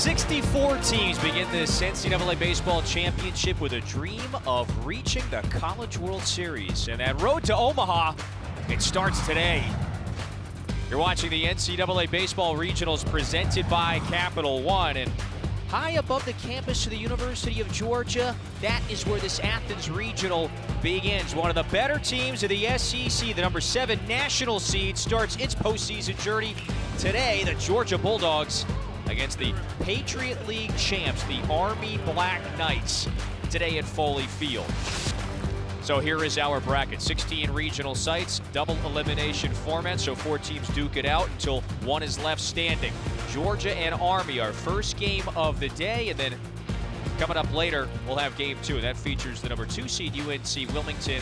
64 teams begin this NCAA baseball championship with a dream of reaching the College World Series. And that road to Omaha, it starts today. You're watching the NCAA baseball regionals presented by Capital One. And high above the campus of the University of Georgia, that is where this Athens Regional begins. One of the better teams of the SEC, the number 7 national seed, starts its postseason journey today. The Georgia Bulldogs against the Patriot League champs, the Army Black Knights, today at Foley Field. So here is our bracket. 16 regional sites, double elimination format, so 4 teams duke it out until one is left standing. Georgia and Army, our first game of the day, and then coming up later, we'll have game 2, and that features the number 2 seed UNC Wilmington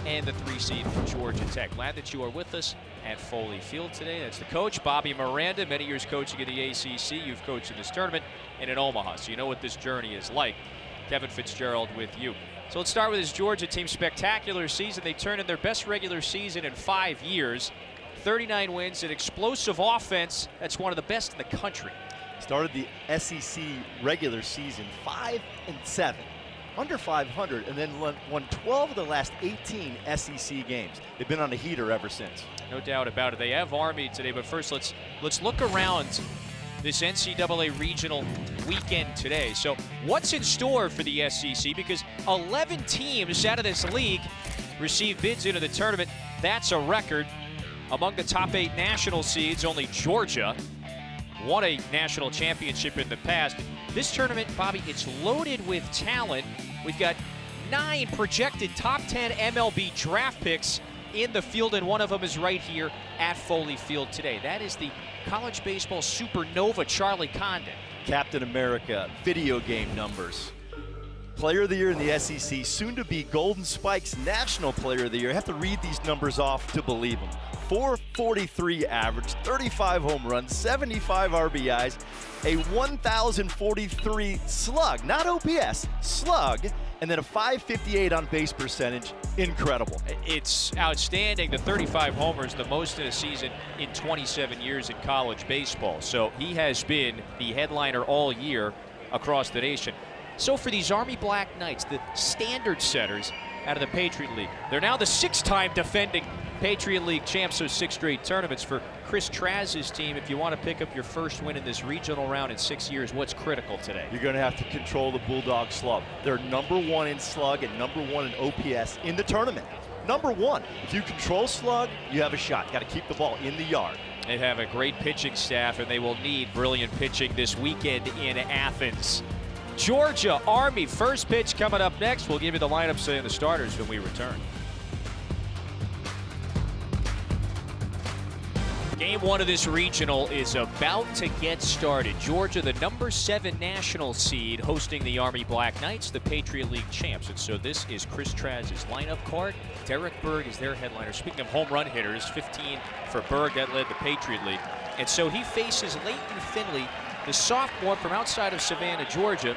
and the 3 seed Georgia Tech. Glad that you are with us at Foley Field today. That's the coach, Bobby Miranda, many years coaching in the ACC. You've coached in this tournament and in Omaha, so you know what this journey is like. Kevin Fitzgerald with you. So let's start with this Georgia team. Spectacular season. They turned in their best regular season in 5 years. 39 wins, an explosive offense that's one of the best in the country. Started the SEC regular season 5-7, under 500, and then won 12 of the last 18 SEC games. They've been on a heater ever since. No doubt about it. They have Army today, but first let's look around this NCAA regional weekend today. So what's in store for the SEC? Because 11 teams out of this league received bids into the tournament. That's a record. Among the top 8 national seeds, only Georgia won a national championship in the past. This tournament, Bobby, it's loaded with talent. We've got 9 projected top 10 MLB draft picks in the field, and one of them is right here at Foley Field today. That is the college baseball supernova, Charlie Condon. Captain America, video game numbers. Player of the Year in the SEC, soon to be Golden Spikes National Player of the Year. I have to read these numbers off to believe them. 443 average, 35 home runs, 75 RBIs, a 1,043 slug, not OPS, slug, and then a 558 on base percentage. Incredible. It's outstanding. The 35 homers, the most in a season in 27 years in college baseball. So he has been the headliner all year across the nation. So for these Army Black Knights, the standard setters out of the Patriot League, they're now the 6-time defending Patriot League champs, so 6 straight tournaments. For Chris Traz's team, if you want to pick up your first win in this regional round in 6 years, what's critical today? You're going to have to control the Bulldog slug. They're number 1 in slug and number 1 in OPS in the tournament. Number 1. If you control slug, you have a shot. You got to keep the ball in the yard. They have a great pitching staff, and they will need brilliant pitching this weekend in Athens. Georgia Army, first pitch coming up next. We'll give you the lineups and the starters when we return. Game 1 of this regional is about to get started. Georgia, the number 7 national seed, hosting the Army Black Knights, the Patriot League champs. And so this is Chris Traz's lineup card. Derek Berg is their headliner. Speaking of home run hitters, 15 for Berg, that led the Patriot League. And so he faces Leighton Finley, the sophomore from outside of Savannah, Georgia.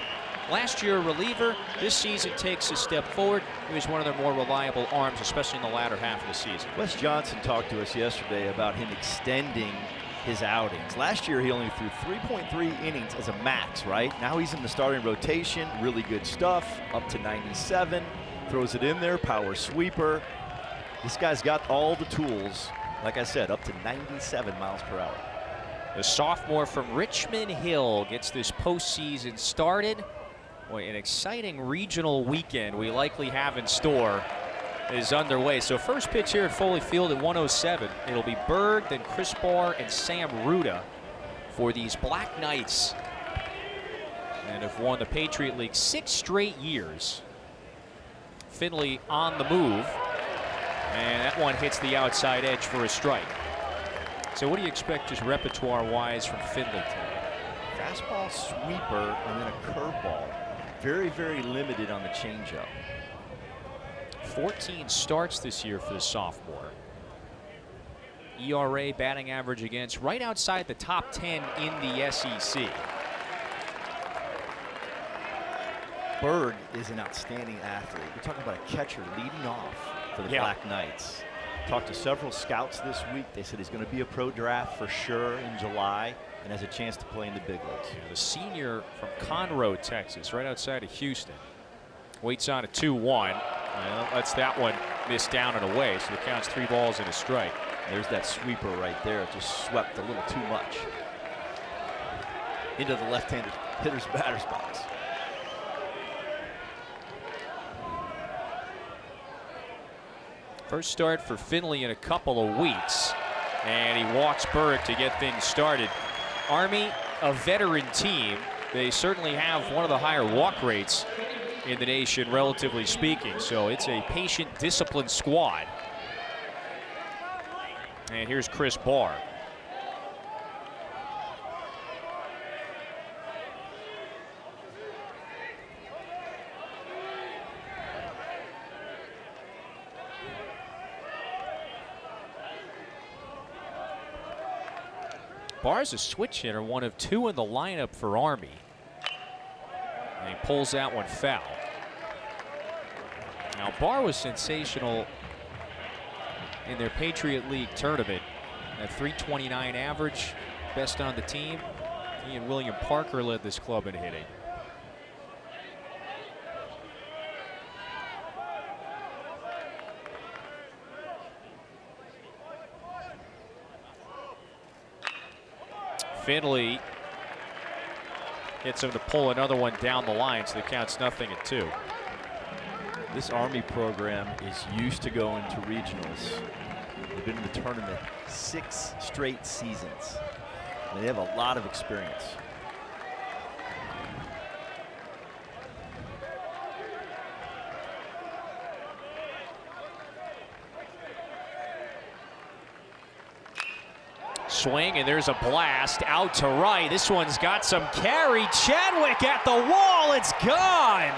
Last year a reliever, this season takes a step forward. He was one of their more reliable arms, especially in the latter half of the season. Wes Johnson talked to us yesterday about him extending his outings. Last year he only threw 3.3 innings as a max, right? Now he's in the starting rotation, really good stuff, up to 97, throws it in there, power sweeper. This guy's got all the tools, like I said, up to 97 miles per hour. The sophomore from Richmond Hill gets this postseason started. Boy, an exciting regional weekend we likely have in store is underway. So first pitch here at Foley Field at 1:07. It'll be Berg, then Chris Barr, and Sam Ruda for these Black Knights. And have won the Patriot League 6 straight years. Finley on the move. And that one hits the outside edge for a strike. So what do you expect just repertoire-wise from Finley today? Fastball, sweeper, and then a curveball. Very, very limited on the changeup. 14 starts this year for the sophomore. ERA, batting average against, right outside the top 10 in the SEC. Berg is an outstanding athlete. We're talking about a catcher leading off for the Black Knights. Talked to several scouts this week. They said he's going to be a pro draft for sure in July and has a chance to play in the big leagues. Yeah, the senior from Conroe, Texas, right outside of Houston. Waits on a 2-1. Well, lets that one miss down and away, so it counts 3 balls and a strike. There's that sweeper right there. It just swept a little too much into the left-handed hitter's batter's box. First start for Finley in a couple of weeks, and he walks Berg to get things started. Army, a veteran team. They certainly have one of the higher walk rates in the nation, relatively speaking, so it's a patient, disciplined squad. And here's Chris Barr. Barr's a switch hitter, one of 2 in the lineup for Army. And he pulls that one foul. Now, Barr was sensational in their Patriot League tournament. At .329 average, best on the team. He and William Parker led this club in hitting. Finley gets him to pull another one down the line, so it counts nothing at 2. This Army program is used to going to regionals. They've been in the tournament 6 straight seasons. And they have a lot of experience. Swing, and there's a blast out to right. This one's got some carry. Chadwick at the wall. It's gone.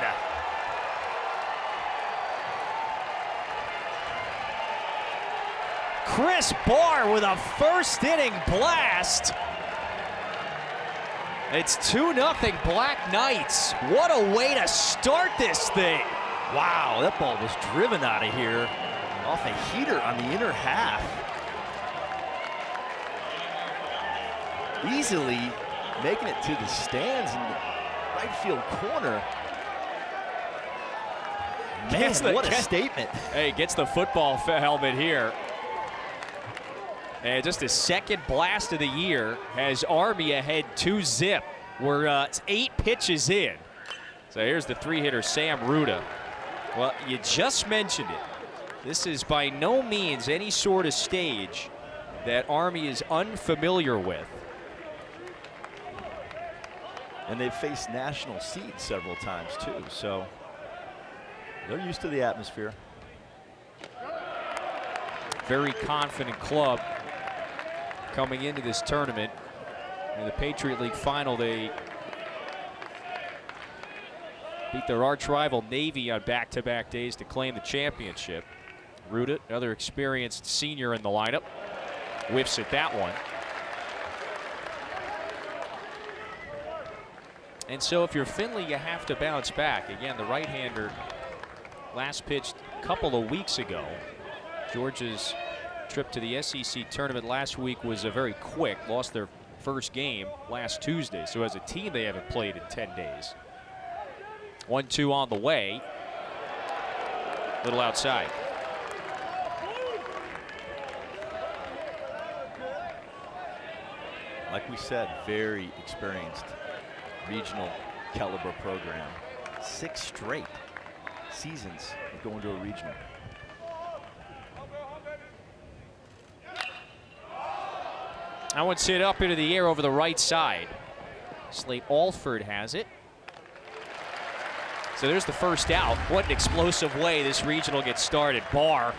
Chris Barr with a first inning blast. It's 2-0 Black Knights. What a way to start this thing. Wow, that ball was driven out of here off a heater on the inner half. Easily making it to the stands in the right field corner. Man, what a statement. Hey, gets the football helmet here. And just a second blast of the year has Army ahead 2-0. We're 8 pitches in. So here's the 3-hitter, Sam Ruda. Well, you just mentioned it. This is by no means any sort of stage that Army is unfamiliar with. And they've faced national seeds several times too, so they're used to the atmosphere. Very confident club coming into this tournament. In the Patriot League final, they beat their arch rival Navy on back-to-back days to claim the championship. Ruda, another experienced senior in the lineup, whiffs at that one. And so if you're Finley, you have to bounce back. Again, the right-hander last pitched a couple of weeks ago. Georgia's trip to the SEC tournament last week was very quick. Lost their first game last Tuesday. So as a team, they haven't played in 10 days. 1-2 on the way. Little outside. Like we said, very experienced regional caliber program. 6 straight seasons of going to a regional. That one's hit up into the air over the right side. Slate Alford has it. So there's the first out. What an explosive way this regional gets started. Barr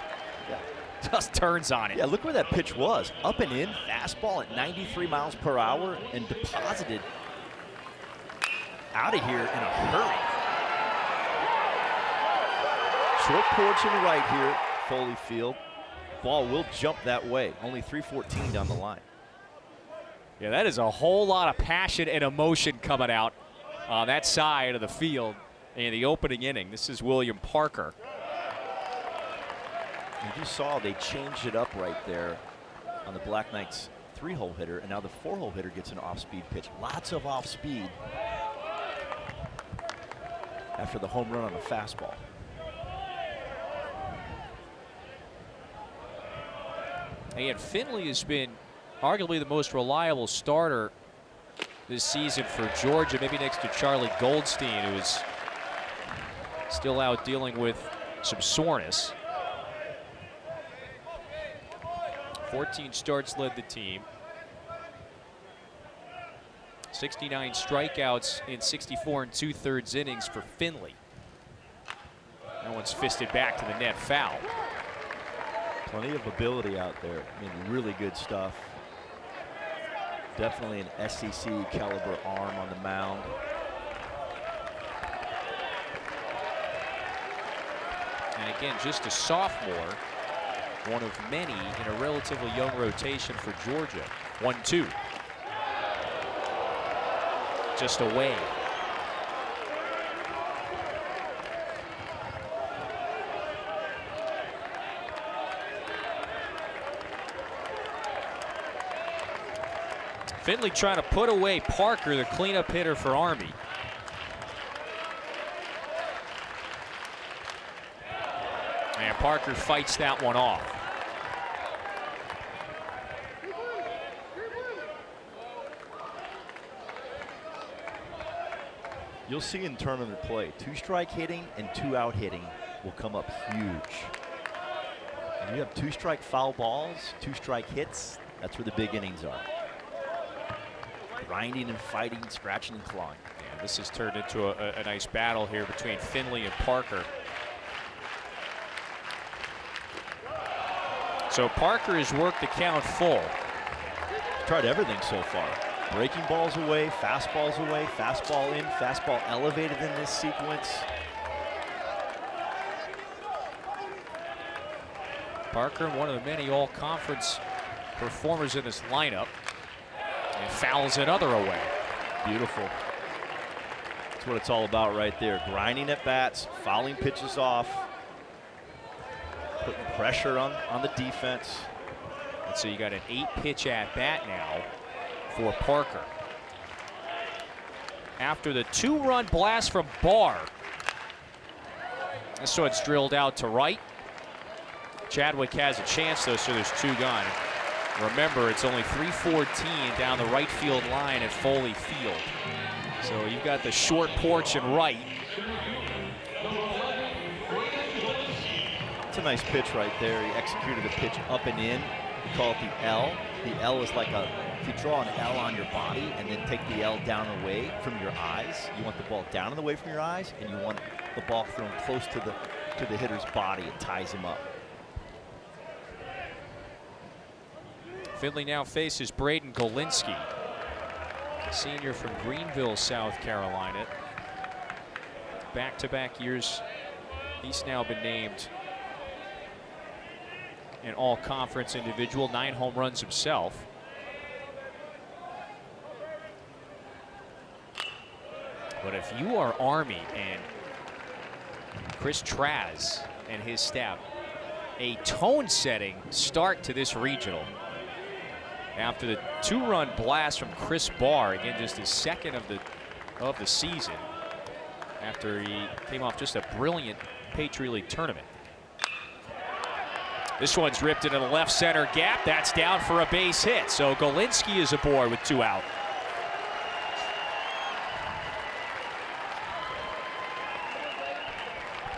just turns on it. Yeah, look where that pitch was. Up and in, fastball at 93 miles per hour and deposited out of here in a hurry. Short porch in the right here, Foley Field. Ball will jump that way. Only 314 down the line. Yeah, that is a whole lot of passion and emotion coming out on that side of the field in the opening inning. This is William Parker. If you saw, they changed it up right there on the Black Knights 3-hole hitter, and now the 4-hole hitter gets an off-speed pitch. Lots of off-speed after the home run on the fastball. And Finley has been arguably the most reliable starter this season for Georgia, maybe next to Charlie Goldstein, who is still out dealing with some soreness. 14 starts led the team. 69 strikeouts in 64 2/3 innings for Finley. That one's fisted back to the net, foul. Plenty of ability out there. I mean, really good stuff. Definitely an SEC caliber arm on the mound. And again, just a sophomore, one of many in a relatively young rotation for Georgia. 1-2. Just away. Finley trying to put away Parker, the cleanup hitter for Army. And Parker fights that one off. You'll see in tournament play, 2-strike hitting and 2-out hitting will come up huge. And you have 2-strike foul balls, 2-strike hits, that's where the big innings are. Grinding and fighting, scratching and clawing. Yeah, this has turned into a nice battle here between Finley and Parker. So Parker has worked the count full. Tried everything so far. Breaking balls away, fastballs away, fastball in, fastball elevated in this sequence. Parker, one of the many all-conference performers in this lineup, and fouls another away. Beautiful. That's what it's all about right there. Grinding at bats, fouling pitches off, putting pressure on the defense. And so you got an 8-pitch at bat now for Parker. After the 2-run blast from Barr. So it's drilled out to right. Chadwick has a chance though, so there's 2 gone. Remember, it's only 3:14 down the right field line at Foley Field. So you've got the short porch and right. It's a nice pitch right there. He executed the pitch up and in. We call it the L. The L is like if you draw an L on your body and then take the L down away from your eyes, you want the ball down and away from your eyes, and you want the ball thrown close to the hitter's body. It ties him up. Finley now faces Braden Golinsky, senior from Greenville, South Carolina. Back-to-back years, he's now been named an all-conference individual, 9 home runs himself. But if you are Army and Chris Traz and his staff, a tone-setting start to this regional. After the 2-run blast from Chris Barr, again just his second of the season, after he came off just a brilliant Patriot League tournament. This one's ripped into the left center gap. That's down for a base hit. So Golinsky is aboard with 2 out.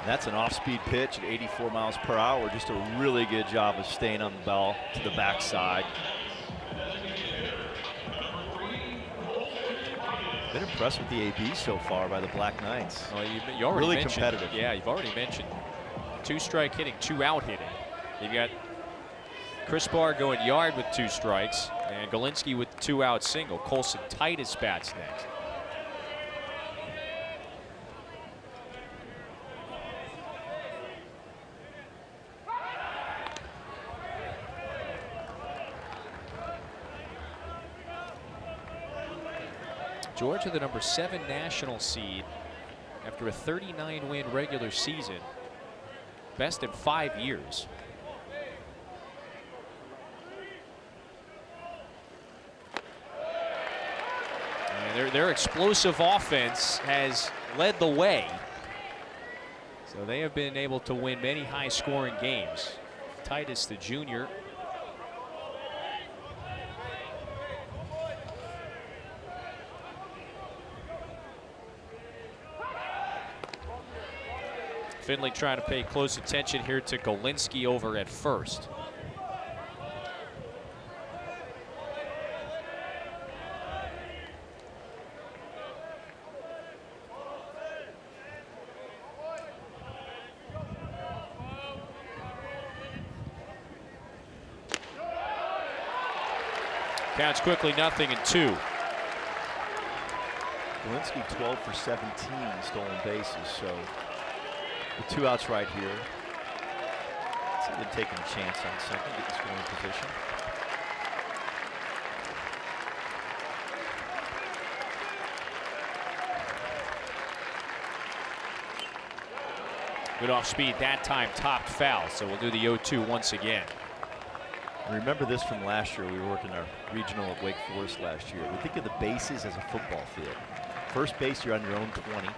That's an off-speed pitch at 84 miles per hour. Just a really good job of staying on the ball to the backside. Been impressed with the AB so far by the Black Knights. Well, you already really mentioned, competitive. Yeah, you've already mentioned 2-strike hitting, 2-out hitting. You've got Chris Barr going yard with 2 strikes, and Golinsky with 2-out single. Colson Titus bats next. Georgia, the number 7 national seed, after a 39-win regular season, best in 5 years. And their explosive offense has led the way. So they have been able to win many high-scoring games. Titus, the junior. Finley trying to pay close attention here to Golinski over at first. Counts quickly, 0-2. Golinski 12 for 17 stolen bases, so with 2 outs right here. It's even taking a chance on second, get in scoring position. Good off speed that time, topped foul, so we'll do the 0-2 once again. Remember this from last year. We were working our regional at Wake Forest last year. We think of the bases as a football field. First base, you're on your own 20.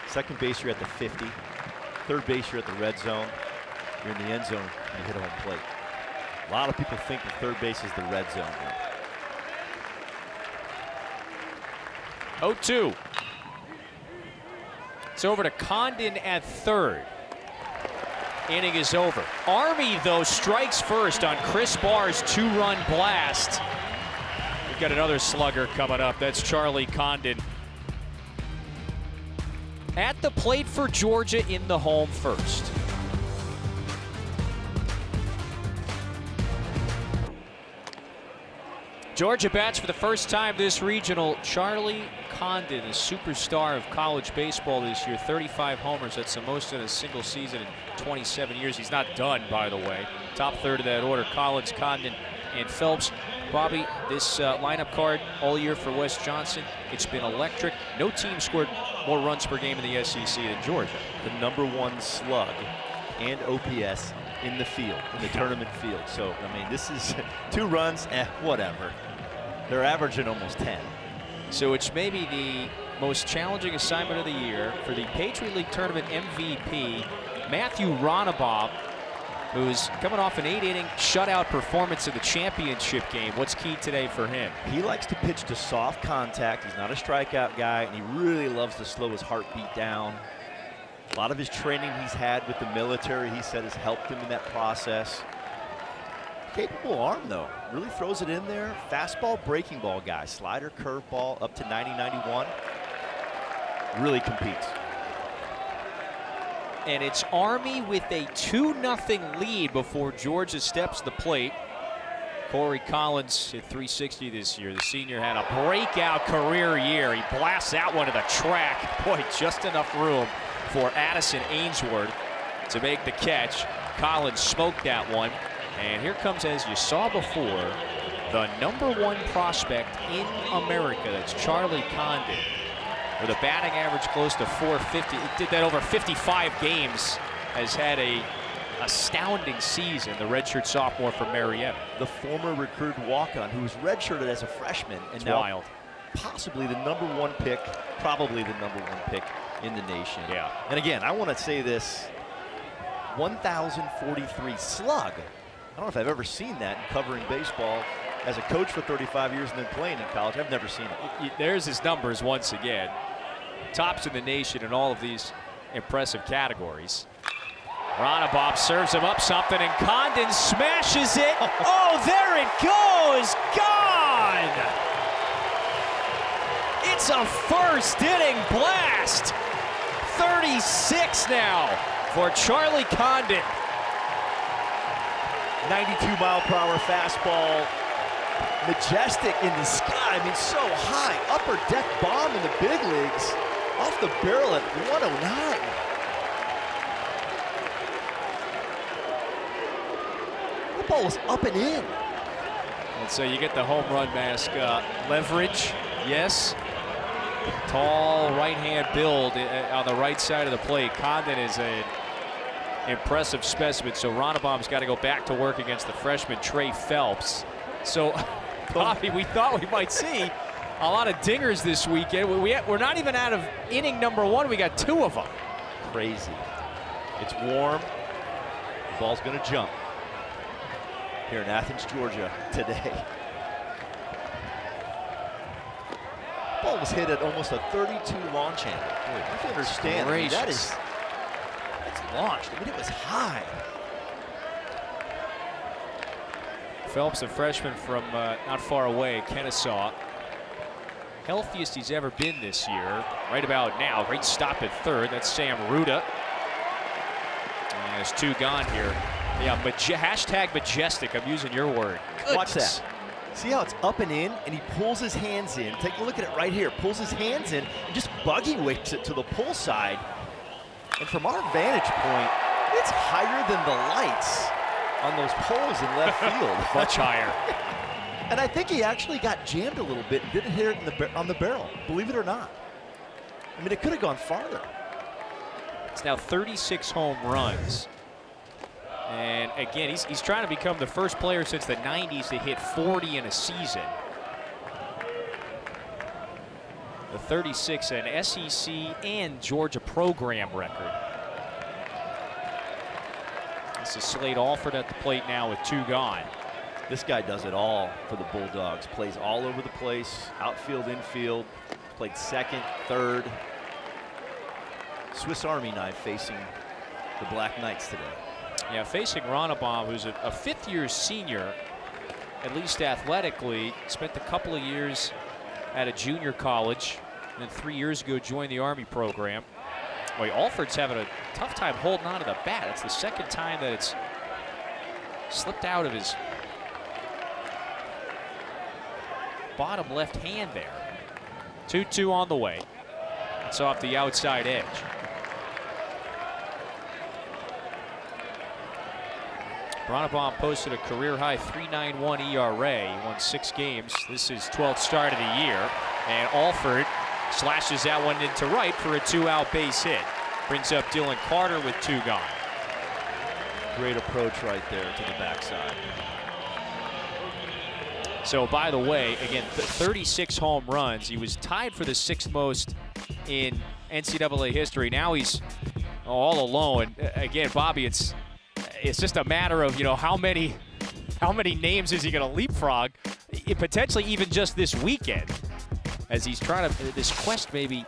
Second base, you're at the 50. Third base, you're at the red zone. You're in the end zone, and you hit home plate. A lot of people think the third base is the red zone now. 0-2. It's over to Condon at third. Inning is over. Army, though, strikes first on Chris Barr's 2-run blast. We've got another slugger coming up. That's Charlie Condon. At the plate for Georgia in the home first. Georgia bats for the first time this regional. Charlie Condon, a superstar of college baseball this year, 35 homers. That's the most in a single season in 27 years. He's not done, by the way. Top third of that order, Collins, Condon, and Phelps. Bobby, this lineup card all year for Wes Johnson, it's been electric. No team scored more runs per game in the SEC than Georgia. The #1 slug and OPS in the field, in the tournament field. So, I mean, this is 2 runs, whatever. They're averaging almost 10. So it's maybe the most challenging assignment of the year for the Patriot League Tournament MVP, Matthew Ronnebaum, who's coming off an 8-inning shutout performance in the championship game. What's key today for him? He likes to pitch to soft contact. He's not a strikeout guy, and he really loves to slow his heartbeat down. A lot of his training he's had with the military, he said, has helped him in that process. Capable arm, though. Really throws it in there. Fastball, breaking ball guy. Slider, curveball, up to 90-91. Really competes. And it's Army with a 2-0 lead before Georgia steps to the plate. Corey Collins hit .360 this year. The senior had a breakout career year. He blasts that one to the track. Boy, just enough room for Addison Ainsworth to make the catch. Collins smoked that one. And here comes, as you saw before, the #1 prospect in America. That's Charlie Condon, with a batting average close to .450. He did that over 55 games. Has had a astounding season, the redshirt sophomore from Marietta. The former recruit walk-on who was redshirted as a freshman, and now wild. Possibly the #1 pick, probably the #1 pick in the nation. Yeah. And again, I want to say this, 1,043 slug. I don't know if I've ever seen that in covering baseball as a coach for 35 years and then playing in college. I've never seen it. There's his numbers once again. Tops in the nation in all of these impressive categories. Ronnebaum serves him up something, and Condon smashes it. Oh, there it goes. Gone. It's a first-inning blast. 36 now for Charlie Condon. 92-mile-per-hour fastball, majestic in the sky. I mean, so high. Upper deck bomb in the big leagues, off the barrel at 109. That ball was up and in. And so you get the home run mask leverage. Yes. Tall right-hand build on the right side of the plate. Condon is an impressive specimen. So Ronnebaum's got to go back to work against the freshman Trey Phelps. So, Bobby, we thought we might see A lot of dingers this weekend. We're not even out of inning number 1. We got 2 of them. Crazy. It's warm. The ball's going to jump here in Athens, Georgia today. Ball was hit at almost a 32 launch angle. I have to understand. I mean, that's launched. I mean, it was high. Phelps, a freshman from not far away, Kennesaw. Healthiest he's ever been this year. Right about now. Great stop at third. That's Sam Ruda. And there's 2 gone here. Yeah, hashtag majestic. I'm using your word. Goodness. Watch that. See how it's up and in, and he pulls his hands in. Take a look at it right here. Pulls his hands in and just buggy whips it to the pull side. And from our vantage point, it's higher than the lights on those poles in left field. Much higher. And I think he actually got jammed a little bit and didn't hit it on the barrel, believe it or not. I mean, it could have gone farther. It's now 36 home runs. And again, he's trying to become the first player since the 90s to hit 40 in a season. The 36, an SEC and Georgia program record. This is Slade Alford at the plate now with 2 gone. This guy does it all for the Bulldogs. Plays all over the place, outfield, infield. Played second, third. Swiss Army knife facing the Black Knights today. Yeah, facing Ronnebaum, who's a 5th-year senior, at least athletically. Spent a couple of years at a junior college, and then 3 years ago joined the Army program. Boy, Alford's having a tough time holding on to the bat. It's the 2nd time that it's slipped out of his bottom left hand there. 2-2 on the way. It's off the outside edge. Ronnebaum posted a career-high 3.91 ERA. He won 6 games. This is 12th start of the year. And Alford slashes that one into right for a 2-out base hit. Brings up Dylan Carter with 2 gone. Great approach right there to the backside. So, by the way, again, 36 home runs. He was tied for the 6th most in NCAA history. Now he's all alone. Again, Bobby, it's just a matter of, how many names is he going to leapfrog, potentially even just this weekend, as he's trying to, this quest maybe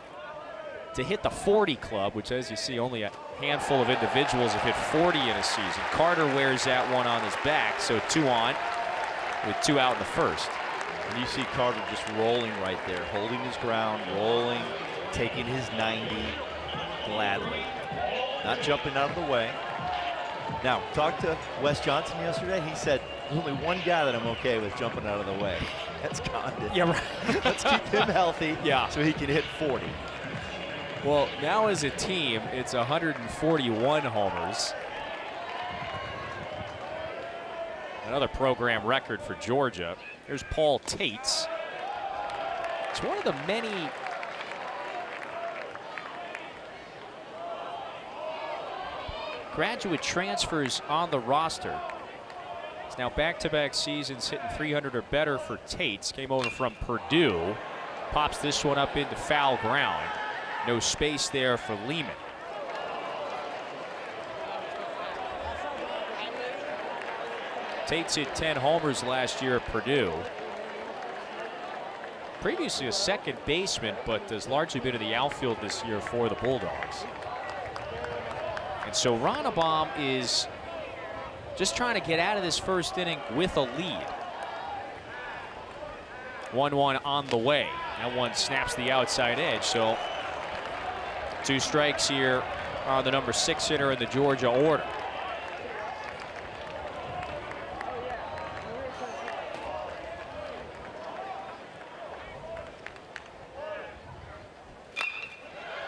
to hit the 40 club, which, as you see, only a handful of individuals have hit 40 in a season. Carter wears that one on his back, so 2 on with 2 out in the 1st. And you see Carter just rolling right there, holding his ground, rolling, taking his 90 gladly, not jumping out of the way. Now, talked to Wes Johnson yesterday. He said, there's only one guy that I'm okay with jumping out of the way. That's Condon. Yeah, right. Let's keep him healthy so he can hit 40. Well, now as a team, it's 141 homers. Another program record for Georgia. Here's Paul Tates. It's one of the many graduate transfers on the roster. It's now back-to-back seasons hitting 300 or better for Tates. Came over from Purdue. Pops this one up into foul ground. No space there for Lehman. Tates hit 10 homers last year at Purdue. Previously a second baseman, but has largely been in the outfield this year for the Bulldogs. And so Ronnebaum is just trying to get out of this 1st inning with a lead. 1-1 on the way. That one snaps the outside edge. So 2 strikes here on the number 6 hitter in the Georgia order.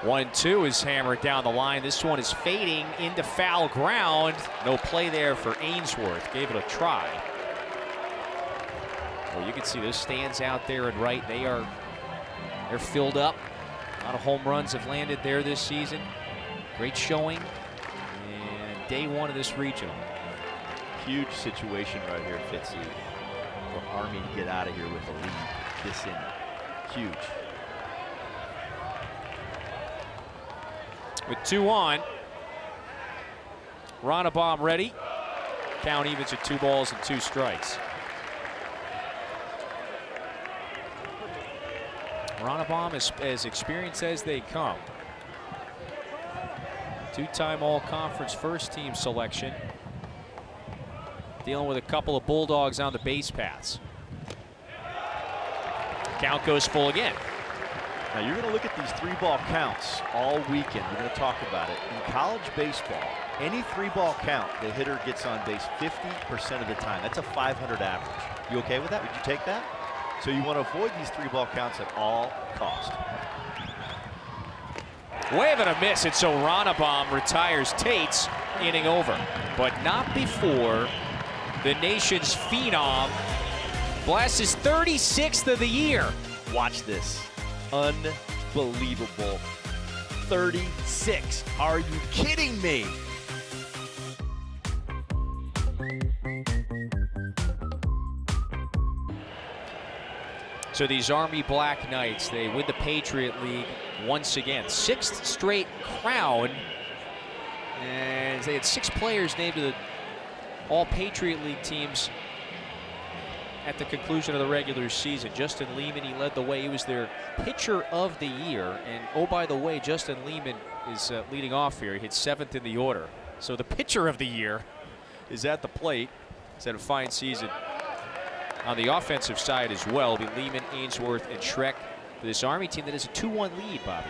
One-two is hammered down the line. This one is fading into foul ground. No play there for Ainsworth. Gave it a try. Well, you can see those stands out there and right. They're filled up. A lot of home runs have landed there this season. Great showing. And day 1 of this regional. Huge situation right here, Fitzy, for Army to get out of here with a lead this inning. Huge. With 2 on, Ronnebaum ready. Count evens at 2 balls and 2 strikes. Ronnebaum is as experienced as they come. 2-time all-conference first-team selection. Dealing with a couple of Bulldogs on the base paths. Count goes full again. Now you're going to look at these 3-ball counts all weekend. We're going to talk about it. In college baseball, any 3-ball count, the hitter gets on base 50% of the time. That's a 500 average. You okay with that? Would you take that? So you want to avoid these 3-ball counts at all costs. Wave and a miss, and so Ronnebaum retires Tate's inning over. But not before the nation's phenom blasts his 36th of the year. Watch this. Unbelievable. 36. Are you kidding me? So these Army Black Knights, they win the Patriot League once again. 6th straight crown. And they had 6 players named to the All-Patriot League teams at the conclusion of the regular season. Justin Lehman, he led the way. He was their pitcher of the year. And oh, by the way, Justin Lehman is leading off here. He hit 7th in the order. So the pitcher of the year is at the plate. He's had a fine season on the offensive side as well. It'll be Lehman, Ainsworth, and Schreck for this Army team that has a 2-1 lead, Bobby.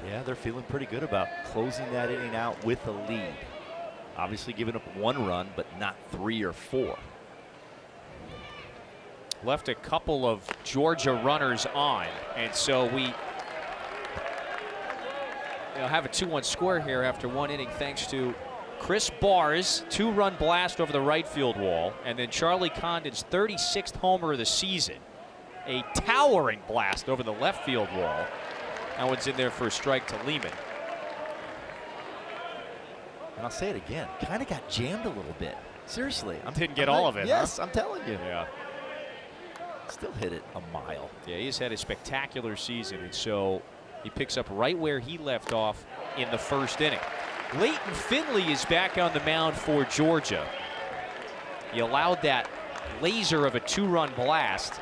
Yeah, they're feeling pretty good about closing that inning out with a lead. Obviously giving up 1 run, but not 3 or 4. Left a couple of Georgia runners on, and so we have a 2-1 score here after 1 inning thanks to Chris Barr's 2-run blast over the right field wall, and then Charlie Condon's 36th homer of the season. A towering blast over the left field wall. That one's in there for a strike to Lehman. And I'll say it again, kind of got jammed a little bit. Seriously. Didn't get all of it, Yes, huh? I'm telling you. Yeah. Still hit it a mile. Yeah, he's had a spectacular season, and so he picks up right where he left off in the first inning. Leighton Finley is back on the mound for Georgia. He allowed that laser of a 2-run blast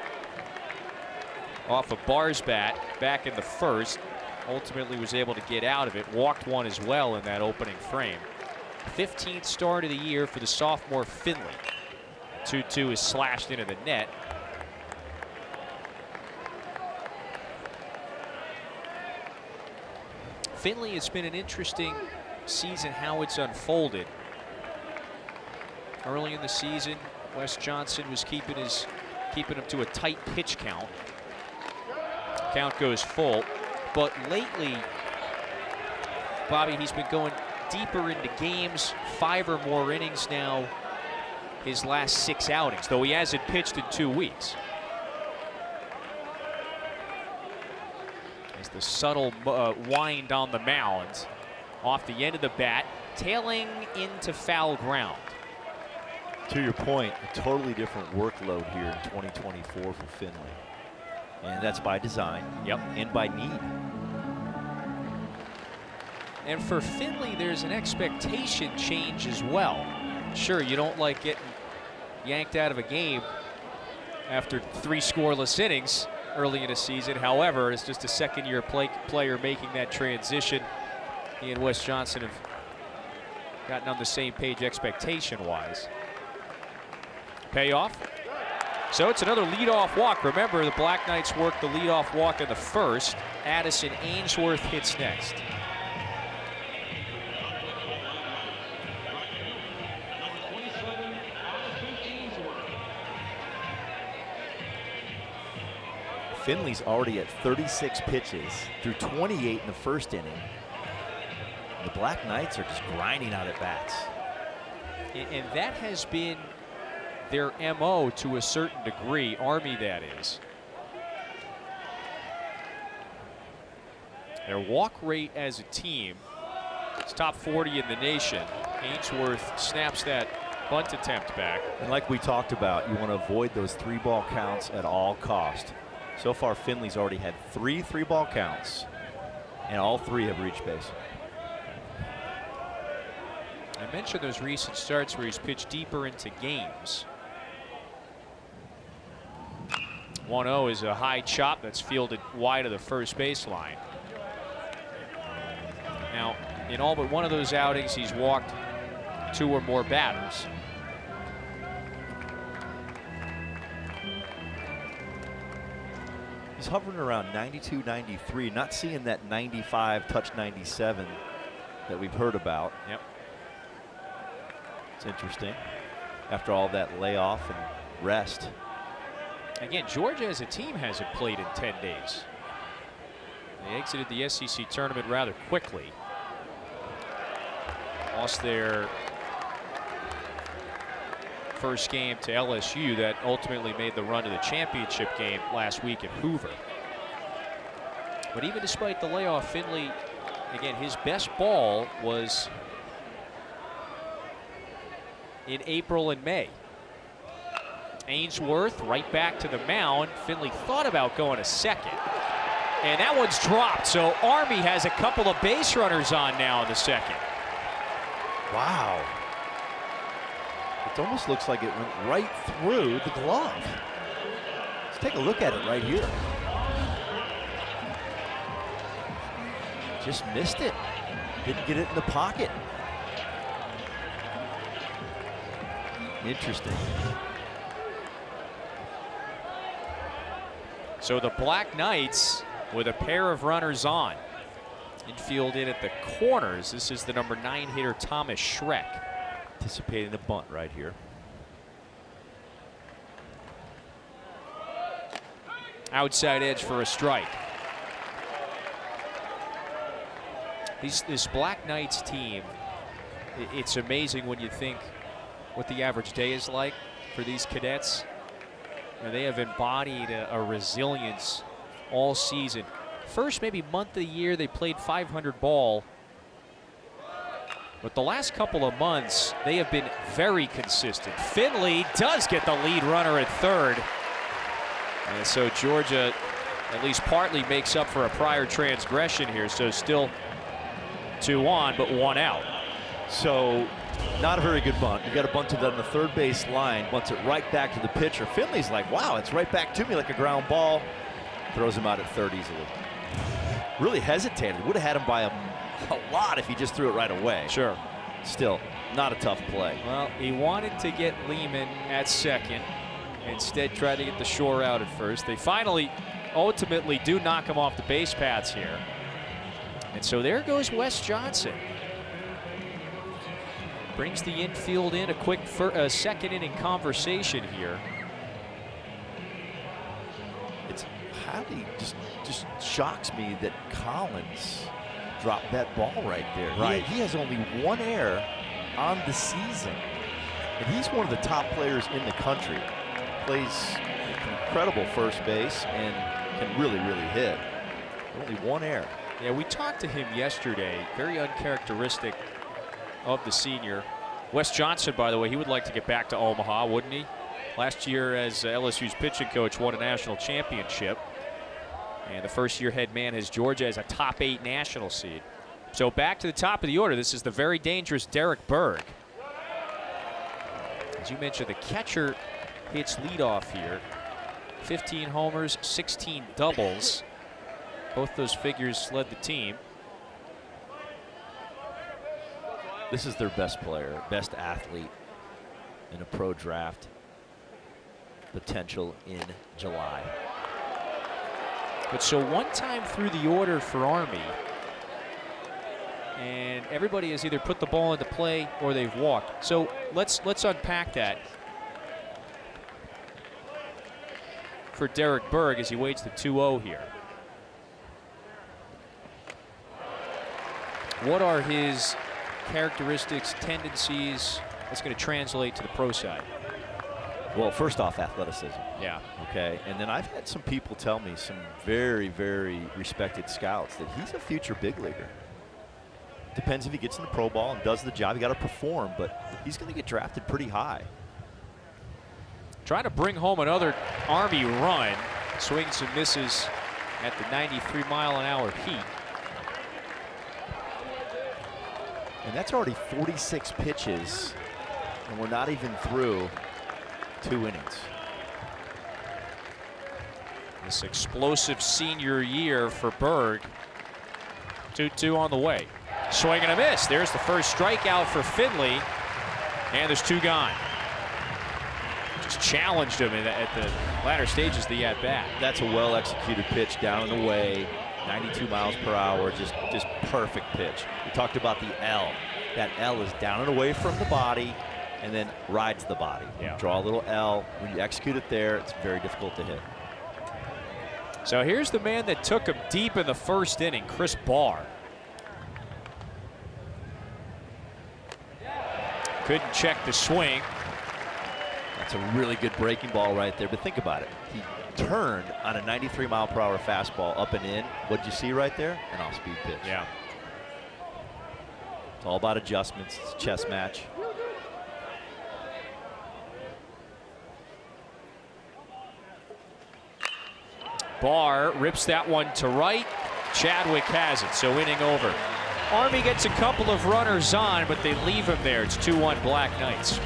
off of Barr's bat back in the first. Ultimately was able to get out of it. Walked 1 as well in that opening frame. 15th start of the year for the sophomore Finley. 2-2 is slashed into the net. Finley, it's been an interesting season how it's unfolded. Early in the season, Wes Johnson was keeping him to a tight pitch count. Count goes full, but lately, Bobby, he's been going deeper into games, 5 or more innings now his last 6 outings, though he hasn't pitched in 2 weeks. As the subtle wind on the mound off the end of the bat, tailing into foul ground. To your point, a totally different workload here in 2024 for Finley. And that's by design. Yep. And by need. And for Finley, there's an expectation change as well. Sure, you don't like getting yanked out of a game after 3 scoreless innings early in a season. However, it's just a second-year player making that transition. He and Wes Johnson have gotten on the same page expectation-wise. Payoff. So it's another leadoff walk. Remember, the Black Knights worked the leadoff walk in the first. Addison Ainsworth hits next. Finley's already at 36 pitches through 28 in the first inning. The Black Knights are just grinding out at bats. And that has been their MO to a certain degree, Army that is. Their walk rate as a team is top 40 in the nation. Ainsworth snaps that bunt attempt back. And like we talked about, you want to avoid those 3-ball counts at all cost. So far, Finley's already had 3 3-ball counts, and all 3 have reached base. I mentioned those recent starts where he's pitched deeper into games. 1-0 is a high chop that's fielded wide of the first baseline. Now, in all but one of those outings, he's walked 2 or more batters. He's hovering around 92, 93, not seeing that 95, touch 97 that we've heard about. Yep. It's interesting. After all that layoff and rest. Again, Georgia as a team hasn't played in 10 days. They exited the SEC tournament rather quickly. Lost their first game to LSU that ultimately made the run to the championship game last week at Hoover. But even despite the layoff, Finley, again, his best ball was in April and May. Ainsworth right back to the mound. Finley thought about going to second. And that one's dropped, so Army has a couple of base runners on now in the second. Wow. It almost looks like it went right through the glove. Let's take a look at it right here. Just missed it. Didn't get it in the pocket. Interesting. So the Black Knights with a pair of runners on. Infield in at the corners. This is the number 9 hitter, Thomas Schreck. Anticipating the bunt right here. Outside edge for a strike. This Black Knights team, it's amazing when you think what the average day is like for these cadets. You know, they have embodied a resilience all season. First maybe month of the year they played 500 ball. But the last couple of months, they have been very consistent. Finley does get the lead runner at third. And so Georgia at least partly makes up for a prior transgression here. So still 2 on, but 1 out. So not a very good bunt. You got a bunt to the third base line, bunts it right back to the pitcher. Finley's like, wow, it's right back to me like a ground ball. Throws him out at third easily. Really hesitated. Would have had him by a lot if he just threw it right away. Sure. Still, not a tough play. Well, he wanted to get Lehman at second. Instead, tried to get the shore out at first. They finally, ultimately, do knock him off the base paths here. And so there goes Wes Johnson. Brings the infield in. A quick second inning conversation here. It's highly just shocks me that Collins dropped that ball right there. Right. He has only 1 error on the season. And he's one of the top players in the country. Plays incredible first base and can really, really hit. Only 1 error. Yeah, we talked to him yesterday. Very uncharacteristic of the senior. Wes Johnson, by the way, he would like to get back to Omaha, wouldn't he? Last year as LSU's pitching coach, won a national championship. And the first-year head man has Georgia as a top 8 national seed. So back to the top of the order. This is the very dangerous Derek Berg. As you mentioned, the catcher hits leadoff here. 15 homers, 16 doubles. Both those figures led the team. This is their best player, best athlete in a pro draft. Potential in July. But so one time through the order for Army, and everybody has either put the ball into play or they've walked. So let's unpack that for Derek Berg as he waits the 2-0 here. What are his characteristics, tendencies that's going to translate to the pro side? Well, first off, athleticism. Yeah. Okay, and then I've had some people tell me, some very, very respected scouts, that he's a future big leaguer. Depends if he gets in the pro ball and does the job. You got to perform, but he's going to get drafted pretty high. Trying to bring home another Army run. Swings and misses at the 93-mile-an-hour heat. And that's already 46 pitches, and we're not even through 2 innings. This explosive senior year for Berg. 2-2 on the way. Swing and a miss. There's the first strikeout for Finley, and there's 2 gone. Just challenged him at the latter stages of the at-bat. That's a well-executed pitch down and away, 92 miles per hour, just perfect pitch. We talked about the L. That L is down and away from the body and then rides the body. Yeah. Draw a little L. When you execute it there, it's very difficult to hit. So here's the man that took him deep in the first inning, Chris Barr. Couldn't check the swing. That's a really good breaking ball right there, but think about it. He turned on a 93-mile-per-hour fastball up and in. What'd you see right there? An off-speed pitch. Yeah. It's all about adjustments. It's a chess match. Barr rips that one to right. Chadwick has it, so inning over. Army gets a couple of runners on, but they leave him there. It's 2-1 Black Knights.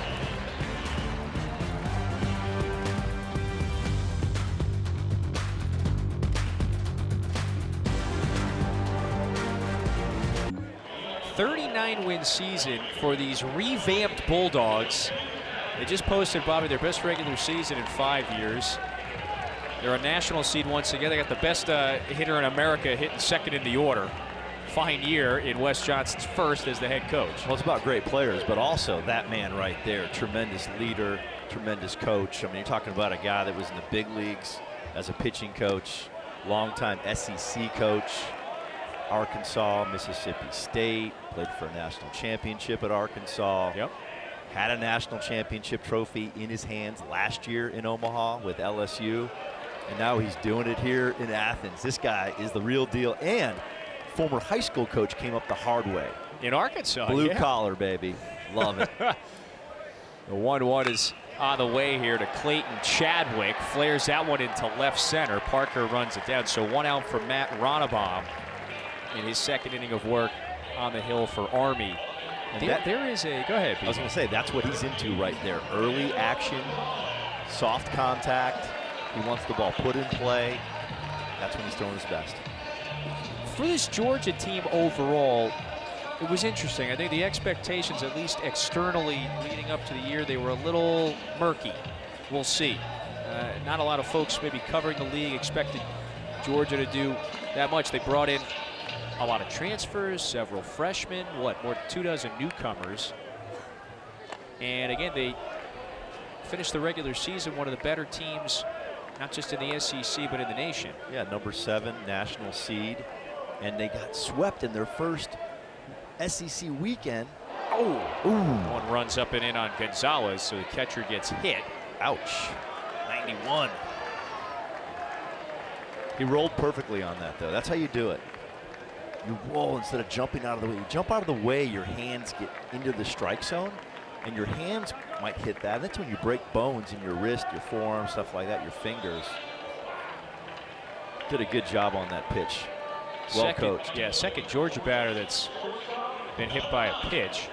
.39-win season for these revamped Bulldogs. They just posted, Bobby, their best regular season in 5 years. They're a national seed once again. They got the best hitter in America hitting second in the order. Fine year in Wes Johnson's first as the head coach. Well, it's about great players, but also that man right there, tremendous leader, tremendous coach. I mean, you're talking about a guy that was in the big leagues as a pitching coach, longtime SEC coach, Arkansas, Mississippi State, played for a national championship at Arkansas. Yep. Had a national championship trophy in his hands last year in Omaha with LSU. And now he's doing it here in Athens. This guy is the real deal. And former high school coach came up the hard way. In Arkansas, Blue collar, baby. Love it. The 1-1 is on the way here to Clayton Chadwick. Flares that one into left center. Parker runs it down. So 1 out for Matt Ronnebaum in his second inning of work on the hill for Army. There is a, go ahead, Pete. I was going to say, that's what he's into right there. Early action, soft contact. He wants the ball put in play. That's when he's throwing his best. For this Georgia team overall, it was interesting. I think the expectations, at least externally leading up to the year, they were a little murky. We'll see. Not a lot of folks maybe covering the league expected Georgia to do that much. They brought in a lot of transfers, several freshmen, more than 24 newcomers. And again, they finished the regular season one of the better teams, not just in the SEC, but in the nation. Yeah, number 7 national seed. And they got swept in their first SEC weekend. Oh, ooh. One runs up and in on Gonzalez, so the catcher gets hit. Ouch. 91. He rolled perfectly on that, though. That's how you do it. You roll instead of jumping out of the way. You jump out of the way, your hands get into the strike zone, and your hands might hit that. That's when you break bones in your wrist, your forearm, stuff like that, your fingers. Did a good job on that pitch. Well coached. Yeah, second Georgia batter that's been hit by a pitch.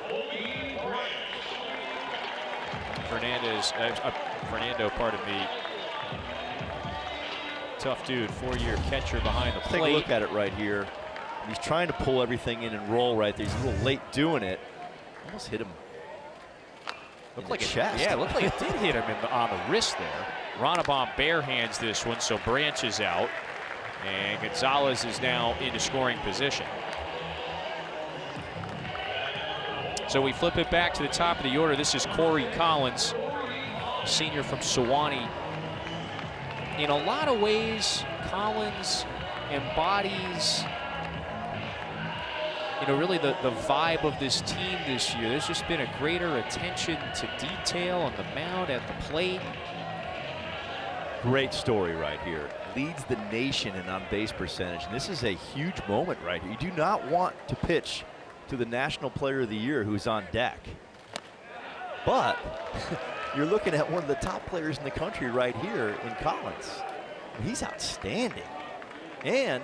Fernando, pardon me. Tough dude, 4-year catcher behind the plate. Take a look at it right here. He's trying to pull everything in and roll right there. He's a little late doing it. Almost hit him. Looked like chest. Yeah, it looked like it did hit him on the wrist there. Ronnebaum bare hands this one, so Branch is out. And Gonzalez is now into scoring position. So we flip it back to the top of the order. This is Corey Collins, senior from Sewanee. In a lot of ways, Collins embodies, really the vibe of this team this year. There's just been a greater attention to detail on the mound, at the plate. Great story right here. Leads the nation in on-base percentage. And this is a huge moment right here. You do not want to pitch to the National Player of the Year who's on deck. But you're looking at one of the top players in the country right here in Collins. He's outstanding. And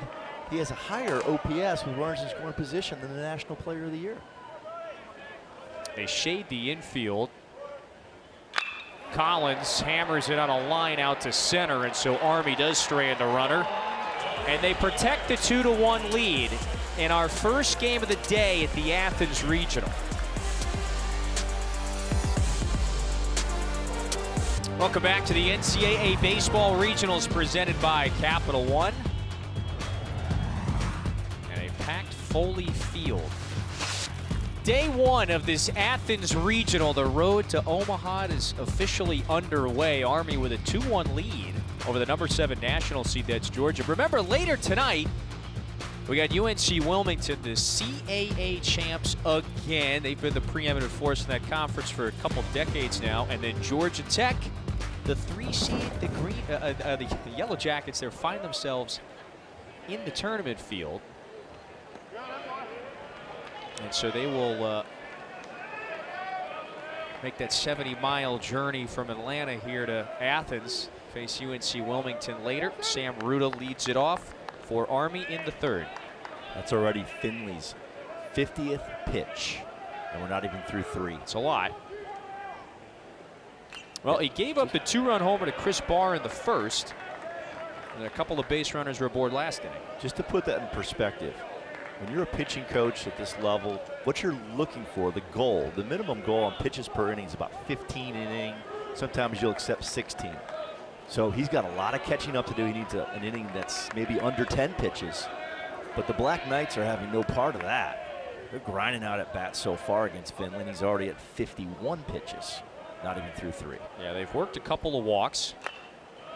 he has a higher OPS with runners in scoring position than the National Player of the Year. They shade the infield. Collins hammers it on a line out to center, and so Army does strand a runner. And they protect the 2-1 lead in our first game of the day at the Athens Regional. Welcome back to the NCAA Baseball Regionals presented by Capital One. And a packed Foley Field. Day one of this Athens Regional. The road to Omaha is officially underway. Army with a 2-1 lead over the number 7 national seed, that's Georgia. Remember, later tonight, we got UNC Wilmington, the CAA champs again. They've been the preeminent force in that conference for a couple decades now. And then Georgia Tech, the 3 seed, the Yellow Jackets, they find themselves in the tournament field. And so they will make that 70-mile journey from Atlanta here to Athens. Face UNC Wilmington later. Sam Ruda leads it off for Army in the 3rd. That's already Finley's 50th pitch, and we're not even through 3. It's a lot. Well, he gave up the 2-run homer to Chris Barr in the 1st, and a couple of base runners were aboard last inning. Just to put that in perspective, when you're a pitching coach at this level, what you're looking for, the goal, the minimum goal on pitches per inning is about 15 inning. Sometimes you'll accept 16. So he's got a lot of catching up to do. He needs an inning that's maybe under 10 pitches. But the Black Knights are having no part of that. They're grinding out at bat so far against Finland. He's already at 51 pitches, not even through 3. Yeah, they've worked a couple of walks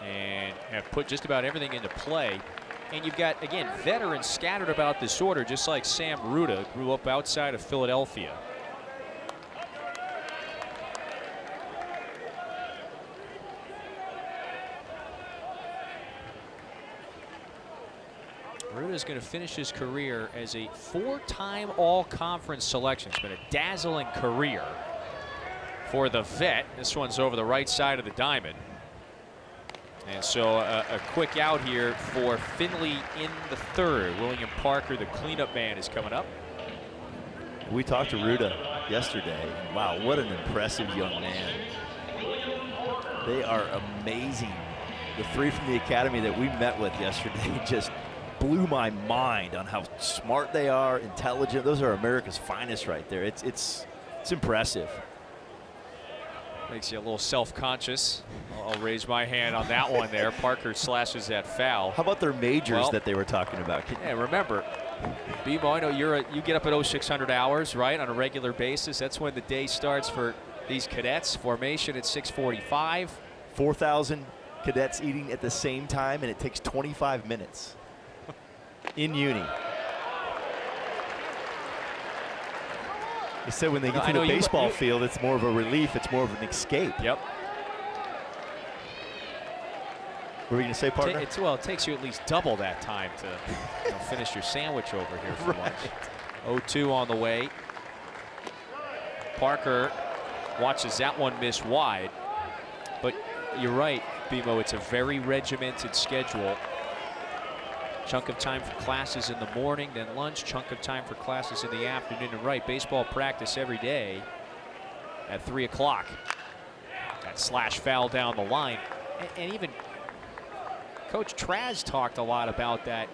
and have put just about everything into play. And you've got, again, veterans scattered about this order, just like Sam Ruda, grew up outside of Philadelphia. Ruda is going to finish his career as a 4-time all-conference selection. It's been a dazzling career for the vet. This one's over the right side of the diamond. And so a quick out here for Finley in the 3rd. William Parker, the cleanup man, is coming up. We talked to Ruda yesterday. Wow, what an impressive young man. They are amazing. The 3 from the academy that we met with yesterday just blew my mind on how smart they are, intelligent. Those are America's finest right there. It's impressive. Makes you a little self-conscious. I'll raise my hand on that one there. Parker slashes that foul. How about their majors that they were talking about? Yeah, remember, Bimo, I know you get up at 0600 hours, right, on a regular basis. That's when the day starts for these cadets. Formation at 6:45. 4,000 cadets eating at the same time, and it takes 25 minutes in uni. They said when they get to the baseball field, it's more of a relief. It's more of an escape. Yep. What were you going to say, partner? Well, it takes you at least double that time to finish your sandwich over here for lunch. 0-2 on the way. Parker watches that one miss wide. But you're right, Bimo, it's a very regimented schedule. Chunk of time for classes in the morning, then lunch, chunk of time for classes in the afternoon. And right, baseball practice every day at 3 o'clock. That slash foul down the line. And even Coach Traz talked a lot about that,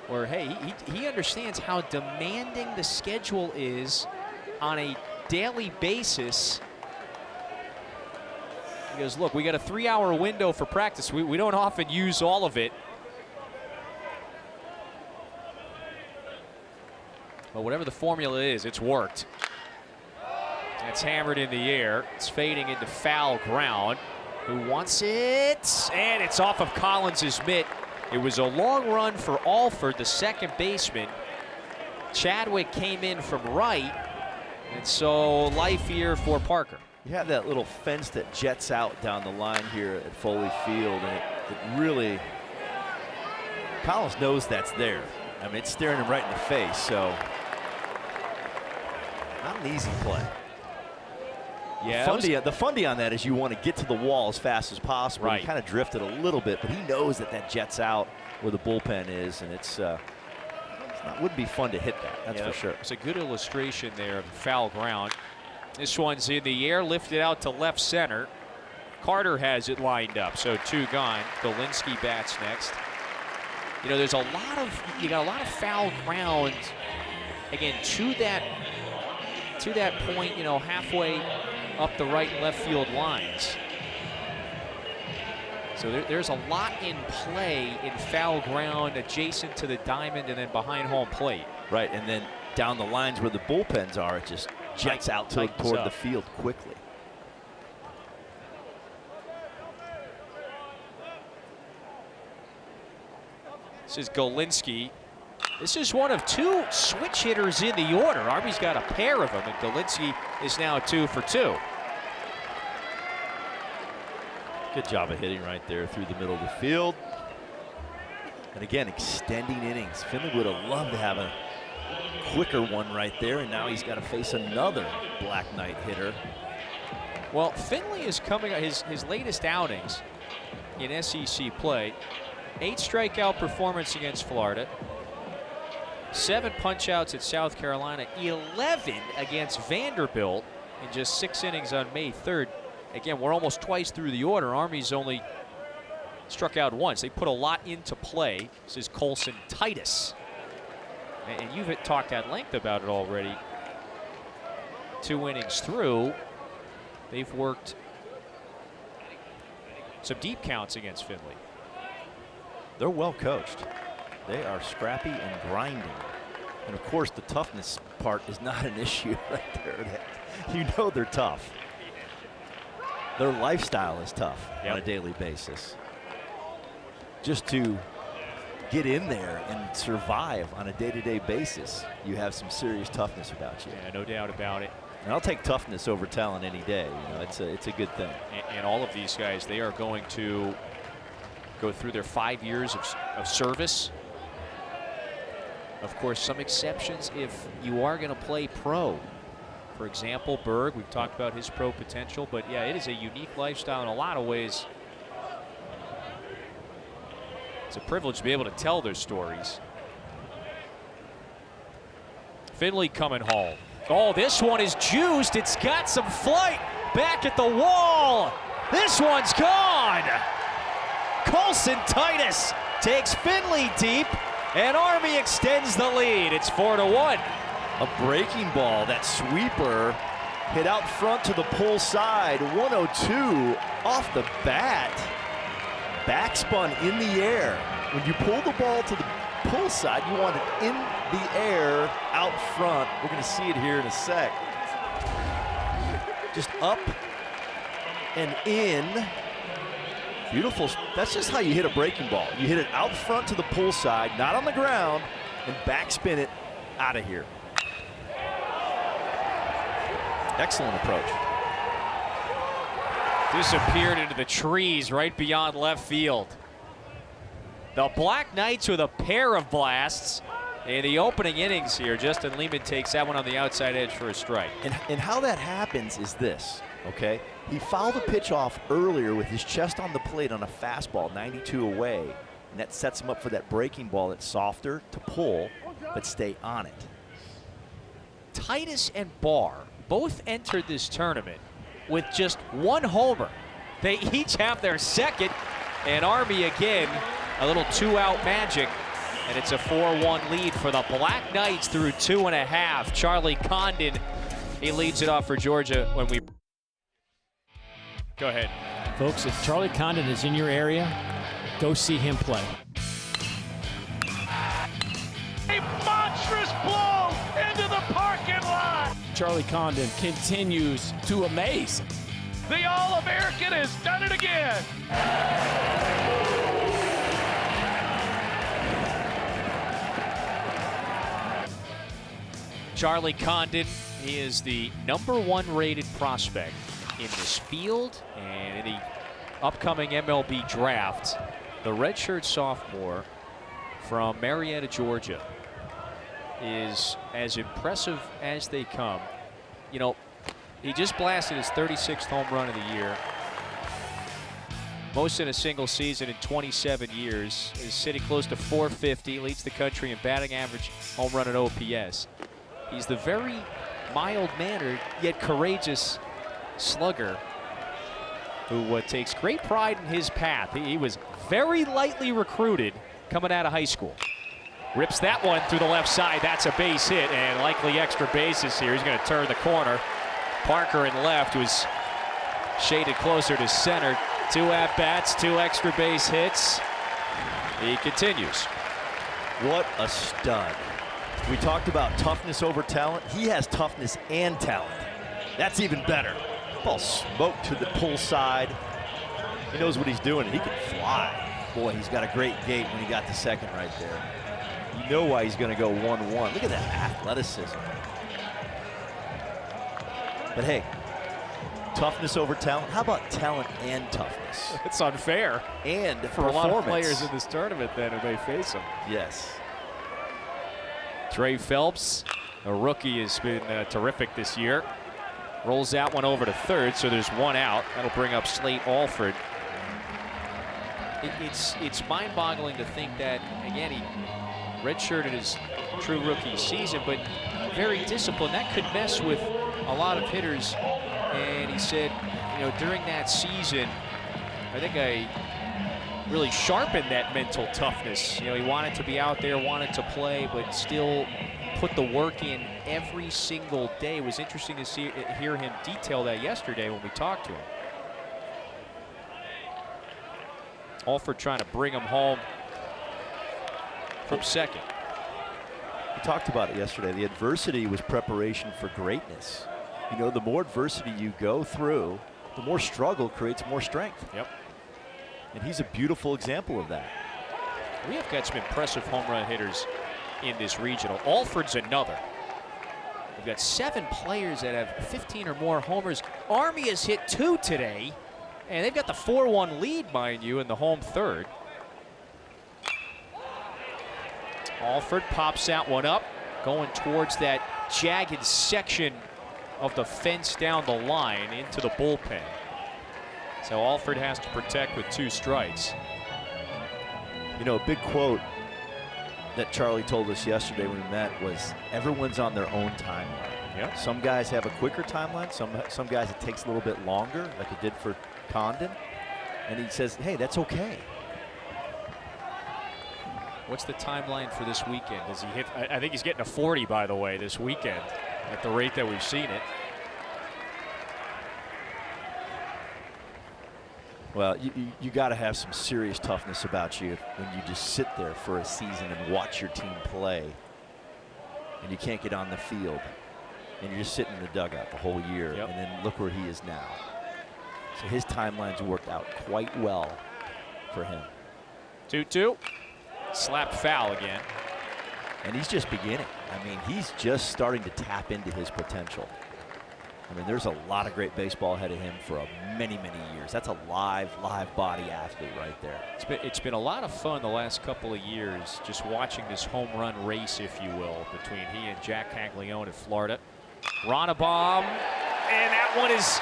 where, hey, he understands how demanding the schedule is on a daily basis. He goes, look, we got a 3-hour window for practice. We don't often use all of it. But whatever the formula is, it's worked. It's hammered in the air. It's fading into foul ground. Who wants it? And it's off of Collins' mitt. It was a long run for Alford, the second baseman. Chadwick came in from right. And so life here for Parker. You have that little fence that jets out down the line here at Foley Field, and it really, Collins knows that's there. I mean, it's staring him right in the face, so not an easy play. Yeah, the fundy on that is you want to get to the wall as fast as possible. Right. He kind of drifted a little bit, but he knows that that jets out where the bullpen is, and wouldn't be fun to hit that, that's for sure. It's a good illustration there of foul ground. This one's in the air, lifted out to left center. Carter has it lined up, so 2 gone. Golinsky bats next. You know, you got a lot of foul ground, again, to that point, you know, halfway up the right and left field lines. So there's a lot in play in foul ground adjacent to the diamond and then behind home plate. Right, and then down the lines where the bullpens are, it just jets out toward the field quickly. This is Golinsky. This is one of 2 switch hitters in the order. Army's got a pair of them, and Golinsky is now 2 for 2. Good job of hitting right there through the middle of the field. And again, extending innings. Finley would have loved to have a quicker one right there, and now he's got to face another Black Knight hitter. Well, Finley is coming on his latest outings in SEC play. 8 strikeout performance against Florida. 7 punch-outs at South Carolina. 11 against Vanderbilt in just 6 innings on May 3rd. Again, we're almost twice through the order. Army's only struck out once. They put a lot into play. This is Colson Titus. And you've talked at length about it already. 2 innings through, they've worked some deep counts against Finley. They're well coached. They are scrappy and grinding. And of course, the toughness part is not an issue right there. You know they're tough. Their lifestyle is tough on a daily basis. Just to get in there and survive on a day-to-day basis, you have some serious toughness about you. Yeah, no doubt about it. And I'll take toughness over talent any day. You know, it's a good thing. And all of these guys, they are going to go through their 5 years of service. Of course, some exceptions if you are going to play pro. For example, Berg, we've talked about his pro potential, but yeah, it is a unique lifestyle in a lot of ways. It's a privilege to be able to tell their stories. Finley coming home. Oh, this one is juiced. It's got some flight back at the wall. This one's gone. Colson Titus takes Finley deep, and Army extends the lead. It's 4-1. A breaking ball, that sweeper hit out front to the pull side. 102 off the bat. Backspun in the air. When you pull the ball to the pull side, you want it in the air out front. We're going to see it here in a sec. Just up and in. Beautiful. That's just how you hit a breaking ball. You hit it out front to the pull side, not on the ground, and backspin it out of here. Excellent approach. Disappeared into the trees right beyond left field. The Black Knights with a pair of blasts in the opening innings here. Justin Lehman takes that one on the outside edge for a strike. And how that happens is this, okay? He fouled a pitch off earlier with his chest on the plate on a fastball, 92 away, and that sets him up for that breaking ball that's softer to pull, but stay on it. Titus and Barr both entered this tournament with just 1 homer. They each have their second, and Army again, a little 2-out magic, and it's a 4-1 lead for the Black Knights through 2.5. Charlie Condon, he leads it off for Georgia when we... Go ahead. Folks, if Charlie Condon is in your area, go see him play. A monstrous blow into the parking lot. Charlie Condon continues to amaze. The All-American has done it again. Charlie Condon, he is the #1 rated prospect in this field and in the upcoming MLB draft. The redshirt sophomore from Marietta, Georgia, is as impressive as they come. You know, He just blasted his 36th home run of the year. Most in a single season in 27 years. Is sitting close to 450, leads the country in batting average, home run, and OPS. He's the very mild-mannered yet courageous slugger who takes great pride in his path. He was very lightly recruited coming out of high school. Rips that one through the left side. That's a base hit and likely extra bases here. He's going to turn the corner. Parker in left was shaded closer to center. 2 at-bats, 2 extra base hits. He continues. What a stud. We talked about toughness over talent. He has toughness and talent. That's even better. Ball smoked to the pull side. He knows what he's doing. He can fly. Boy, he's got a great gait when he got to second right there. You know why he's going to go 1-1. Look at that athleticism. But hey, toughness over talent. How about talent and toughness? It's unfair. And for a lot of players in this tournament then who may face him. Yes. Trey Phelps, a rookie, has been terrific this year. Rolls that one over to third, so there's 1 out. That'll bring up Slate Alford. It's mind-boggling to think that, again, he redshirted his true rookie season, but very disciplined. That could mess with a lot of hitters. And he said, you know, during that season, I think I really sharpened that mental toughness. You know, he wanted to be out there, wanted to play, but still put the work in every single day. It was interesting to hear him detail that yesterday when we talked to him. Alford trying to bring him home from second. We talked about it yesterday. The adversity was preparation for greatness. You know, the more adversity you go through, the more struggle creates more strength. Yep. And he's a beautiful example of that. We have got some impressive home run hitters in this regional. Alford's another. We've got 7 players that have 15 or more homers. Army has hit 2 today, and they've got the 4-1 lead, mind you, in the home third. Alford pops that one up, going towards that jagged section of the fence down the line into the bullpen. So Alford has to protect with 2 strikes. You know, a big quote that Charlie told us yesterday when we met was, everyone's on their own timeline. Yep. Some guys have a quicker timeline, some guys it takes a little bit longer, like it did for Condon. And he says, hey, that's okay. What's the timeline for this weekend? Does he hit? I think he's getting a 40, by the way, this weekend at the rate that we've seen it. Well, you got to have some serious toughness about you when you just sit there for a season and watch your team play, and you can't get on the field, and you're just sitting in the dugout the whole year. Yep. And then look where he is now. So his timeline's worked out quite well for him. 2-2. Slapped foul again. And he's just beginning. I mean, he's just starting to tap into his potential. I mean, there's a lot of great baseball ahead of him for many, many years. That's a live body athlete right there. It's been a lot of fun the last couple of years just watching this home run race, if you will, between he and Jack Caglione at Florida. Ronnebaum, and that one is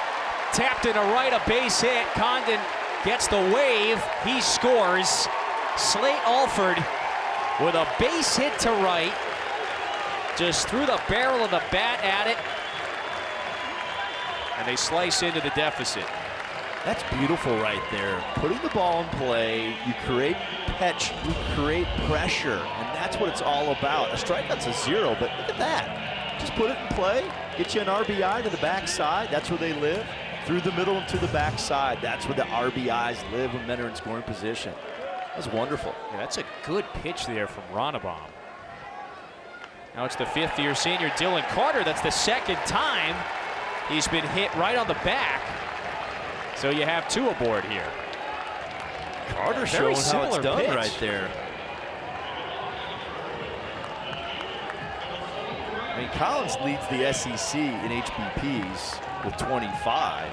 tapped into right, a base hit. Condon gets the wave. He scores. Slate Alford with a base hit to right. Just threw the barrel of the bat at it. And they slice into the deficit. That's beautiful right there. Putting the ball in play, you create pitch, you create pressure, and that's what it's all about. A strikeout's a 0, but look at that. Just put it in play, get you an RBI to the backside. That's where they live. Through the middle and to the backside. That's where the RBIs live when men are in scoring position. That's wonderful. Yeah, that's a good pitch there from Ronnebaum. Now it's the 5th-year senior Dylan Carter. That's the 2nd time he's been hit right on the back. So you have 2 aboard here. Carter showing how it's done pitch right there. I mean, Collins leads the SEC in HBPs with 25.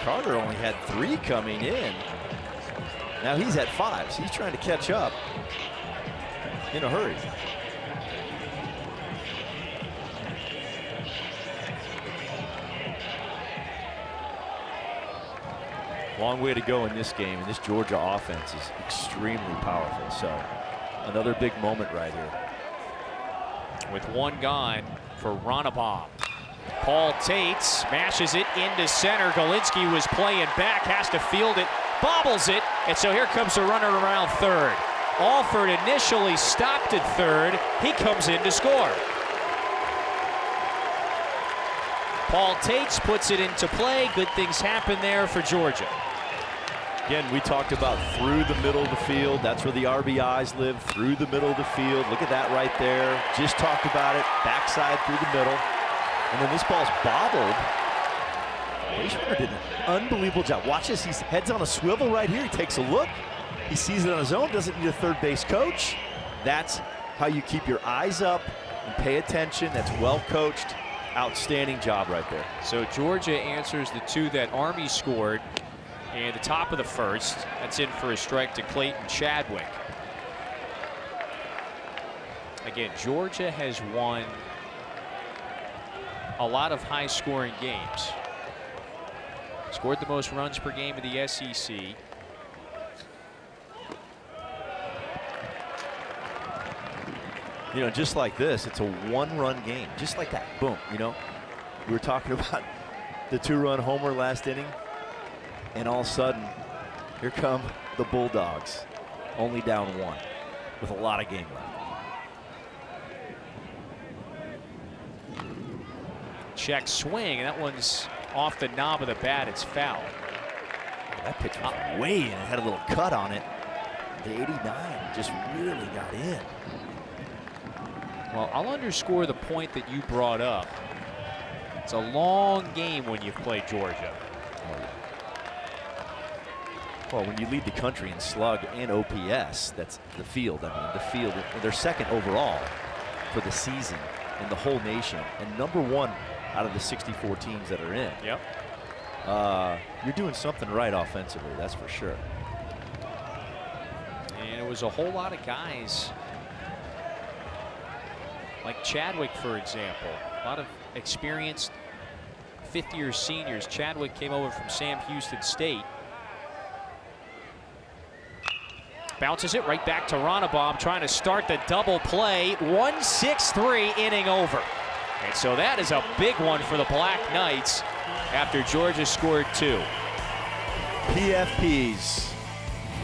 Carter only had 3 coming in. Now he's at 5, so he's trying to catch up in a hurry. Long way to go in this game, and this Georgia offense is extremely powerful. So another big moment right here. With one gone for Ronnebaum. Paul Tate smashes it into center. Golinski was playing back, has to field it, bobbles it, and so here comes the runner around third. Alford initially stopped at third. He comes in to score. Paul Tate puts it into play. Good things happen there for Georgia. Again, we talked about through the middle of the field. That's where the RBIs live, through the middle of the field. Look at that right there. Just talked about it. Backside through the middle. And then this ball's bobbled. Leishman did an unbelievable job. Watch this. His head's on a swivel right here. He takes a look. He sees it on his own. Doesn't need a third base coach. That's how you keep your eyes up and pay attention. That's well coached. Outstanding job right there. So Georgia answers the two that Army scored in the top of the first. That's in for a strike to Clayton Chadwick. Again, Georgia has won a lot of high-scoring games. Scored the most runs per game in the SEC. You know, just like this, it's a one-run game. Just like that, boom, you know. We were talking about the two-run homer last inning, and all of a sudden, here come the Bulldogs, only down one, with a lot of game left. Check swing, and that one's off the knob of the bat. It's foul. That pitch was way in. It had a little cut on it. The 89 just really got in. Well, I'll underscore the point that you brought up. It's a long game when you play Georgia. Oh, yeah. Well, when you lead the country in slug and OPS, that's the field. I mean, the field, they're second overall for the season in the whole nation, and #1 out of the 64 teams that are in. Yep. You're doing something right offensively, that's for sure. And it was a whole lot of guys like Chadwick, for example. A lot of experienced fifth-year seniors. Chadwick came over from Sam Houston State. Bounces it right back to Ronnebaum, trying to start the double play. 1-6-3 inning over. And so that is a big one for the Black Knights after Georgia scored 2. PFPs,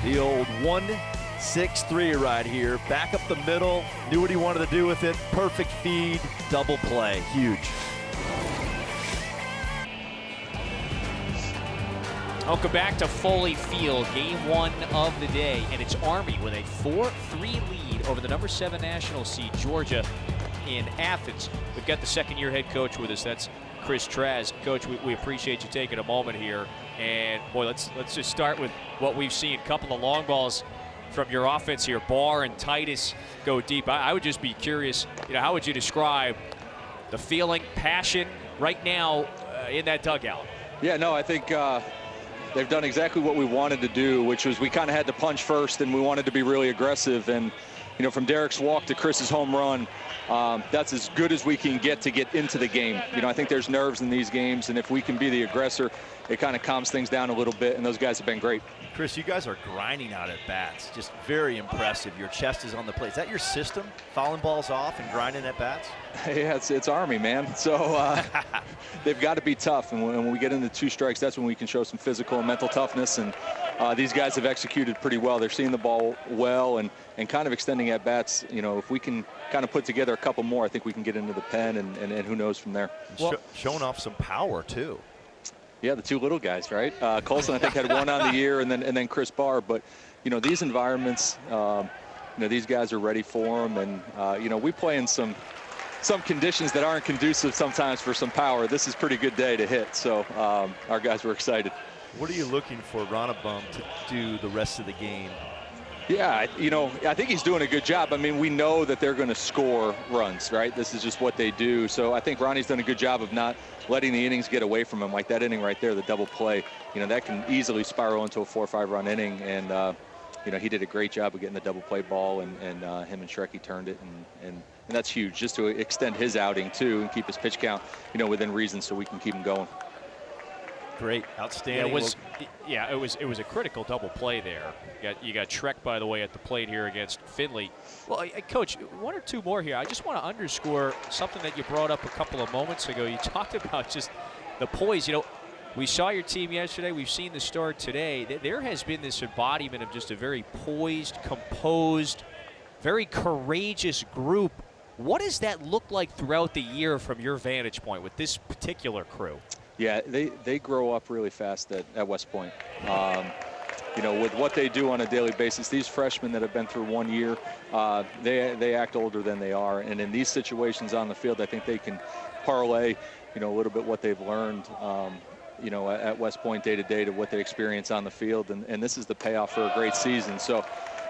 the old 1-6-3 right here. Back up the middle, knew what he wanted to do with it. Perfect feed, double play, huge. Welcome back to Foley Field, game 1 of the day, and it's Army with a 4-3 lead over the #7 national seed, Georgia, in Athens. We've got the second-year head coach with us. That's Chris Traz. Coach, we appreciate you taking a moment here. And boy, let's just start with what we've seen. A couple of long balls from your offense here. Barr and Titus go deep. I would just be curious, how would you describe the feeling, passion right now in that dugout? Yeah, no, I think they've done exactly what we wanted to do, which was we kind of had to punch first, and we wanted to be really aggressive. And from Derek's walk to Chris's home run, that's as good as we can get to get into the game. I think there's nerves in these games, and if we can be the aggressor, it kind of calms things down a little bit, and those guys have been great. Chris, you guys are grinding out at bats. Just very impressive. Your chest is on the plate. Is that your system? Fouling balls off and grinding at bats? Yeah, it's Army, man. So they've got to be tough. And when we get into 2 strikes, that's when we can show some physical and mental toughness. And these guys have executed pretty well. They're seeing the ball well and kind of extending at bats. If we can kind of put together a couple more, I think we can get into the pen and who knows from there. Well, showing off some power, too. Yeah, the 2 little guys, right? Colson, I think, had 1 on the year, and then Chris Barr. But, these environments, these guys are ready for them. And, we play in some conditions that aren't conducive sometimes for some power. This is a pretty good day to hit. So our guys were excited. What are you looking for Ronnebaum to do the rest of the game? Yeah, I think he's doing a good job. I mean, we know that they're going to score runs, right? This is just what they do. So I think Ronnie's done a good job of not letting the innings get away from him. Like that inning right there, the double play, that can easily spiral into a 4 or 5 run inning. And, he did a great job of getting the double play ball, and him and Shrecky turned it. And that's huge, just to extend his outing, too, and keep his pitch count, within reason so we can keep him going. Great, outstanding. Yeah, it was a critical double play there. You got Schreck, by the way, at the plate here against Finley. Well, Coach, one or two more here. I just want to underscore something that you brought up a couple of moments ago. You talked about just the poise. You know, we saw your team yesterday. We've seen the start today. There has been this embodiment of just a very poised, composed, very courageous group. What does that look like throughout the year from your vantage point with this particular crew? Yeah, they grow up really fast at West Point. You know, with what they do on a daily basis, these freshmen that have been through 1 year, they act older than they are. And in these situations on the field, I think they can parlay, you know, a little bit what they've learned, you know, at West Point day to day to what they experience on the field. And this is the payoff for a great season. So,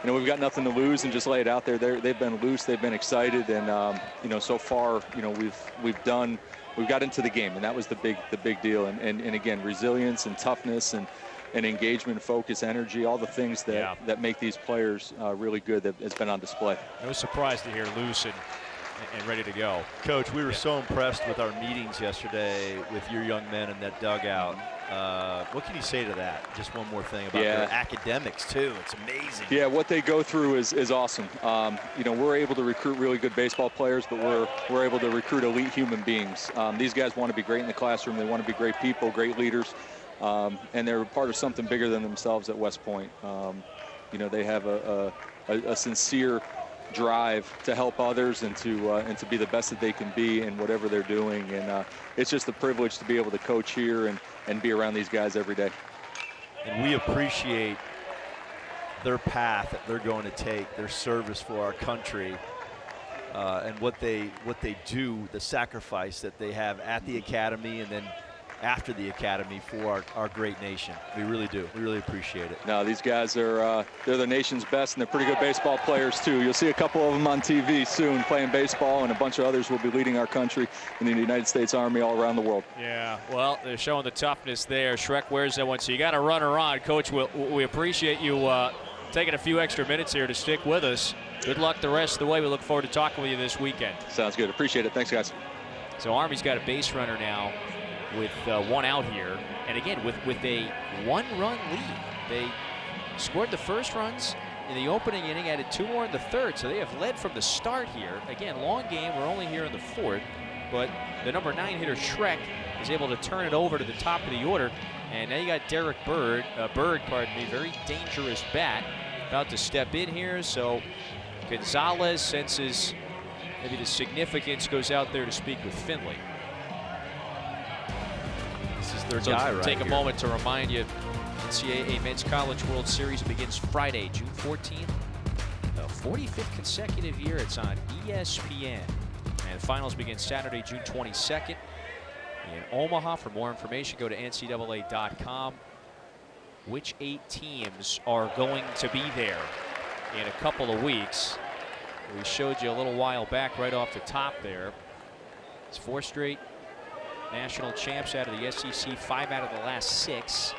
you know, we've got nothing to lose and just lay it out there. They've been loose, they've been excited, and you know, so far, you know, we've got into the game, and that was the big deal. And again, resilience and toughness and engagement, focus, energy, all the things that make these players really good that has been on display. No surprise to hear loose and ready to go. Coach, we were so impressed with our meetings yesterday with your young men in that dugout. What can you say to that? Just one more thing about their academics too. It's amazing. Yeah, what they go through is awesome. You know, we're able to recruit really good baseball players, but we're able to recruit elite human beings. These guys want to be great in the classroom. They want to be great people, great leaders, and they're part of something bigger than themselves at West Point. You know, they have a sincere drive to help others and to be the best that they can be in whatever they're doing, and it's just a privilege to be able to coach here and be around these guys every day. And we appreciate their path that they're going to take, their service for our country, and what they do, the sacrifice that they have at the academy and then after the academy for our great nation. We really do. We really appreciate it. No, these guys are they're the nation's best, and they're pretty good baseball players too. You'll see a couple of them on TV soon playing baseball, and a bunch of others will be leading our country in the United States Army all around the world. Yeah, well, they're showing the toughness there. Schreck wears that one, so you got to run her on. Coach, we appreciate you taking a few extra minutes here to stick with us. Good luck the rest of the way. We look forward to talking with you this weekend. Sounds good. Appreciate it. Thanks, guys. So Army's got a base runner now with one out here, and again with a one-run lead. They scored the first runs in the opening inning, added 2 more in the third, so they have led from the start here. Again, long game, we're only here in the 4th, but the number 9 hitter Schreck is able to turn it over to the top of the order, and now you got Derek Berg, very dangerous bat, about to step in here. So Gonzalez senses maybe the significance, goes out there to speak with Finley. Their guy right take a here. moment to remind you, NCAA Men's College World Series begins Friday, June 14th. The 45th consecutive year. It's on ESPN. And the finals begin Saturday, June 22nd in Omaha. For more information, go to ncaa.com. Which 8 teams are going to be there in a couple of weeks? We showed you a little while back right off the top there. It's 4 straight national champs out of the SEC, 5 out of the last 6.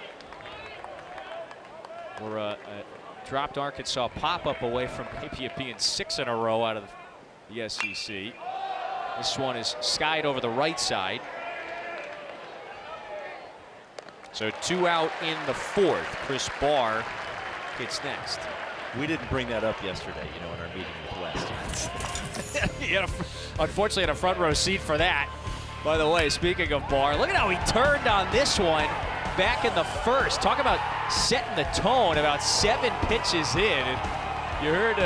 We're dropped Arkansas pop-up away from maybe it being 6 in a row out of the SEC. This one is skied over the right side. So 2 out in the 4th. Chris Barr hits next. We didn't bring that up yesterday, you know, in our meeting with West. He unfortunately had a front row seat for that. By the way, speaking of Barr, look at how he turned on this one back in the 1st. Talk about setting the tone about 7 pitches in. And you heard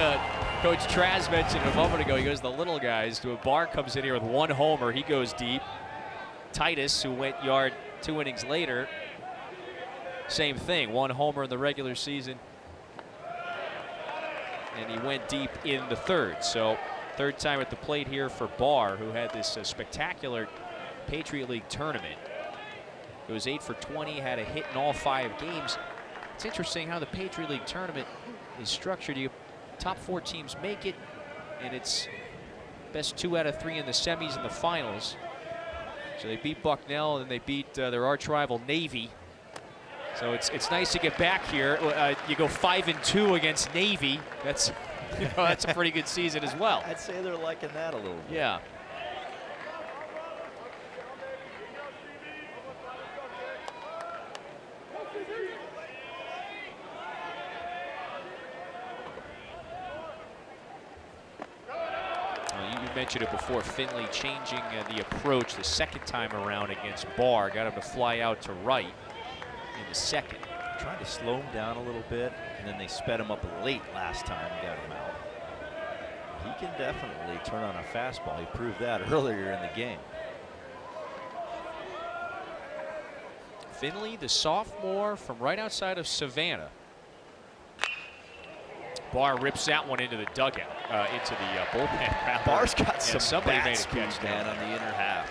Coach Traz mention a moment ago, he goes, the little guys. Barr comes in here with 1 homer. He goes deep. Titus, who went yard 2 innings later, same thing, 1 homer in the regular season. And he went deep in the 3rd. So 3rd time at the plate here for Barr, who had this spectacular Patriot League tournament. It was 8 for 20, had a hit in all 5 games. It's interesting how the Patriot League tournament is structured. You top 4 teams make it, and it's best 2 out of 3 in the semis and the finals. So they beat Bucknell, and then they beat their arch rival Navy. So it's nice to get back here. You go 5-2 against Navy. That's that's a pretty good season as well. I'd say they're liking that a little bit. Yeah. mentioned it before, Finley changing the approach the second time around against Barr. Got him to fly out to right in the second. Trying to slow him down a little bit, and then they sped him up late last time and got him out. He can definitely turn on a fastball. He proved that earlier in the game. Finley, the sophomore from right outside of Savannah. Barr rips that one into the dugout, into the bullpen. Barr's got some somebody bat made a speed, catch man, down on the inner half.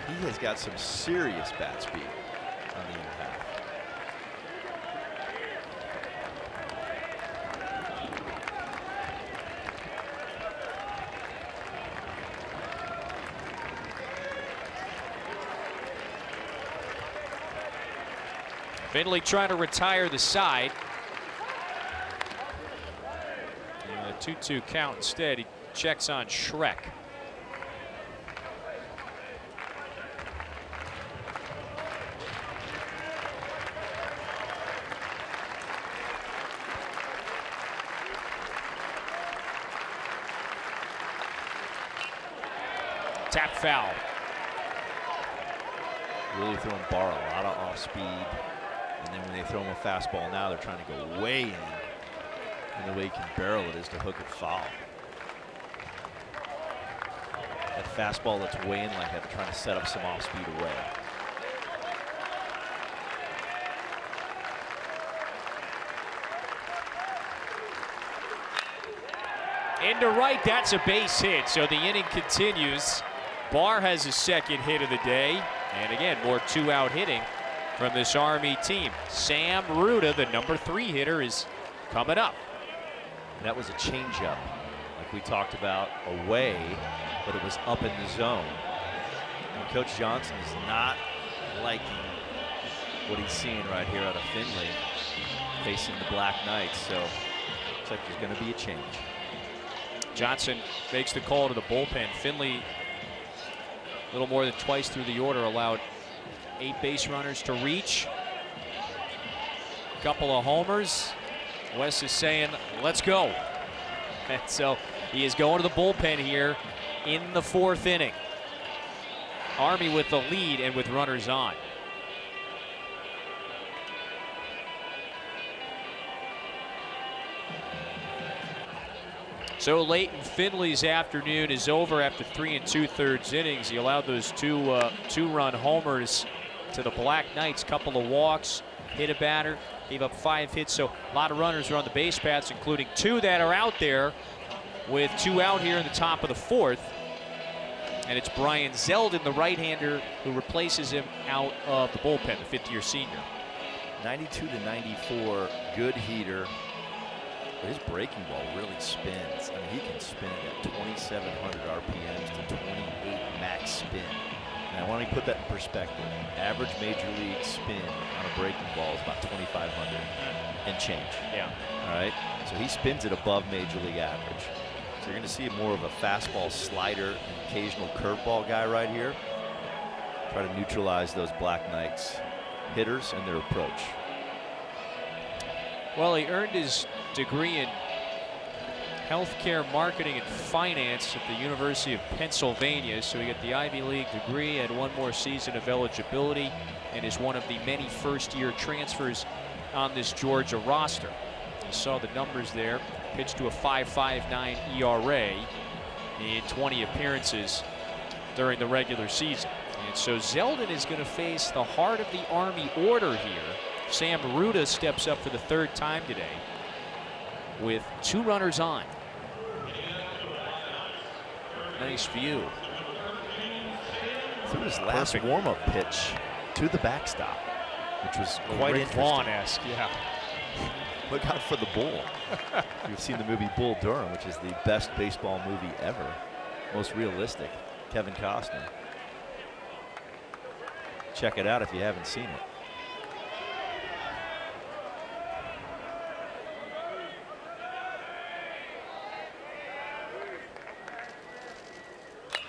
He has got some serious bat speed on the inner half. Finley trying to retire the side. And a 2-2 count instead. He checks on Shrek. Tap foul. Really throwing Barr a lot of off speed. And then when they throw him a fastball now, they're trying to go way in. And the way he can barrel it is to hook it foul. That fastball that's way in like that, they're trying to set up some off speed away. Into right, that's a base hit. So the inning continues. Barr has his second hit of the day. And again, more 2-out hitting from this Army team. Sam Ruda, the number 3 hitter, is coming up. And that was a changeup, like we talked about, away, but it was up in the zone. And Coach Johnson is not liking what he's seeing right here out of Finley, facing the Black Knights. So looks like there's going to be a change. Johnson makes the call to the bullpen. Finley, a little more than twice through the order, allowed 8 base runners to reach. A couple of homers. Wes is saying, let's go. And so he is going to the bullpen here in the 4th inning. Army with the lead and with runners on. So Leighton Finley's afternoon is over after 3 2/3 innings. He allowed those two-run homers to the Black Knights. Couple of walks, hit a batter, gave up 5 hits. So a lot of runners are on the base paths, including 2 that are out there, with 2 out here in the top of the 4th. And it's Brian Zeldin, the right-hander, who replaces him out of the bullpen, the 5th-year senior. 92 to 94, good heater. But his breaking ball really spins. I mean, he can spin it at 2,700 RPMs to 28 max spin. Now, I want to put that in perspective. Average major league spin on a breaking ball is about 2,500 and change. Yeah. All right. So he spins it above major league average. So you're going to see more of a fastball, slider, and occasional curveball guy right here. Try to neutralize those Black Knights hitters and their approach. Well, he earned his degree in healthcare marketing and finance at the University of Pennsylvania. So he got the Ivy League degree, had 1 more season of eligibility, and is one of the many first-year transfers on this Georgia roster. You saw the numbers there. Pitched to a 5.59 ERA in 20 appearances during the regular season. And so Zeldin is going to face the heart of the Army order here. Sam Ruda steps up for the 3rd time today with 2 runners on. Nice view. Threw his last warm-up pitch to the backstop, which was quite interesting. Vaughn-esque, yeah. Look out for the bull. You've seen the movie Bull Durham, which is the best baseball movie ever. Most realistic. Kevin Costner. Check it out if you haven't seen it.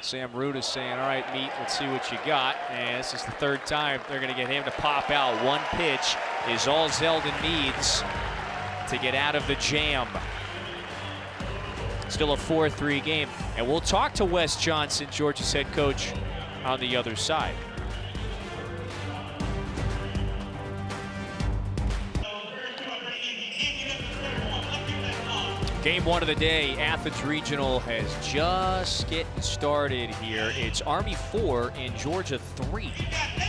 Sam Ruda saying, all right, Meat, let's see what you got. And this is the 3rd time they're going to get him to pop out. 1 pitch is all Zeldin needs to get out of the jam. Still a 4-3 game. And we'll talk to Wes Johnson, Georgia's head coach, on the other side. Game one of the day, Athens Regional has just getting started here. It's Army 4 and Georgia 3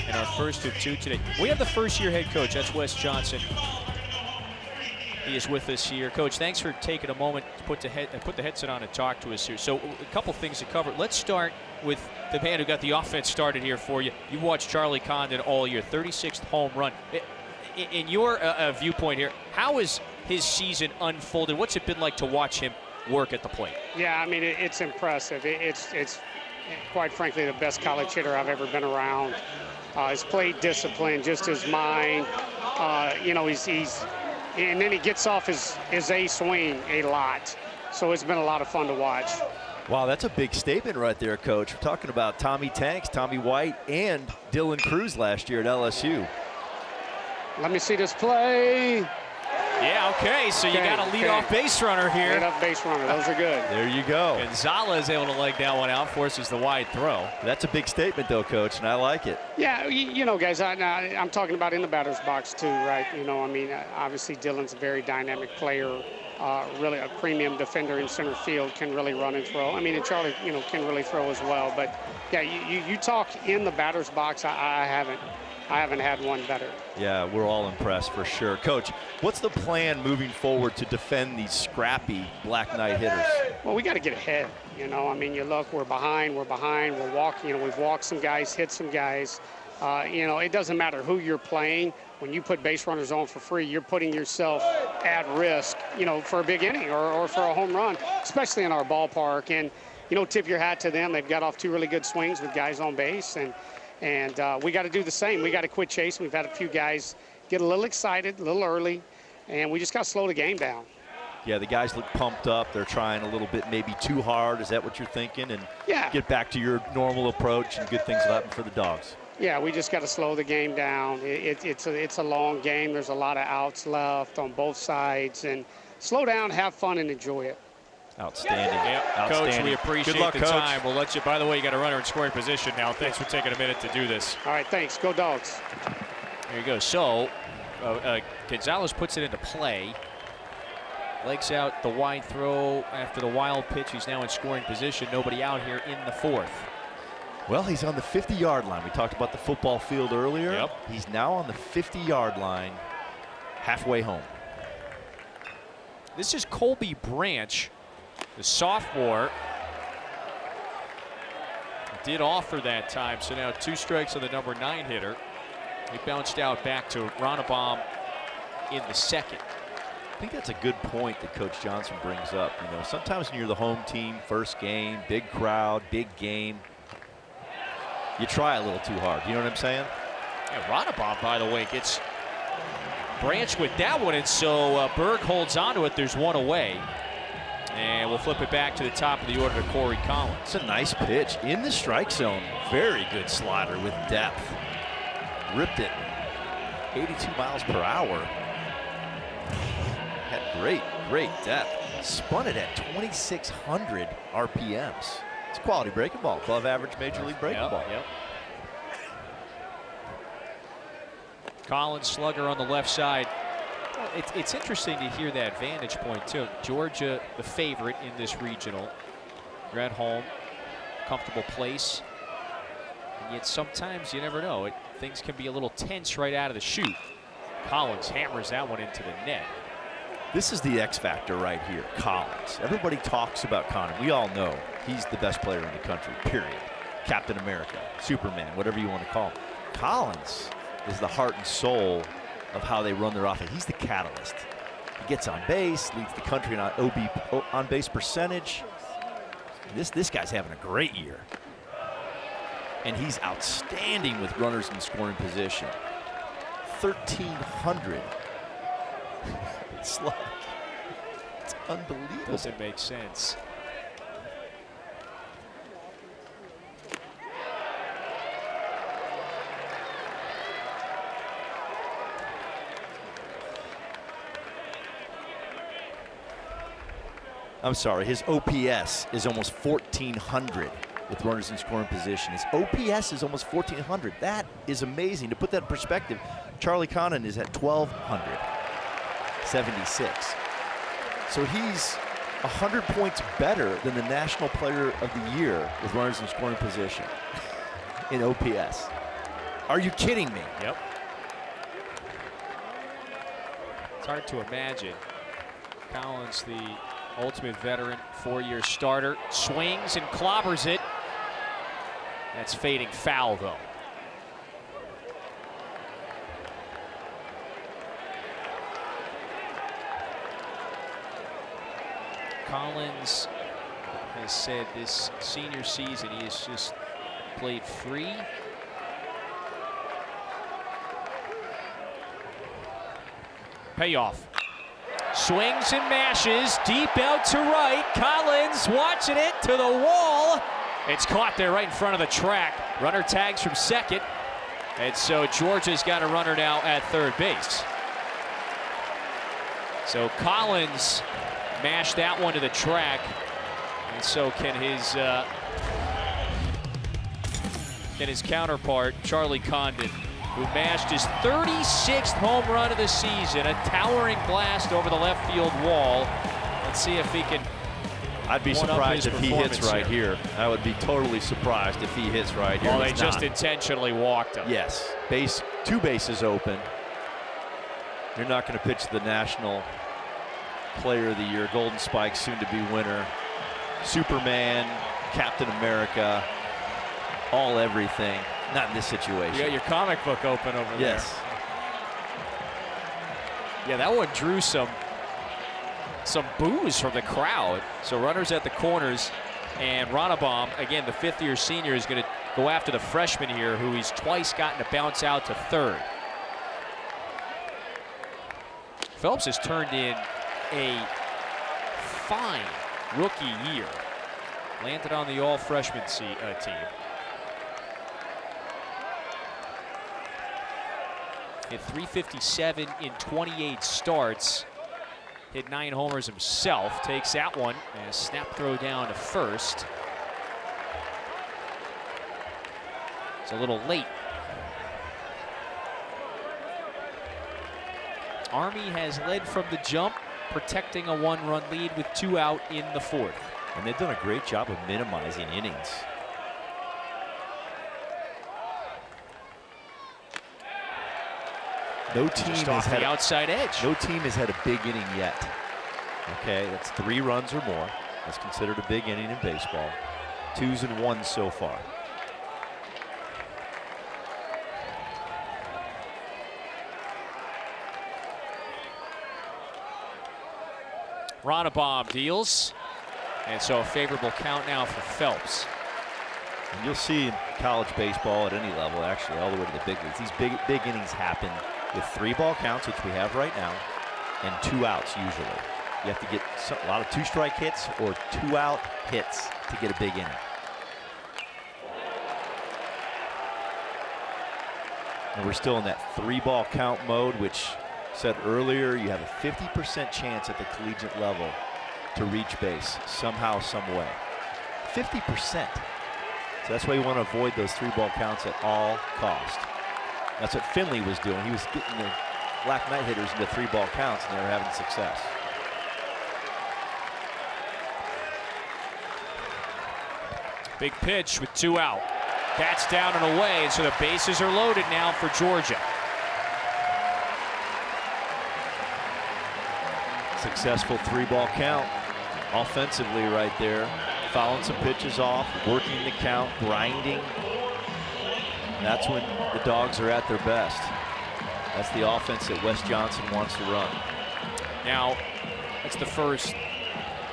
in our first of two today. We have the first-year head coach, that's Wes Johnson. He is with us here. Coach, thanks for taking a moment to put the headset on and talk to us here. So a couple things to cover. Let's start with the man who got the offense started here for you. You've watched Charlie Condon all year, 36th home run. In your viewpoint here, how is his season unfolded? What's it been like to watch him work at the plate? Yeah, I mean, it's impressive. It's quite frankly the best college hitter I've ever been around. His plate discipline, just his mind. You know, he's and then he gets off his A swing a lot. So it's been a lot of fun to watch. Wow, that's a big statement right there, Coach. We're talking about Tommy Tanks, Tommy White, and Dylan Cruz last year at LSU. Let me see this play. Yeah, okay, so you got a leadoff base runner here. Leadoff base runner, those are good. There you go. Gonzalez is able to leg that one out, forces the wide throw. That's a big statement, though, Coach, and I like it. Yeah, you know, guys, I'm talking about in the batter's box, too, right? You know, I mean, obviously Dylan's a very dynamic player, really a premium defender in center field, can really run and throw. I mean, and Charlie, you know, can really throw as well. But, yeah, you talk in the batter's box, I haven't had one better. Yeah, we're all impressed for sure. Coach, what's the plan moving forward to defend these scrappy Black Knight hitters? Well, we got to get ahead. You know, I mean, you look, we're behind, we're walking, you know, we've walked some guys, hit some guys. You know, it doesn't matter who you're playing. When you put base runners on for free, you're putting yourself at risk, you know, for a big inning or for a home run, especially in our ballpark. And, you know, tip your hat to them. They've got off two really good swings with guys on base. And we got to do the same. We got to quit chasing. We've had a few guys get a little excited, a little early, and we just got to slow the game down. Yeah, the guys look pumped up. They're trying a little bit maybe too hard. Is that what you're thinking? And yeah, get back to your normal approach, and good things will happen for the Dogs. Yeah, we just got to slow the game down. It's a long game. There's a lot of outs left on both sides. And slow down, have fun, and enjoy it. Outstanding. Yep. Outstanding. Coach, we appreciate Good luck, the Coach. time. We'll let you, by the way, you got a runner in scoring position now. Thanks for taking a minute to do this. All right, thanks. Go Dogs. There you go. So Gonzalez puts it into play. Legs out the wide throw after the wild pitch. He's now in scoring position. Nobody out here in the fourth. Well, he's on the 50-yard line. We talked about the football field earlier. Yep. He's now on the 50-yard line, halfway home. This is Colby Branch, the sophomore. Did offer that time, so now 2 strikes on the number 9 hitter. He bounced out back to Ronnebaum in the second. I think that's a good point that Coach Johnson brings up. You know, sometimes when you're the home team, first game, big crowd, big game, you try a little too hard. You know what I'm saying? Yeah, Ronnebaum, by the way, gets Branch with that one, and so Berg holds on to it. There's one away. And we'll flip it back to the top of the order to Corey Collins. It's a nice pitch in the strike zone. Very good slider with depth. Ripped it 82 miles per hour. Had great depth. Spun it at 2,600 RPMs. It's a quality breaking ball, above average major league breaking ball. Yep. Collins, slugger on the left side. It's interesting to hear that vantage point too. Georgia, the favorite in this regional. You're at home, comfortable place, and yet sometimes you never know. Things can be a little tense right out of the chute. Collins hammers that one into the net. This is the X factor right here, Collins. Everybody talks about Condon. We all know he's the best player in the country, period. Captain America, Superman, whatever you want to call him. Collins is the heart and soul of how they run their offense. He's the catalyst. He gets on base, leads the country in on base percentage. This guy's having a great year. And he's outstanding with runners in scoring position. 1,300. It's like, it's unbelievable. Doesn't make sense. I'm sorry, his OPS is almost 1,400 with runners in scoring position. His OPS is almost 1,400. That is amazing. To put that in perspective, Charlie Condon is at 1,276. So he's 100 points better than the National Player of the Year with runners in scoring position in OPS. Are you kidding me? Yep. It's hard to imagine. Collins, the ultimate veteran, 4-year starter, swings and clobbers it. That's fading foul, though. Collins has said this senior season he has just played free. Payoff. Swings and mashes deep out to right. Collins watching it to the wall. It's caught there right in front of the track. Runner tags from second. And so Georgia's got a runner now at third base. So Collins mashed that one to the track. And so can his counterpart, Charlie Condon, who mashed his 36th home run of the season, a towering blast over the left field wall. Let's see if he can. I'd be surprised if he hits right here. I would be totally surprised if he hits right here. Well, they just intentionally walked him. Yes, two bases open. You're not going to pitch the National Player of the Year, Golden Spike, soon-to-be winner, Superman, Captain America, all everything. Not in this situation. You got your comic book open over there. Yes. Yeah, that one drew some boos from the crowd. So runners at the corners, and Ronnebaum, again, the 5th-year senior, is going to go after the freshman here, who he's twice gotten to bounce out to third. Phelps has turned in a fine rookie year. Landed on the all-freshman team. Hit .357 in 28 starts. Hit 9 homers himself. Takes that one and a snap throw down to first. It's a little late. Army has led from the jump, protecting a 1-run lead with 2 out in the 4th. And they've done a great job of minimizing innings. No team has had the outside edge. No team has had a big inning yet. Okay, that's 3 runs or more. That's considered a big inning in baseball. 2s and 1s so far. Ronnebaum deals. And so a favorable count now for Phelps. And you'll see in college baseball at any level, actually all the way to the big leagues, these big innings happen with 3-ball counts, which we have right now, and 2 outs usually. You have to get a lot of 2-strike hits or 2-out hits to get a big inning. And we're still in that 3-ball count mode, which said earlier you have a 50% chance at the collegiate level to reach base somehow, some way. 50%. So that's why you want to avoid those 3-ball counts at all cost. That's what Finley was doing. He was getting the Black Knight hitters into 3-ball counts, and they were having success. Big pitch with 2 out. That's down and away, and so the bases are loaded now for Georgia. Successful 3-ball count offensively right there. Fouling some pitches off, working the count, grinding. That's when the Dogs are at their best. That's the offense that Wes Johnson wants to run. Now, that's the first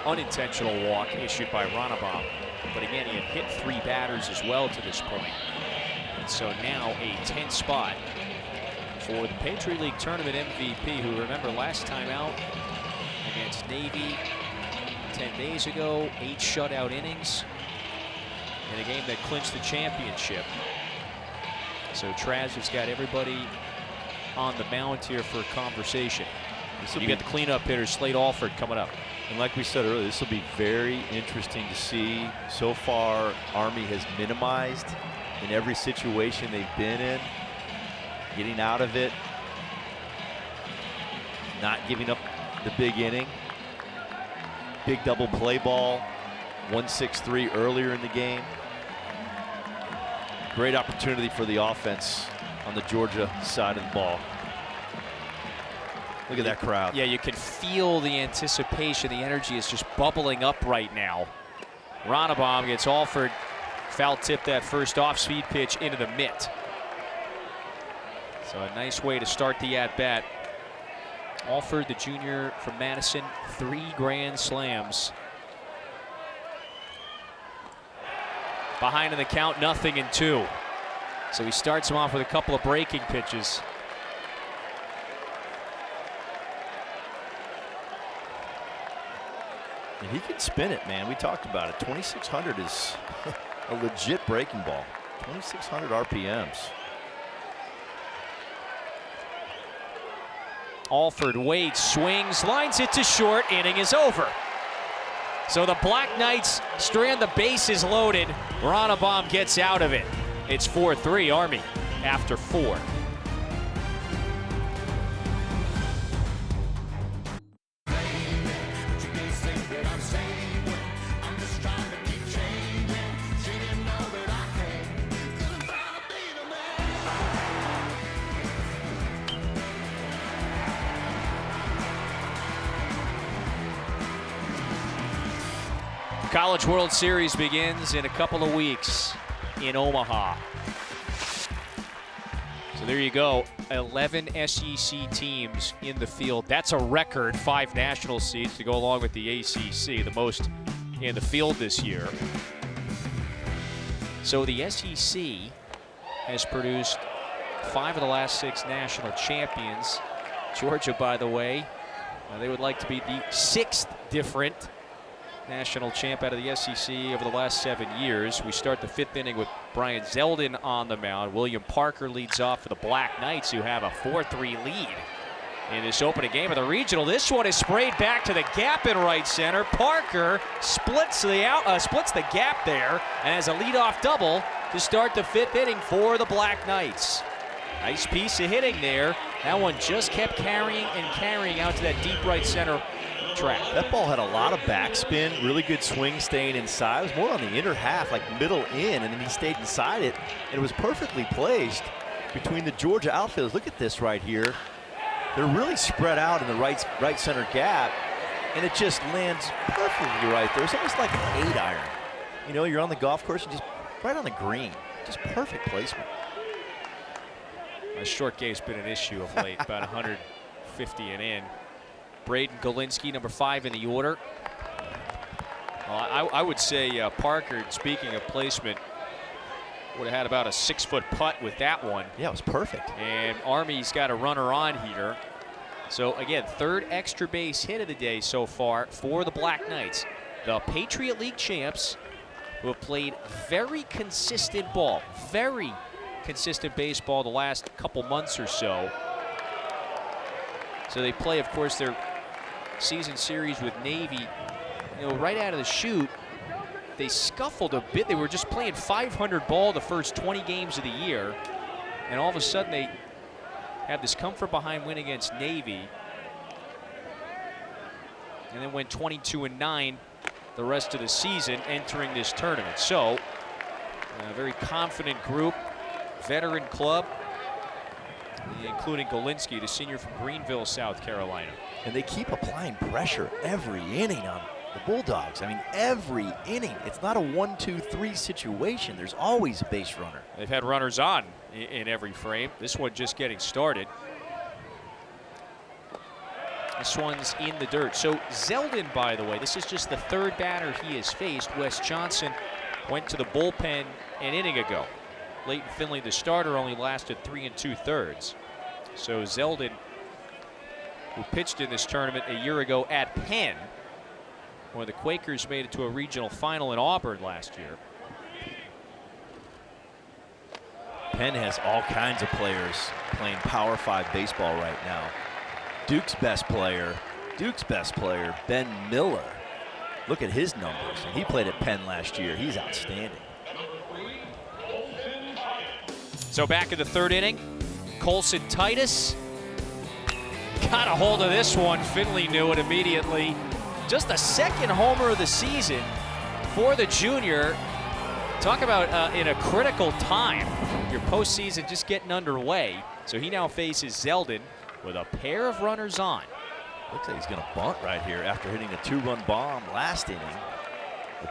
unintentional walk issued by Ronnebaum. But again, he had hit 3 batters as well to this point. And so now a 10 spot for the Patriot League Tournament MVP, who, remember, last time out against Navy 10 days ago, 8 shutout innings in a game that clinched the championship. So Traz has got everybody on the mound here for a conversation. You get the cleanup hitter, Slade Alford, coming up. And like we said earlier, this will be very interesting to see. So far, Army has minimized in every situation they've been in, getting out of it, not giving up the big inning. Big double play ball, 1-6-3 earlier in the game. Great opportunity for the offense on the Georgia side of the ball. Look at that crowd. Yeah, you can feel the anticipation. The energy is just bubbling up right now. Ronnebaum gets Alford. Foul tip that first off-speed pitch into the mitt. So a nice way to start the at-bat. Alford, the junior from Madison, 3 grand slams. Behind in the count, 0-2. So he starts him off with a couple of breaking pitches. And he can spin it, man. We talked about it. 2,600 is a legit breaking ball. 2,600 RPMs. Alford waits, swings, lines it to short. Inning is over. So the Black Knights strand the bases loaded. Ronnebaum gets out of it. It's 4-3 Army after 4. College World Series begins in a couple of weeks in Omaha. So there you go, 11 SEC teams in the field. That's a record, 5 national seeds to go along with the ACC, the most in the field this year. So the SEC has produced 5 of the last 6 national champions. Georgia, by the way, they would like to be the 6th different national champ out of the SEC over the last 7 years. We start the 5th inning with Brian Zeldin on the mound. William Parker leads off for the Black Knights, who have a 4-3 lead in this opening game of the regional. This one is sprayed back to the gap in right center. Parker splits the gap there and has a leadoff double to start the 5th inning for the Black Knights. Nice piece of hitting there. That one just kept carrying and carrying out to that deep right center track. That ball had a lot of backspin, really good swing staying inside. It was more on the inner half, like middle in, and then he stayed inside it, and it was perfectly placed between the Georgia outfielders. Look at this right here. They're really spread out in the right center gap, and it just lands perfectly right there. It's almost like an 8-iron. You know, you're on the golf course and just right on the green. Just perfect placement. A short game's been an issue of late, about 150 and in. Braden Galinsky, number 5 in the order. Well, I would say Parker, speaking of placement, would have had about a 6-foot putt with that one. Yeah, it was perfect. And Army's got a runner on here. So again, 3rd extra base hit of the day so far for the Black Knights. The Patriot League champs, who have played very consistent ball, very consistent baseball the last couple months or so. So they play, of course, their season series with Navy. You know, right out of the chute, they scuffled a bit. They were just playing 500 ball the first 20 games of the year, and all of a sudden they had this comfort behind win against Navy, and then went 22-9 the rest of the season entering this tournament. So a very confident group, veteran club, including Galinsky, the senior from Greenville, South Carolina. And they keep applying pressure every inning on the Bulldogs. I mean, every inning. It's not a 1-2-3 situation. There's always a base runner. They've had runners on in every frame. This one just getting started. This one's in the dirt. So Zeldin, by the way, this is just the 3rd batter he has faced. Wes Johnson went to the bullpen an inning ago. Leighton Finley, the starter, only lasted 3 2/3. So Zeldin, who pitched in this tournament a year ago at Penn, where the Quakers made it to a regional final in Auburn last year. Penn has all kinds of players playing Power 5 baseball right now. Duke's best player Duke's best player, Ben Miller. Look at his numbers. And he played at Penn last year. He's outstanding. So back in the third inning, Colson Titus got a hold of this one. Finley knew it immediately. Just the second homer of the season for the junior. Talk about in a critical time. Your postseason just getting underway. So he now faces Zeldin with a pair of runners on. Looks like he's going to bunt right here after hitting a 2-run bomb last inning,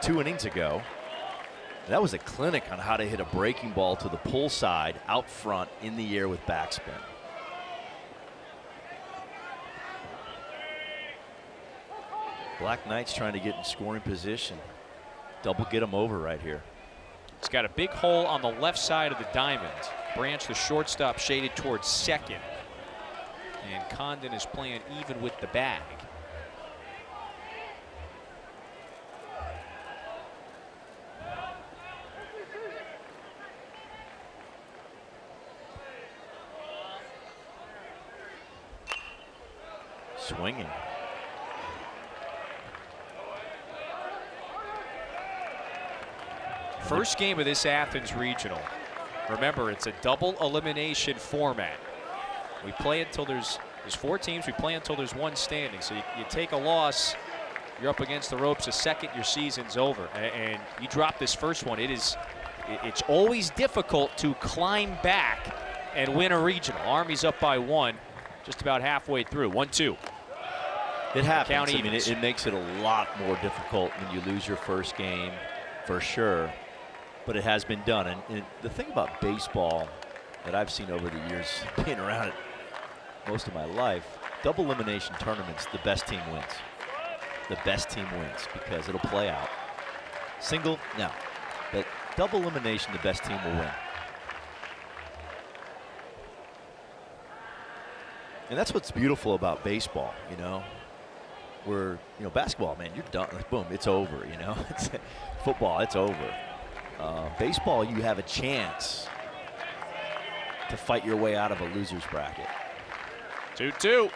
2 innings ago. That was a clinic on how to hit a breaking ball to the pull side, out front, in the air with backspin. Black Knights trying to get in scoring position. Double get him over right here. He's got a big hole on the left side of the diamond. Branch, the shortstop, shaded towards second. And Condon is playing even with the bag. Swinging. First game of this Athens Regional. Remember, it's a double elimination format. We play until there's 4 teams. We play until there's 1 standing. So you take a loss, you're up against the ropes. A second, your season's over. And you drop this first one. It's always difficult to climb back and win a regional. Army's up by 1, just about halfway through. 1-2. It happens. I mean, it makes it a lot more difficult when you lose your first game, for sure. But it has been done. And the thing about baseball that I've seen over the years, being around it most of my life, double elimination tournaments, the best team wins. The best team wins because it'll play out. Single, no. But double elimination, the best team will win. And that's what's beautiful about baseball, you know. Where, you know, basketball, man, you're done. Like, boom, it's over, you know. Football, it's over. Baseball, you have a chance to fight your way out of a loser's bracket. 2-2.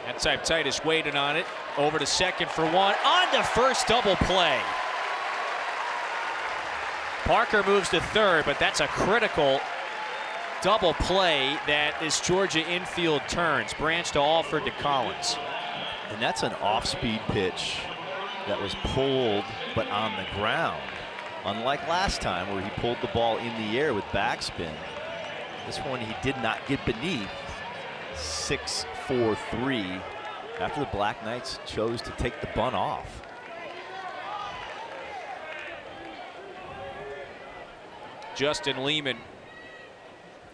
That time Titus waited on it. Over to second for 1. On to first, double play. Parker moves to third, but that's a critical double play that this Georgia infield turns. Branch to Alford to Collins. And that's an off-speed pitch that was pulled but on the ground. Unlike last time where he pulled the ball in the air with backspin, this one he did not get beneath. 6-4-3 after the Black Knights chose to take the bunt off. Justin Lehman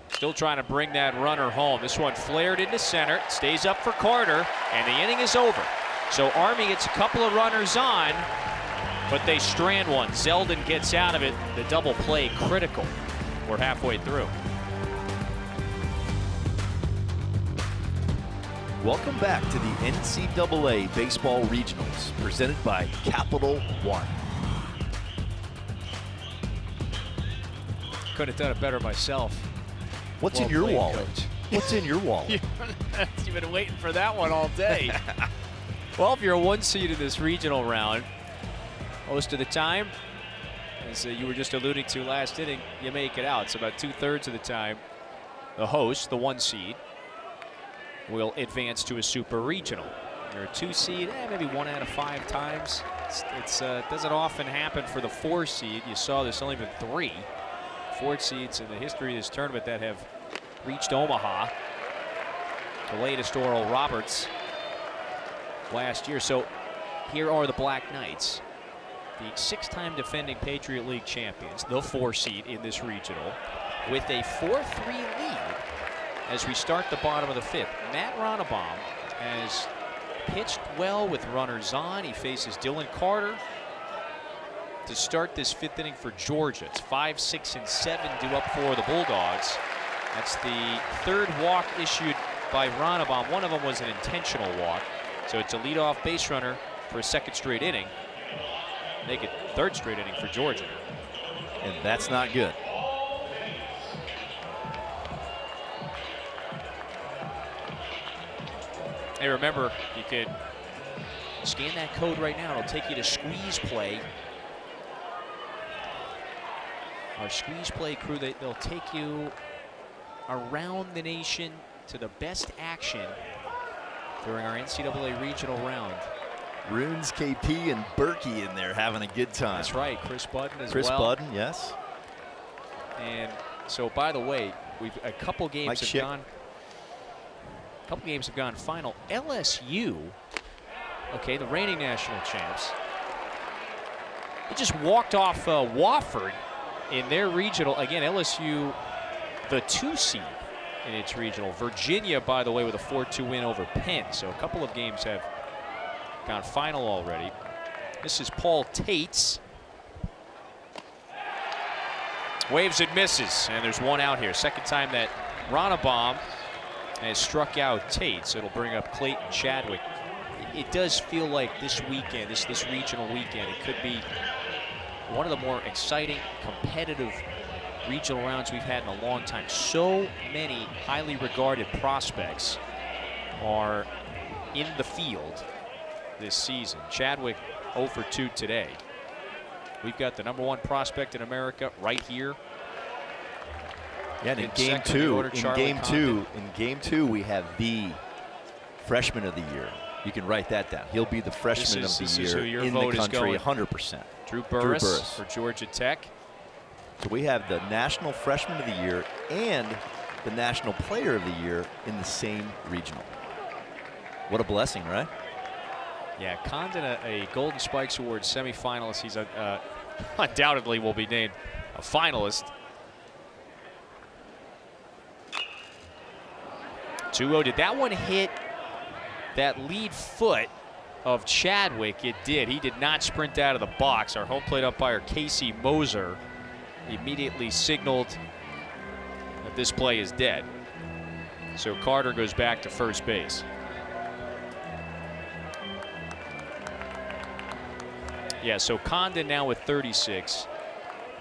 still trying to bring that runner home. This one flared into center, stays up for Carter, and the inning is over. So Army gets a couple of runners on, but they strand one. Zeldin gets out of it. The double play critical. We're halfway through. Welcome back to the NCAA Baseball Regionals, presented by Capital One. Could have done it better myself. What's in your wallet? What's in your wallet? You've been waiting for that one all day. Well, if you're a 1 seed in this regional round, most of the time, as you were just alluding to last inning, you make it out. So about 2/3 of the time, the host, the 1 seed, will advance to a super regional. You're a 2 seed, maybe 1 out of 5 times. It doesn't often happen for the 4 seed. You saw there's only been 3 4 seeds in the history of this tournament that have reached Omaha. The latest Oral Roberts last year. So here are the Black Knights, the 6-time defending Patriot League champions, the 4 seed in this regional, with a 4-3 lead as we start the bottom of the 5th. Matt Ronnebaum has pitched well with runners on. He faces Dylan Carter to start this 5th inning for Georgia. It's 5, 6, and 7 due up for the Bulldogs. That's the 3rd walk issued by Ronnebaum. One of them was an intentional walk. So it's a leadoff base runner for a 2nd straight inning. Make it 3rd straight inning for Georgia. And that's not good. Hey, remember, you could scan that code right now. It'll take you to Squeeze Play. Our Squeeze Play crew, they'll take you around the nation to the best action during our NCAA regional round. Runes, KP, and Berkey in there having a good time. That's right, Chris Budden as well. Chris Budden, yes. And so, by the way, a couple games have gone final. LSU, okay, the reigning national champs, they just walked off Wofford in their regional. Again, LSU, the 2 seed in its regional. Virginia, by the way, with a 4-2 win over Penn. So a couple of games have gone final already. This is Paul Tates. Waves and misses, and there's one out here. Second time that Ronnebaum has struck out Tates. It'll bring up Clayton Chadwick. It does feel like this weekend, this regional weekend, it could be one of the more exciting, competitive regional rounds we've had in a long time. So many highly regarded prospects are in the field this season. Chadwick 0 for 2 today. We've got the #1 prospect in America right here. Yeah, and in game two, we have the freshman of the year. You can write that down. He'll be the freshman of the year in the country, 100%. Drew Burris for Georgia Tech. So we have the National Freshman of the Year and the National Player of the Year in the same regional. What a blessing, right? Yeah, Condon, a Golden Spikes Award semifinalist. He's undoubtedly will be named a finalist. 2-0. Did that one hit that lead foot of Chadwick? It did. He did not sprint out of the box. Our home plate umpire, Casey Moser, immediately signaled that this play is dead. So Carter goes back to first base. Yeah, so Condon now with 36.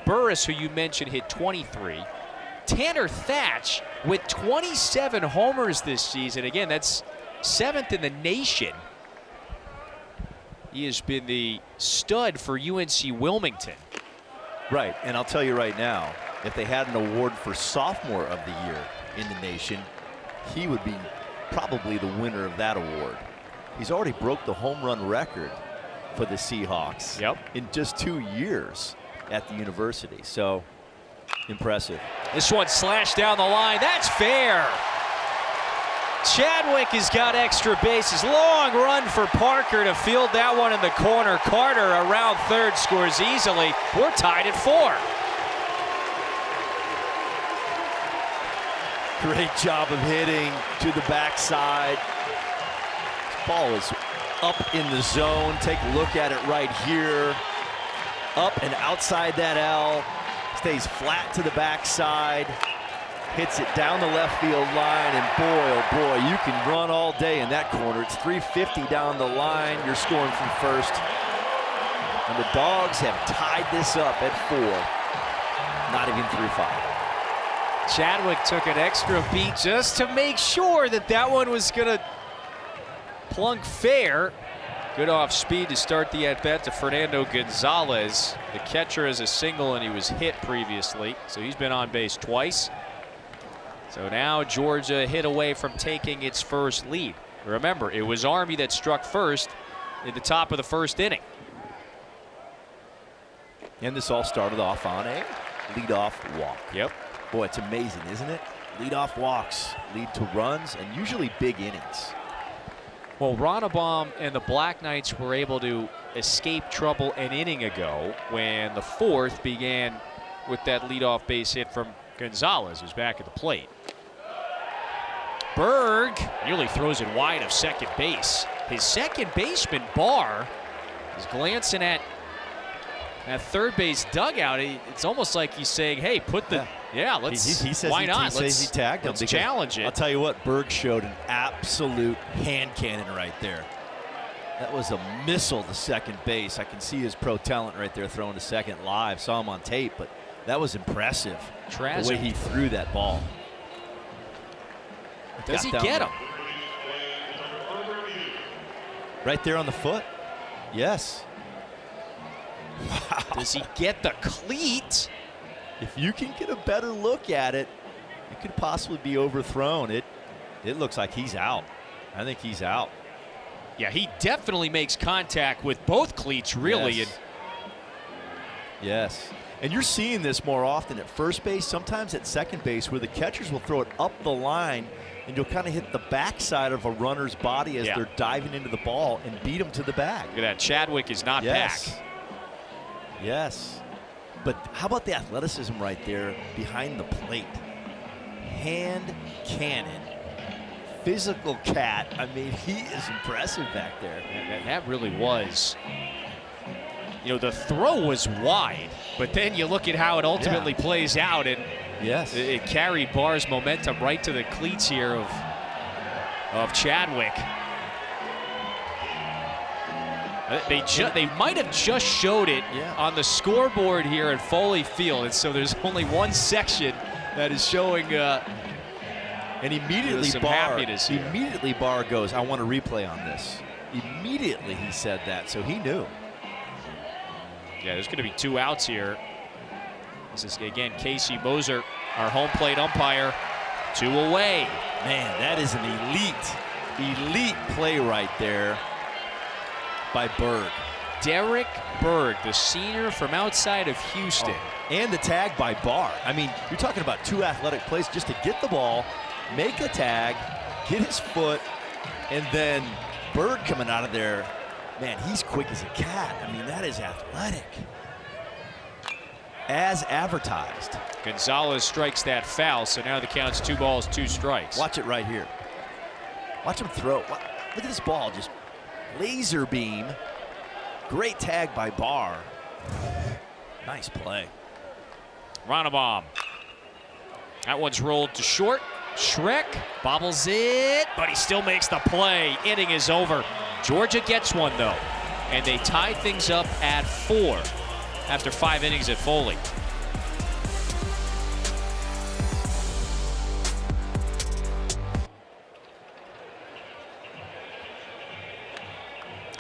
Burris, who you mentioned, hit 23. Tanner Thatch with 27 homers this season. Again, that's 7th in the nation. He has been the stud for UNC Wilmington. Right, and I'll tell you right now, if they had an award for sophomore of the year in the nation, he would be probably the winner of that award. He's already broke the home run record for the Seahawks in just 2 years at the university. So impressive. This one slashed down the line. That's fair. Chadwick has got extra bases. Long run for Parker to field that one in the corner. Carter around third scores easily. We're tied at 4. Great job of hitting to the backside. This ball is up in the zone. Take a look at it right here. Up and outside that L. Stays flat to the backside. Hits it down the left field line, and boy, oh boy, you can run all day in that corner. It's 350 down the line. You're scoring from first. And the Dogs have tied this up at 4. Not even through 5. Chadwick took an extra beat just to make sure that that one was going to plunk fair. Good off speed to start the at-bat to Fernando Gonzalez. The catcher is a single, and he was hit previously, so he's been on base twice. So now Georgia hit away from taking its first lead. Remember, it was Army that struck first at the top of the first inning. And this all started off on a leadoff walk. Yep. Boy, it's amazing, isn't it? Leadoff walks lead to runs and usually big innings. Well, Ronnebaum and the Black Knights were able to escape trouble an inning ago when the 4th began with that leadoff base hit from Gonzalez, who's back at the plate. Berg nearly throws it wide of second base. His second baseman, Barr, is glancing at third base dugout. It's almost like he's saying, hey, put the, let's, he says why not? He says he tagged him. Let's challenge it. I'll tell you what, Berg showed an absolute hand cannon right there. That was a missile to second base. I can see his pro talent right there throwing to second live. Saw him on tape, but that was impressive. The way he threw that ball. Does he get him? Right there on the foot. Yes. Wow. Does he get the cleat? If you can get a better look at it, it could possibly be overthrown. It looks like he's out. I think he's out. Yeah, he definitely makes contact with both cleats, really. Yes. Yes. And you're seeing this more often at first base, sometimes at second base, where the catchers will throw it up the line and you'll kind of hit the backside of a runner's body as they're diving into the ball and beat him to the bag. Look at that. Chadwick is not back. Yes. But how about the athleticism right there behind the plate? Hand cannon. Physical cat. I mean, he is impressive back there. That really was. You know, the throw was wide, but then you look at how it ultimately plays out, and it carried Barr's momentum right to the cleats here of Chadwick. They might have just showed it on the scoreboard here at Foley Field, and so there's only one section that is showing. And immediately Barr goes, I want a replay on this. Immediately he said that, so he knew. Yeah, there's going to be 2 outs here. This is, again, Casey Moser, our home plate umpire. 2 away. Man, that is an elite play right there by Berg. Derek Berg, the senior from outside of Houston. And the tag by Barr. I mean, you're talking about 2 athletic plays just to get the ball, make a tag, get his foot, and then Berg coming out of there. Man, he's quick as a cat. I mean, that is athletic. As advertised. Gonzalez strikes that foul, so now the count's 2 balls, 2 strikes. Watch it right here. Watch him throw. Look at this ball, just laser beam. Great tag by Barr. Nice play. Ronnebaum. That one's rolled to short. Schreck bobbles it, but he still makes the play. Inning is over. Georgia gets one, though, and they tie things up at 4 after 5 innings at Foley.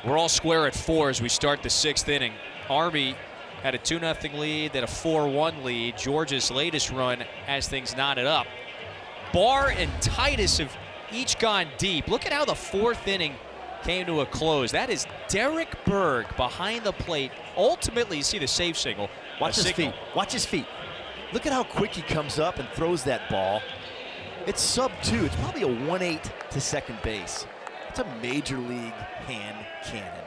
We're all square at 4 as we start the 6th inning. Army had a 2-0 lead, then a 4-1 lead. Georgia's latest run has things knotted up. Barr and Titus have each gone deep. Look at how the 4th inning came to a close. That is Derek Berg behind the plate. Ultimately, you see the save signal. Watch his feet. Watch his feet. Look at how quick he comes up and throws that ball. It's sub-2. It's probably a 1-8 to second base. It's a major league hand cannon.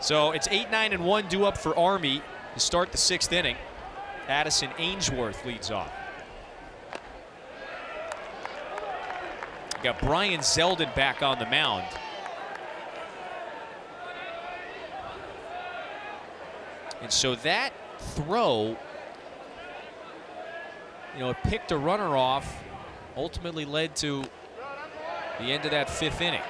So it's 8-9-1 due up for Army to start the 6th inning. Addison Ainsworth leads off. You got Brian Zeldin back on the mound. And so that throw, it picked a runner off, ultimately led to the end of that 5th inning.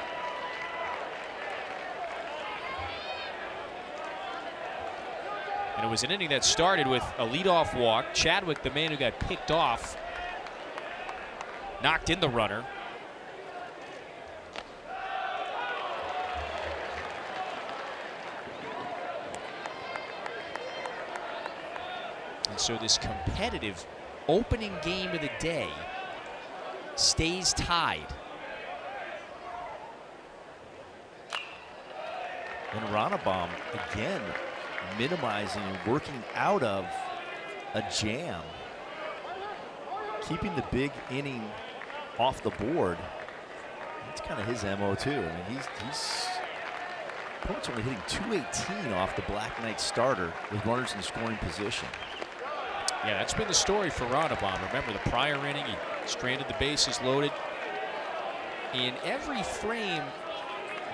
And it was an inning that started with a leadoff walk. Chadwick, the man who got picked off, knocked in the runner. And so this competitive opening game of the day stays tied. And Ronnebaum, again, minimizing and working out of a jam. Keeping the big inning off the board. That's kind of his MO too. I mean, he's only hitting .218 off the Black Knight starter with runners in scoring position. Yeah, that's been the story for Ronnebaum. Remember the prior inning, he stranded the bases loaded. In every frame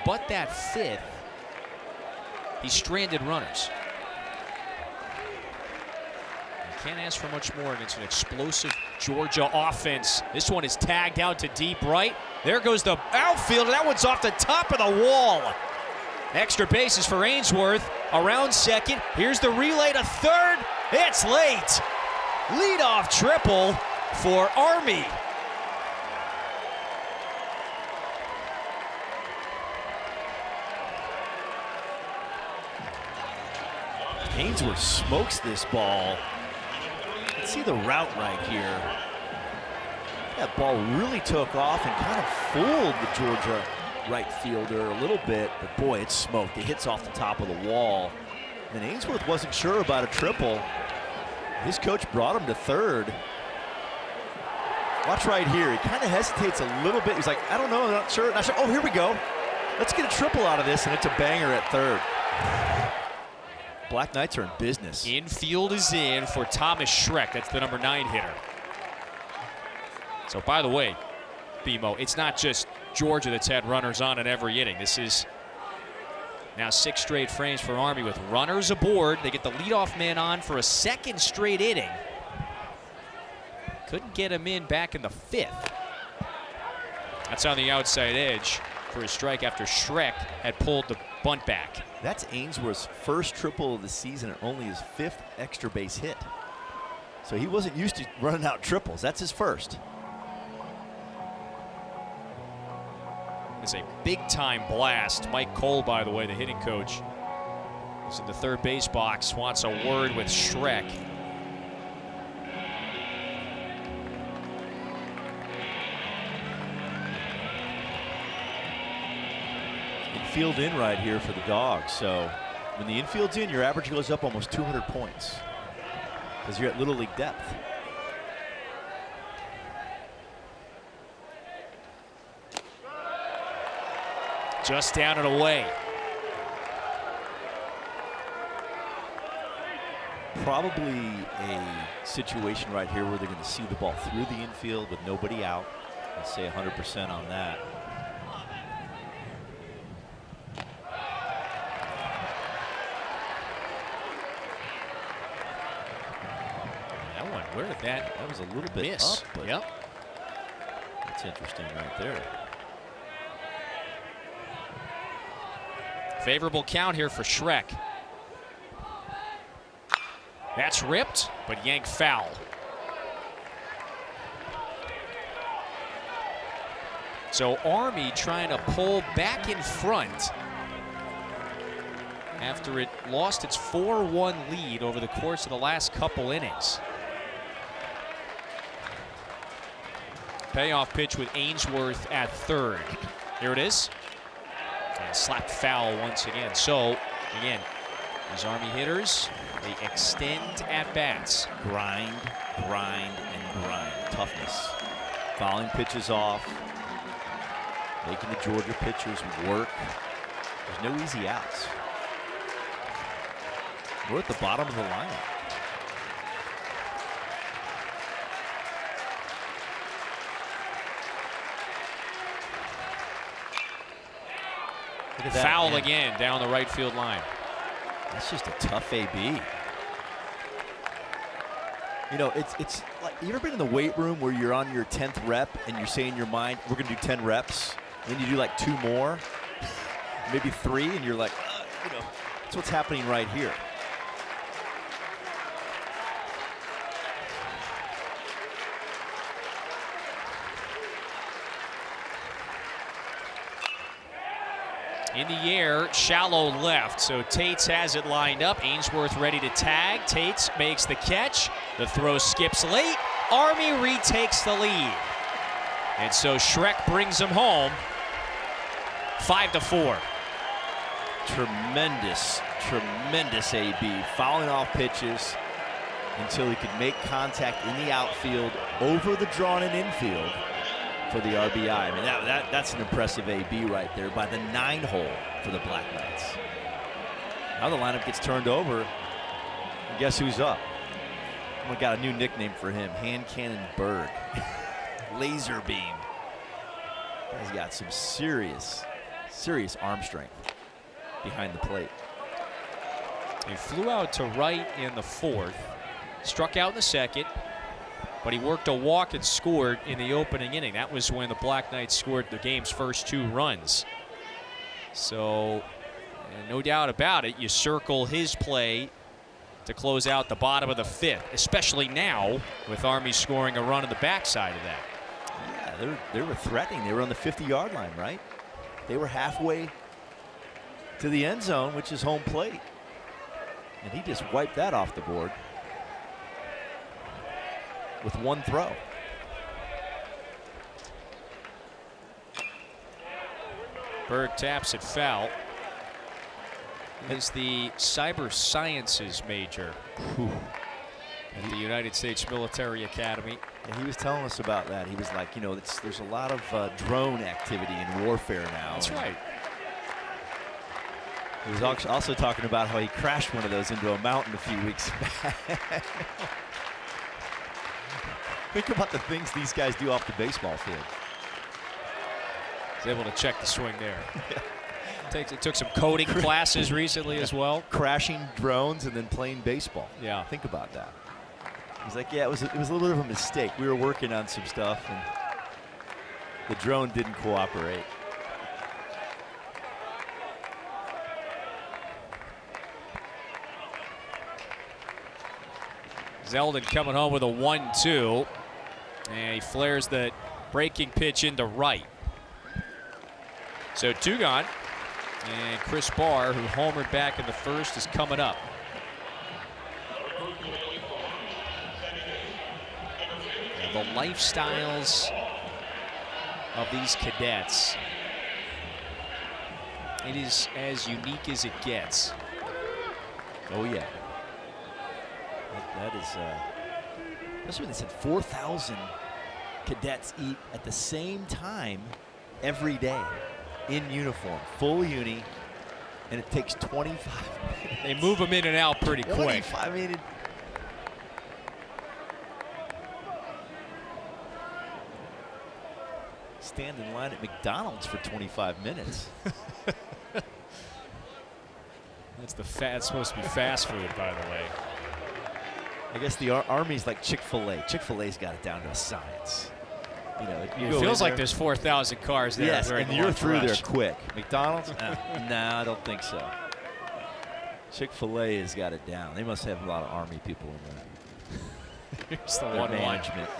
but that 5th, he stranded runners. You can't ask for much more against an explosive Georgia offense. This one is tagged out to deep right. There goes the outfield, and that one's off the top of the wall. Extra bases for Ainsworth. Around second. Here's the relay to third. It's late. Leadoff triple for Army. Ainsworth smokes this ball. Let's see the route right here. That ball really took off and kind of fooled the Georgia right fielder a little bit, but boy, it's smoked. It hits off the top of the wall. And Ainsworth wasn't sure about a triple. His coach brought him to third. Watch right here. He kind of hesitates a little bit. He's like, I don't know, I'm not sure. Oh, here we go. Let's get a triple out of this, and it's a banger at third. Black Knights are in business. Infield is in for Thomas Schreck. That's the number 9 hitter. So, by the way, BMO, it's not just Georgia that's had runners on in every inning. This is now 6 straight frames for Army with runners aboard. They get the leadoff man on for a 2nd straight inning. Couldn't get him in back in the 5th. That's on the outside edge for a strike after Schreck had pulled the bunt back. That's Ainsworth's first triple of the season and only his 5th extra base hit. So he wasn't used to running out triples. That's his first. It's a big-time blast. Mike Cole, by the way, the hitting coach, is in the third base box, wants a word with Schreck. Infield in right here for the Dogs. So when the infield's in, your average goes up almost 200 points because you're at Little League depth. Just down and away. Probably a situation right here where they're going to see the ball through the infield with nobody out. Let's say 100% on that. That one, where did that was a little bit miss? Up, but yep. That's interesting right there. Favorable count here for Schreck. That's ripped, but yanked foul. So Army trying to pull back in front after it lost its 4-1 lead over the course of the last couple innings. Payoff pitch with Ainsworth at third. Here it is. And slapped foul once again. So, again, these Army hitters, they extend at bats. Grind, grind, and grind. Toughness. Fouling pitches off. Making the Georgia pitchers work. There's no easy outs. We're at the bottom of the lineup. Foul again down the right field line. That's just a tough AB. You know, it's like, you ever been in the weight room where you're on your 10th rep and you're saying in your mind, we're gonna do 10 reps, and then you do like 2 more, maybe 3, and you're like, you know, that's what's happening right here. In the air, shallow left. So Tates has it lined up. Ainsworth ready to tag. Tates makes the catch. The throw skips late. Army retakes the lead. And so Schreck brings him home. 5-4. Tremendous, tremendous AB. Fouling off pitches until he could make contact in the outfield over the drawn-in infield for the RBI. I mean, that's an impressive AB right there by the 9 hole for the Black Knights. Now the lineup gets turned over. And guess who's up? We got a new nickname for him, Hand Cannon Berg. Laser beam. He's got some serious arm strength behind the plate. He flew out to right in the 4th, struck out in the 2nd, but he worked a walk and scored in the opening inning. That was when the Black Knights scored the game's first 2 runs. So, no doubt about it, you circle his play to close out the bottom of the 5th, especially now with Army scoring a run on the backside of that. Yeah, they were threatening. They were on the 50-yard line, right? They were halfway to the end zone, which is home plate. And he just wiped that off the board with one throw. Berg taps it foul. He's the cyber sciences major at the United States Military Academy. And he was telling us about that. He was like, you know, there's a lot of drone activity in warfare now. That's right. He was also talking about how he crashed one of those into a mountain a few weeks back. Think about the things these guys do off the baseball field. He's able to check the swing there. It took some coding classes recently as well. Crashing drones and then playing baseball. Yeah. Think about that. He's like, yeah, it was a little bit of a mistake. We were working on some stuff and the drone didn't cooperate. Zeldin coming home with a 1-2. And he flares the breaking pitch into right. So 2 gone. And Chris Barr, who homered back in the first, is coming up. Now, the lifestyles of these cadets, it is as unique as it gets. Oh, yeah. That is, that's what they said, 4,000 cadets eat at the same time every day in uniform, full uni, and it takes 25 minutes. They move them in and out pretty quick. I mean, stand in line at McDonald's for 25 minutes. That's supposed to be fast food, by the way. I guess the Army's like Chick-fil-A. Chick-fil-A's got it down to a science. You know, it feels like there's 4,000 cars there. Yes, and you're through rush. there quick. McDonald's? No, I don't think so. Chick-fil-A has got it down. They must have a lot of Army people in there. Here's the 1-1. Management.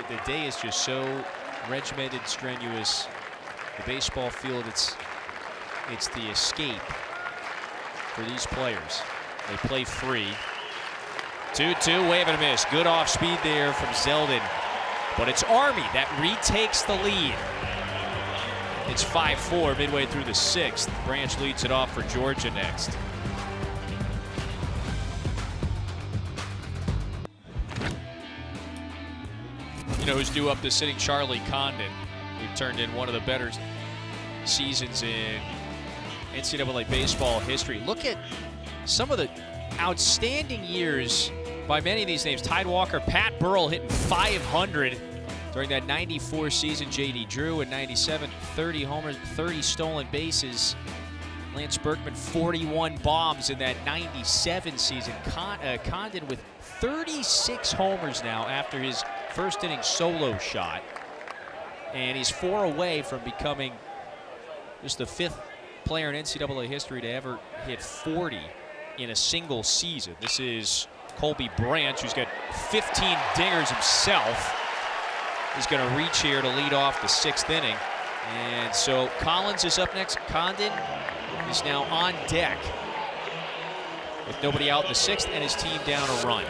The day is just so regimented, strenuous. The baseball field, it's the escape for these players. They play free. 2-2, wave and a miss. Good off speed there from Zeldin. But it's Army that retakes the lead. It's 5-4 midway through the 6th. Branch leads it off for Georgia next. You know who's due up this inning? Charlie Condon, who turned in one of the better seasons in NCAA baseball history. Look at some of the outstanding years by many of these names. Tide Walker, Pat Burrell hitting 500 during that 94 season. J.D. Drew in 97, 30 homers, 30 stolen bases. Lance Berkman, 41 bombs in that 97 season. Condon with 36 homers now after his first inning solo shot. And he's 4 away from becoming just the 5th player in NCAA history to ever hit 40 in a single season. This is Colby Branch, who's got 15 dingers himself. He's going to reach here to lead off the 6th inning. And so Collins is up next. Condon is now on deck with nobody out in the 6th and his team down a run.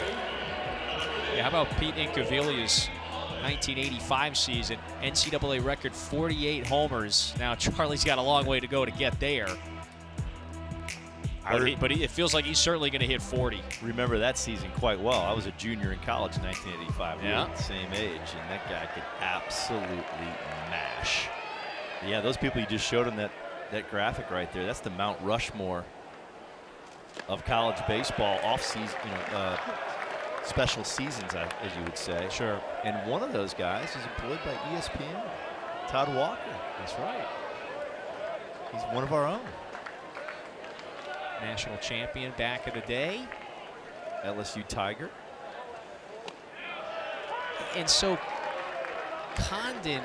Yeah, how about Pete Incaviglia's 1985 season? NCAA record 48 homers. Now Charlie's got a long way to go to get there. But it feels like he's certainly going to hit 40. Remember that season quite well. I was a junior in college in 1985. Yeah. We were the same age, and that guy could absolutely mash. Yeah, those people you just showed in that graphic right there, that's the Mount Rushmore of college baseball off-season, special seasons, as you would say. Sure. And one of those guys is employed by ESPN, Todd Walker. That's right. He's one of our own. National champion back in the day. LSU Tiger. And so Condon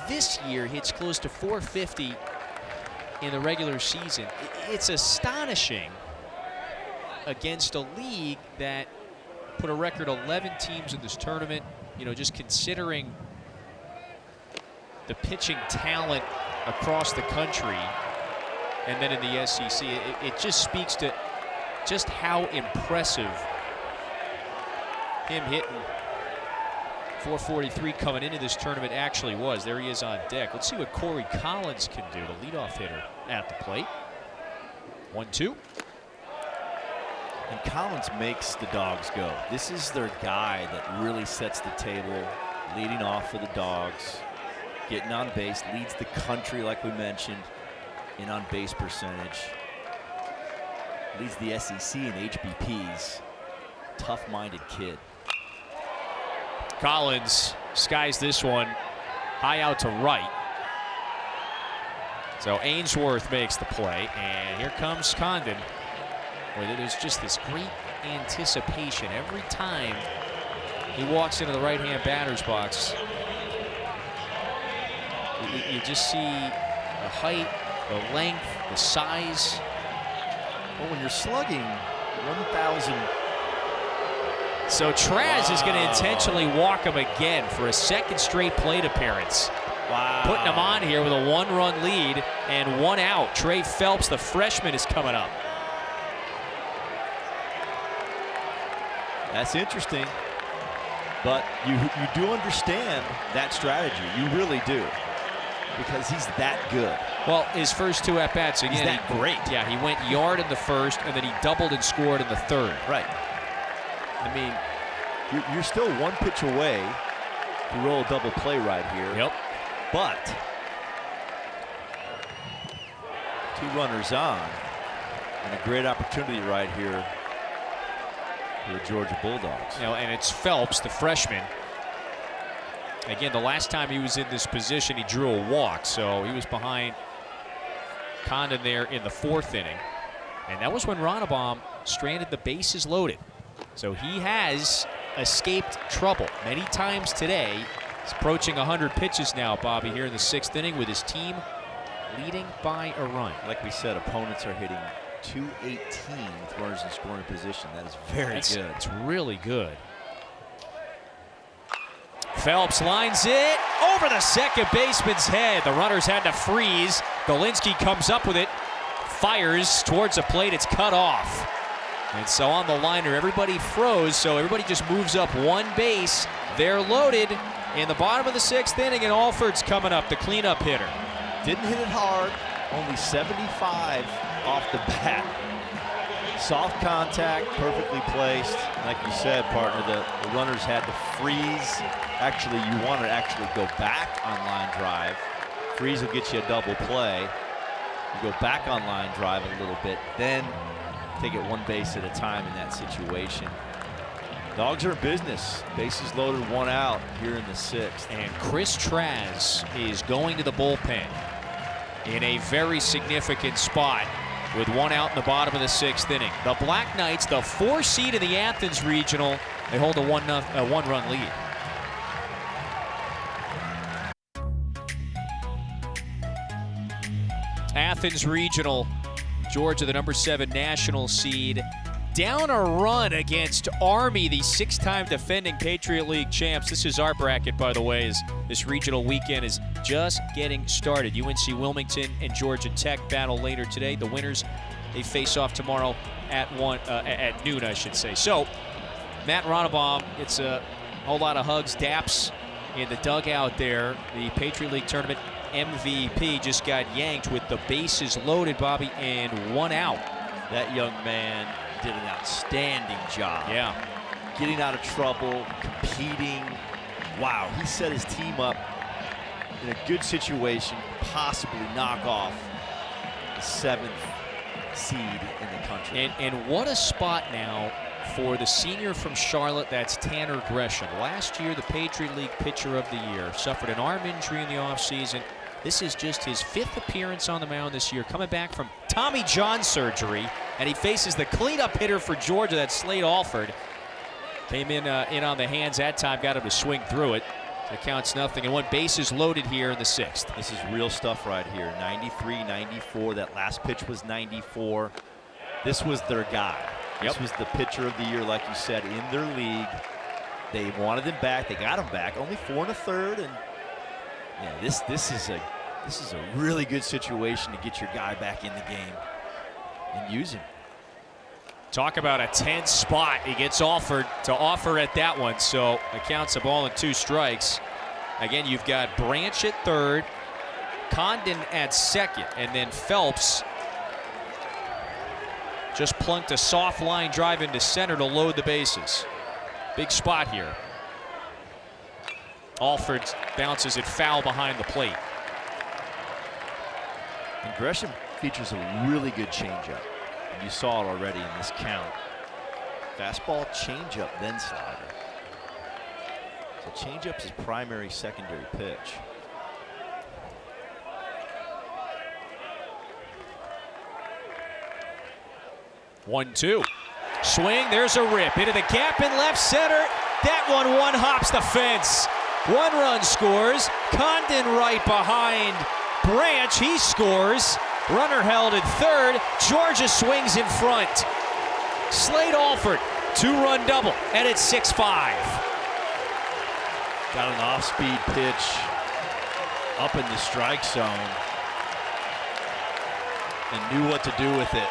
this year hits close to 450 in the regular season. It's astonishing against a league that put a record 11 teams in this tournament. You know, just considering the pitching talent across the country, and then in the SEC, it just speaks to just how impressive him hitting 443 coming into this tournament actually was. There he is on deck. Let's see what Corey Collins can do, the leadoff hitter at the plate. 1-2. And Collins makes the Dogs go. This is their guy that really sets the table, leading off for the Dogs, getting on base, leads the country, like we mentioned, in on base percentage. Leads the SEC in HBPs. Tough-minded kid. Collins skies this one high out to right. So Ainsworth makes the play, and here comes Condon, where there's just this great anticipation every time he walks into the right-hand batter's box. You just see the height, the length, the size. Well, when you're slugging 1,000. So Traz is going to intentionally walk him again for a second straight plate appearance. Wow. Putting him on here with a 1-run lead and 1 out. Trey Phelps, the freshman, is coming up. That's interesting. But you do understand that strategy. You really do. Because he's that good. Well, his first 2 at-bats, again, he's that great. Yeah, he went yard in the first, and then he doubled and scored in the third. Right. I mean, you're still 1 pitch away to roll a double play right here. Yep. But 2 runners on, and a great opportunity right here for the Georgia Bulldogs. You know, and it's Phelps, the freshman. Again, the last time he was in this position, he drew a walk, so he was behind Condon there in the 4th inning. And that was when Ronnebaum stranded the bases loaded. So he has escaped trouble many times today. He's approaching 100 pitches now, Bobby, here in the 6th inning with his team leading by a run. Like we said, opponents are hitting .218 with runners in scoring position. That is very good. It's really good. Phelps lines it over the second baseman's head. The runners had to freeze. Golinski comes up with it, fires towards the plate. It's cut off. And so on the liner, everybody froze, so everybody just moves up 1 base. They're loaded in the bottom of the 6th inning, and Alford's coming up, the cleanup hitter. Didn't hit it hard, only 75 off the bat. Soft contact, perfectly placed. Like you said, partner, the runners had to freeze. Actually, you want to actually go back on line drive. Freeze will get you a double play. You go back on line drive a little bit, then take it 1 base at a time in that situation. Dogs are in business. Bases loaded, 1 out here in the 6th. And Chris Traz is going to the bullpen in a very significant spot with 1 out in the bottom of the 6th inning. The Black Knights, the 4 seed in the Athens Regional, they hold a 1-run lead. Athens Regional, Georgia, the number 7 national seed, down a run against Army, the 6-time defending Patriot League champs. This is our bracket, by the way, as this regional weekend is just getting started. UNC Wilmington and Georgia Tech battle later today. The winners, they face off tomorrow at noon, I should say. So, Matt Ronnebaum, it's a whole lot of hugs, daps in the dugout there. The Patriot League tournament MVP just got yanked with the bases loaded, Bobby, and 1 out. That young man did an outstanding job. Yeah. Getting out of trouble, competing. Wow, he set his team up in a good possibly knock off the 7th seed in the country. And what a spot now for the senior from Charlotte, that's Tanner Gresham. Last year, the Patriot League Pitcher of the Year. Suffered an arm injury in the offseason. This is just his 5th appearance on the mound this year, coming back from Tommy John surgery, and he faces the cleanup hitter for Georgia, that's Slade Alford. Came in on the hands that time, got him to swing through it. So it counts nothing, and 1 bases loaded here in the 6th. This is real stuff right here. 93, 94. That last pitch was 94. This was their guy. This was the pitcher of the year, like you said, in their league. They wanted him back. They got him back. Only 4 1/3, and yeah, this is a really good situation to get your guy back in the game and use him. Talk about a tense spot. He gets offered at that one, so it counts a ball and 2 strikes. Again, you've got Branch at 3rd, Condon at 2nd, and then Phelps just plunked a soft line drive into center to load the bases. Big spot here. Alford bounces it foul behind the plate. And Gresham features a really good changeup. You saw it already in this count. Fastball, changeup, then slider. So changeup's his primary, secondary pitch. One, 2. Swing, there's a rip into the gap in left center. That one hops the fence. 1 run scores. Condon right behind Branch. He scores. Runner held at 3rd. Georgia swings in front. Slade Alford, 2-run double, and it's 6-5. Got an off-speed pitch up in the strike zone and knew what to do with it.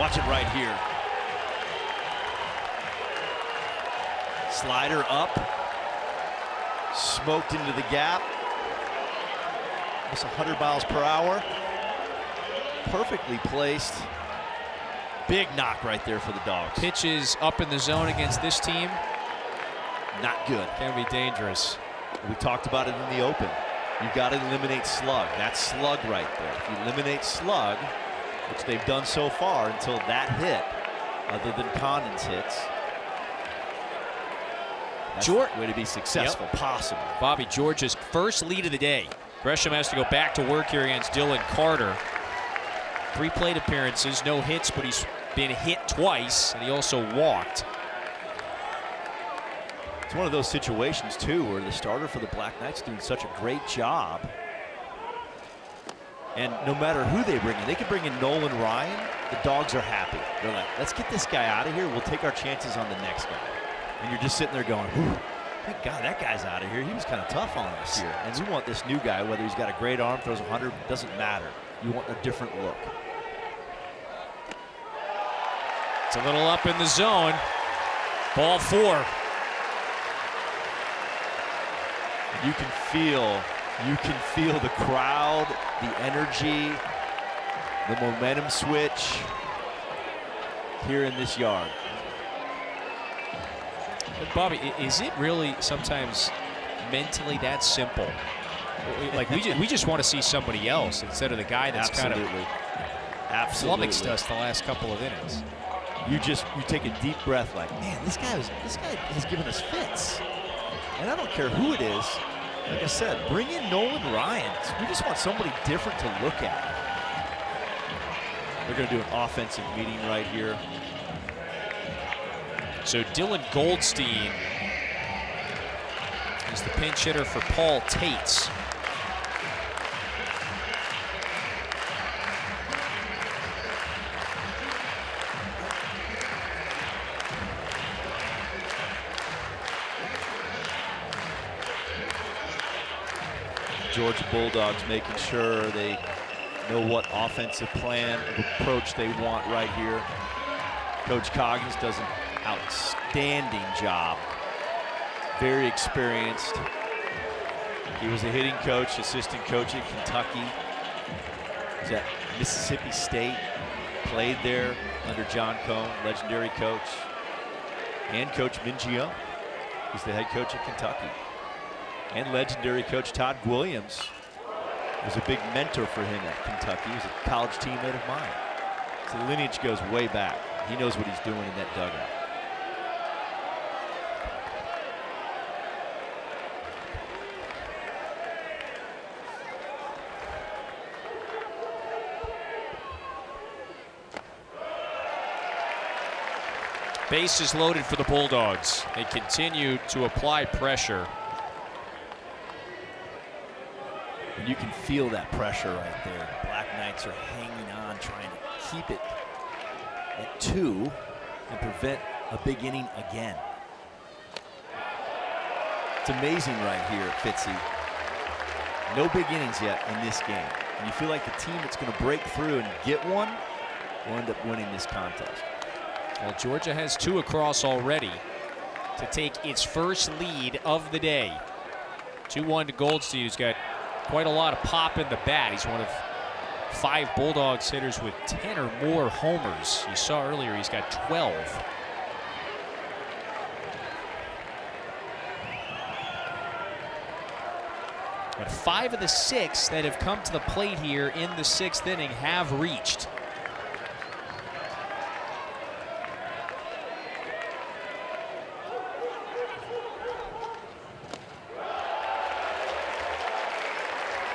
Watch it right here. Slider up, smoked into the gap. Almost 100 miles per hour. Perfectly placed. Big knock right there for the Dogs. Pitches up in the zone against this team. Not good. Can be dangerous. We talked about it in the open. You've got to eliminate slug. That's slug right there. If you eliminate slug, which they've done so far until that hit, other than Condon's hits, that's the way to be successful, possible. Bobby, Georgia's first lead of the day. Gresham has to go back to work here against Dylan Carter. 3 plate appearances, no hits, but he's been hit twice, and he also walked. It's one of those situations, too, where the starter for the Black Knights doing such a great job. And no matter who they bring in, they could bring in Nolan Ryan. The Dogs are happy. They're like, let's get this guy out of here. We'll take our chances on the next guy. And you're just sitting there going, whew, thank God that guy's out of here. He was kind of tough on us here. And we want this new guy, whether he's got a great arm, throws 100, doesn't matter. You want a different look. It's a little up in the zone. Ball 4. You can feel the crowd, the energy, the momentum switch here in this yard. But Bobby, is it really sometimes mentally that simple? Like we just want to see somebody else instead of the guy that's kind of flummoxed us the last couple of innings. You take a deep breath, like, man, this guy has given us fits, and I don't care who it is. Like I said, bring in Nolan Ryan. We just want somebody different to look at. They're going to do an offensive meeting right here. So Dylan Goldstein is the pinch hitter for Paul Tates. Georgia Bulldogs making sure they know what offensive plan of approach they want right here. Coach Coggins does an outstanding job. Very experienced. He was a hitting coach, assistant coach at Kentucky. He was at Mississippi State. Played there under John Cohn, legendary coach. And Coach Mingione, who's the head coach at Kentucky. And legendary coach Todd Williams was a big mentor for him at Kentucky. He was a college teammate of mine. So the lineage goes way back. He knows what he's doing in that dugout. Bases loaded for the Bulldogs. They continue to apply pressure. And you can feel that pressure right there. The Black Knights are hanging on, trying to keep it at 2 and prevent a big inning again. It's amazing right here at Fitzy. No big innings yet in this game. And you feel like the team that's going to break through and get one will end up winning this contest. Well, Georgia has 2 across already to take its first lead of the day. 2-1 to Goldstein, who's got quite a lot of pop in the bat. He's one of 5 Bulldogs hitters with 10 or more homers. You saw earlier he's got 12. But 5 of the 6 that have come to the plate here in the 6th inning have reached.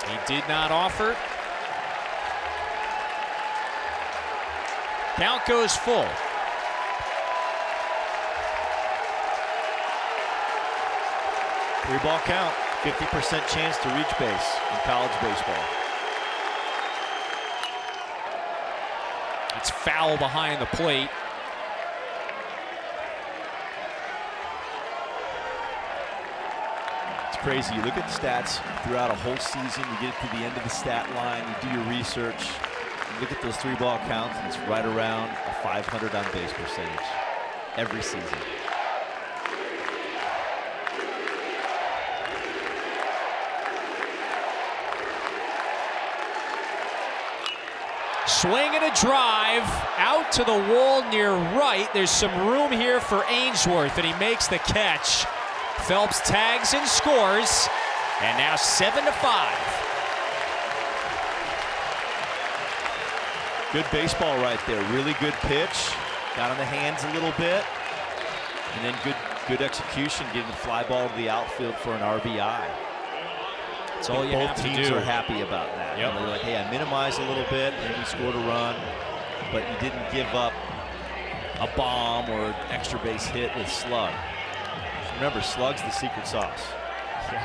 He did not offer. Count goes full. Three-ball count. 50% chance to reach base in college baseball. It's foul behind the plate. It's crazy. You look at the stats throughout a whole season. You get to the end of the stat line. You do your research. You look at those 3-ball counts, and it's right around a 500 on base percentage every season. Swing and a drive out to the wall near right. There's some room here for Ainsworth, and he makes the catch. Phelps tags and scores, and now 7-5. Good baseball right there. Really good pitch. Got on the hands a little bit, and then good execution, getting the fly ball to the outfield for an RBI. That's all you have to do. Both teams are happy about that. Yep. You know, they're like, hey, I minimized a little bit, and we scored a run, but you didn't give up a bomb or an extra base hit with slug. Remember, slug's the secret sauce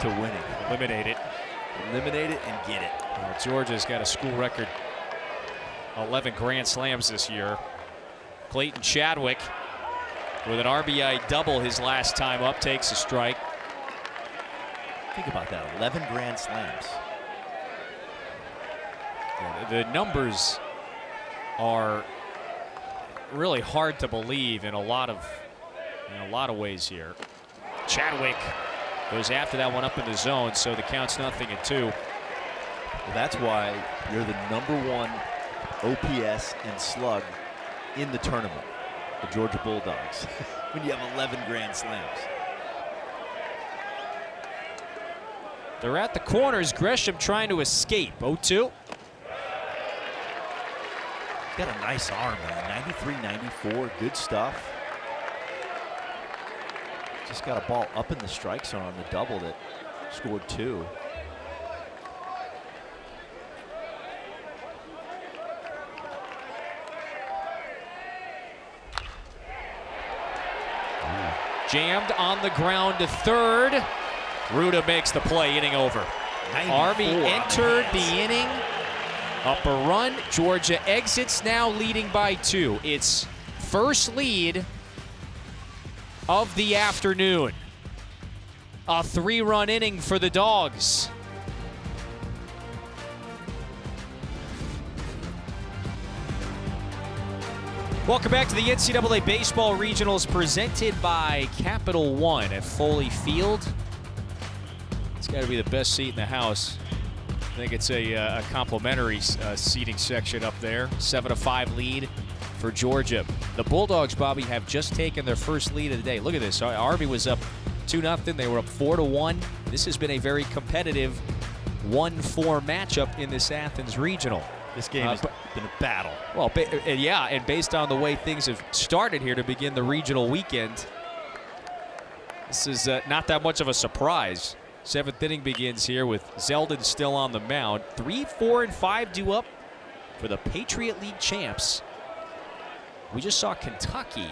to winning. Eliminate it. Eliminate it and get it. Well, Georgia's got a school record 11 grand slams this year. Clayton Chadwick with an RBI double his last time up takes a strike. Think about that, 11 grand slams. Yeah, the numbers are really hard to believe in a lot of ways here. Chadwick goes after that one up in the zone, so the count's 0-2. Well, that's why you're the #1 OPS and slug in the tournament, the Georgia Bulldogs, when you have 11 grand slams. They're at the corners. Gresham trying to escape. 0-2. Got a nice arm, man. 93, 94, good stuff. Just got a ball up in the strike zone on the double that scored 2. Jammed on the ground to third. Ruda makes the play, inning over. Army entered the inning up a run. Georgia exits now leading by 2. Its first lead of the afternoon. A 3-run inning for the Dogs. Welcome back to the NCAA Baseball Regionals presented by Capital One at Foley Field. It's got to be the best seat in the house. I think it's a complimentary seating section up there. 7-5 lead for Georgia. The Bulldogs, Bobby, have just taken their first lead of the day. Look at this. Army was up 2-0. They were up 4-1. This has been a very competitive 1-4 matchup in this Athens Regional. This game has been a battle. Well, yeah, and based on the way things have started here to begin the regional weekend, this is not that much of a surprise. 7th inning begins here with Zeldin still on the mound. 3, 4, and 5 due up for the Patriot League champs. We just saw Kentucky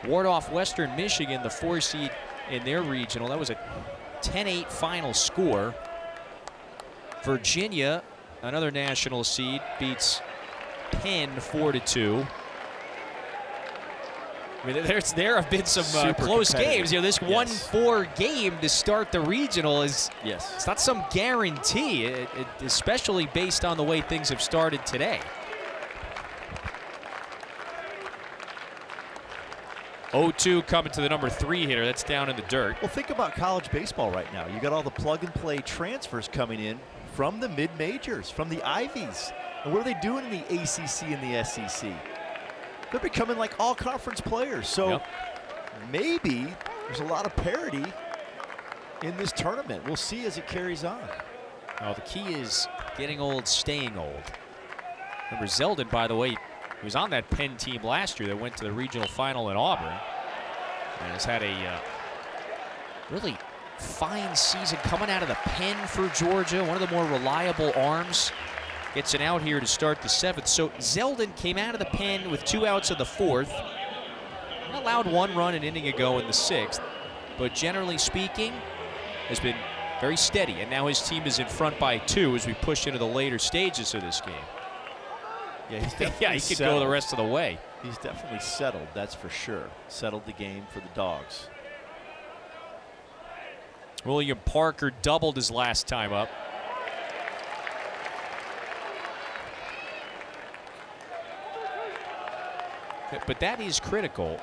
ward off Western Michigan, the 4 seed in their regional. That was a 10-8 final score. Virginia, another national seed, beats Penn 4-2. I mean, there have been some close games. You know, this 1-4 game to start the regional is it's not some guarantee, especially based on the way things have started today. 0-2 coming to the number 3 hitter. That's down in the dirt. Well, think about college baseball right now. You got all the plug-and-play transfers coming in from the mid-majors, from the Ivies. And what are they doing in the ACC and the SEC? They're becoming like all-conference players. So maybe there's a lot of parity in this tournament. We'll see as it carries on. Oh, the key is getting old, staying old. Remember Zeldin, by the way, he was on that Penn team last year that went to the regional final in Auburn. And has had a really fine season coming out of the pen for Georgia. One of the more reliable arms. Gets an out here to start the 7th. So Zeldin came out of the pen with 2 outs in the 4th. Allowed 1 run an inning ago in the 6th. But generally speaking, has been very steady. And now his team is in front by 2 as we push into the later stages of this game. Yeah, he's definitely he could go the rest of the way. He's definitely settled, that's for sure. Settled the game for the Dogs. William Parker doubled his last time up. But that is critical.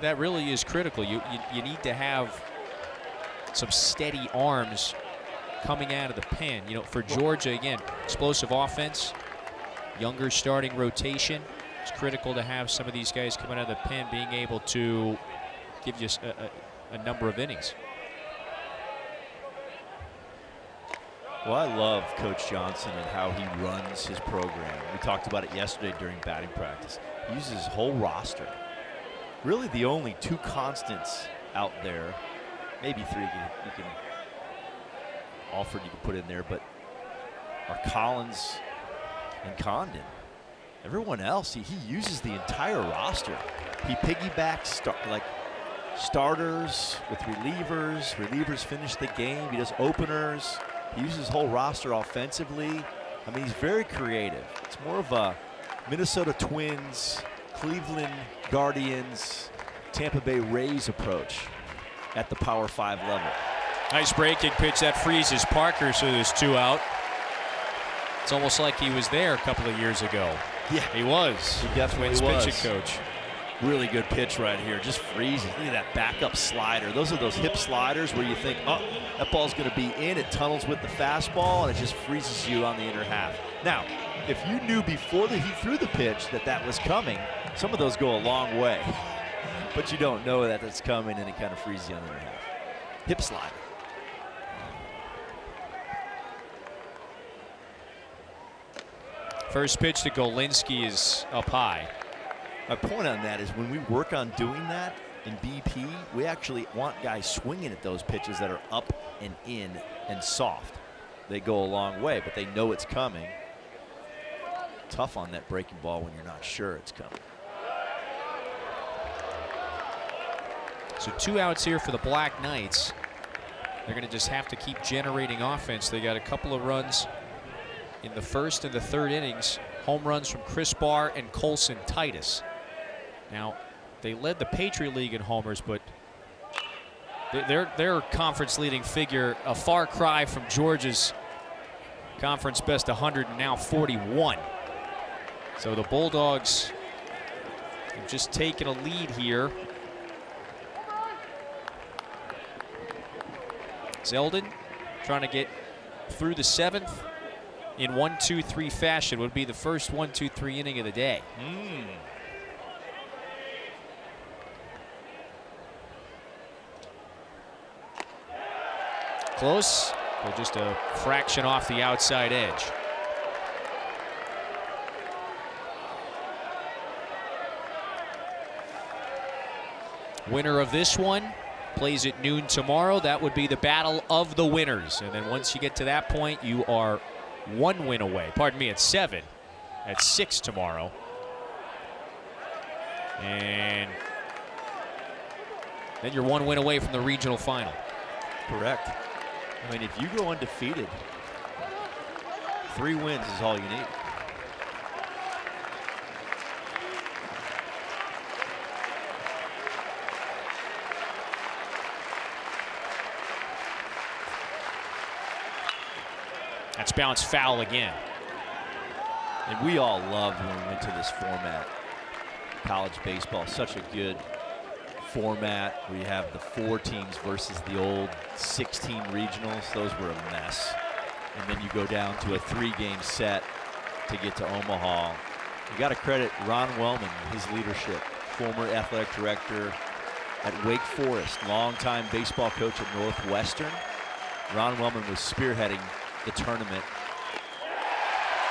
That really is critical. You need to have some steady arms coming out of the pen. You know, for Georgia, again, explosive offense, younger starting rotation. It's critical to have some of these guys coming out of the pen being able to give you a number of innings. Well, I love Coach Johnson and how he runs his program. We talked about it yesterday during batting practice. He uses his whole roster. Really the only 2 constants out there, maybe 3 you can Alford you can put in there, but are Collins and Condon. Everyone else, he uses the entire roster. He piggybacks starters with relievers. Relievers finish the game. He does openers. He uses his whole roster offensively. I mean, he's very creative. It's more of a Minnesota Twins, Cleveland Guardians, Tampa Bay Rays approach at the Power 5 level. Nice breaking pitch that freezes Parker, so there's 2 out. It's almost like he was there a couple of years ago. Yeah, he was. He definitely Twins was. pitching coach. Really good pitch right here. Just freezes. Look at that backup slider. Those are those hip sliders where you think, oh, that ball's going to be in. It tunnels with the fastball, and it just freezes you on the inner half. Now, if you knew before that he threw the pitch that was coming, some of those go a long way. But you don't know that it's coming, and it kind of freezes you on the inner half. Hip slider. First pitch to Golinski is up high. My point on that is when we work on doing that in BP, we actually want guys swinging at those pitches that are up and in and soft. They go a long way, but they know it's coming. Tough on that breaking ball when you're not sure it's coming. So 2 outs here for the Black Knights. They're going to just have to keep generating offense. They got a couple of runs in the 1st and the 3rd innings. Home runs from Chris Barr and Colson Titus. Now, they led the Patriot League in homers, but their conference leading figure, a far cry from Georgia's conference best 100 and now 41. So the Bulldogs have just taken a lead here. Zeldin trying to get through the 7th in 1-2-3 fashion. Would be the first 1-2-3 inning of the day. Close, but just a fraction off the outside edge. Winner of this one plays at noon tomorrow. That would be the battle of the winners. And then once you get to that point, you are 1 win away. Pardon me, at 7. At 6 tomorrow. And then you're one win away from the regional final. Correct. I mean, if you go undefeated, 3 wins is all you need. That's bounced foul again. And we all loved when we went to this format. College baseball, such a good format where you have the 4 teams versus the old 16 regionals. Those were a mess. And then you go down to a 3-game set to get to Omaha. You got to credit Ron Wellman, his leadership, former athletic director at Wake Forest, longtime baseball coach at Northwestern. Ron Wellman was spearheading the tournament.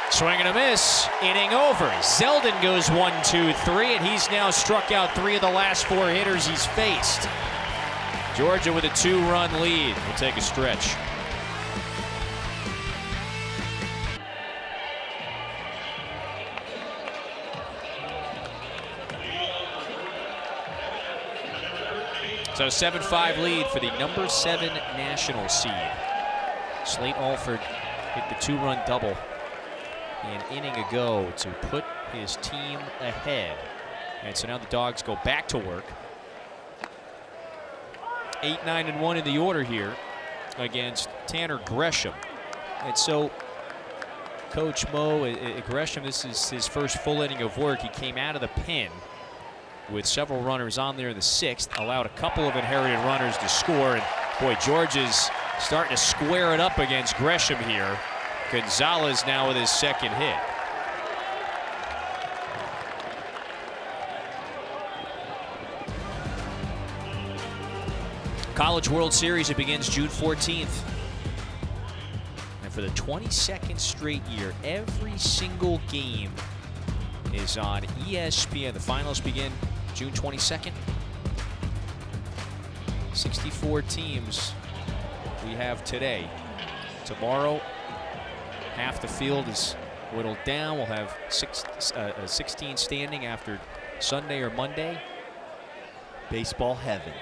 Swing and a miss, inning over. Zeldin goes 1-2-3, and he's now struck out 3 of the last 4 hitters he's faced. Georgia with a 2-run lead. We'll take a stretch. So 7-5 lead for the number 7 national seed. Slate Alford hit the 2-run double an inning ago to put his team ahead. And so now the Dogs go back to work. 8-9-1 in the order here against Tanner Gresham. And so Coach Mo Gresham, this is his first full inning of work. He came out of the pen with several runners on there in the 6th, allowed a couple of inherited runners to score. And boy, Georgia's starting to square it up against Gresham here. Gonzalez now with his 2nd hit. College World Series, it begins June 14th. And for the 22nd straight year, every single game is on ESPN. The finals begin June 22nd. 64 teams we have today. Tomorrow, half the field is whittled down. We'll have 16 standing after Sunday or Monday. Baseball heaven.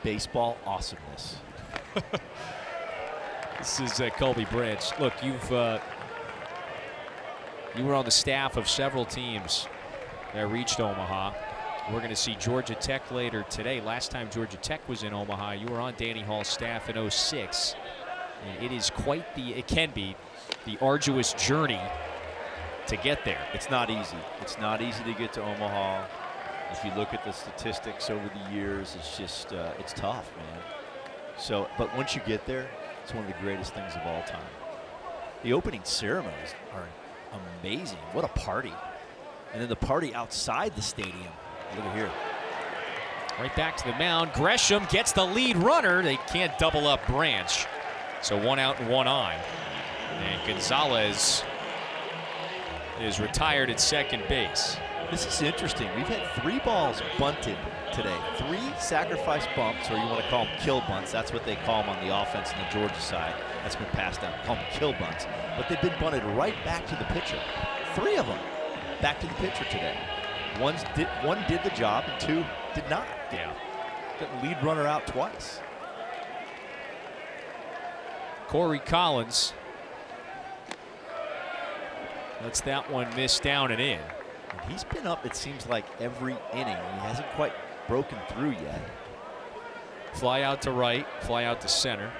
Baseball awesomeness. This is Colby Branch. Look, you were on the staff of several teams that reached Omaha. We're going to see Georgia Tech later today. Last time Georgia Tech was in Omaha, you were on Danny Hall's staff in '06. And it is quite it can be the arduous journey to get there. It's not easy. It's not easy to get to Omaha. If you look at the statistics over the years, it's just, it's tough, man. So, but once you get there, it's one of the greatest things of all time. The opening ceremonies are amazing. What a party. And then the party outside the stadium. Look at here. Right back to the mound. Gresham gets the lead runner. They can't double up Branch. So 1 out and 1 on. And Gonzalez is retired at second base. This is interesting. We've had 3 balls bunted today. 3 sacrifice bumps, or you want to call them kill bunts. That's what they call them on the offense on the Georgia side. That's been passed down. Call them kill bunts. But they've been bunted right back to the pitcher. 3 of them back to the pitcher today. One did the job and 2 did not. Yeah. Got the lead runner out twice. Corey Collins lets that one miss down and in. And he's been up, it seems like, every inning. He hasn't quite broken through yet. Fly out to right, fly out to center,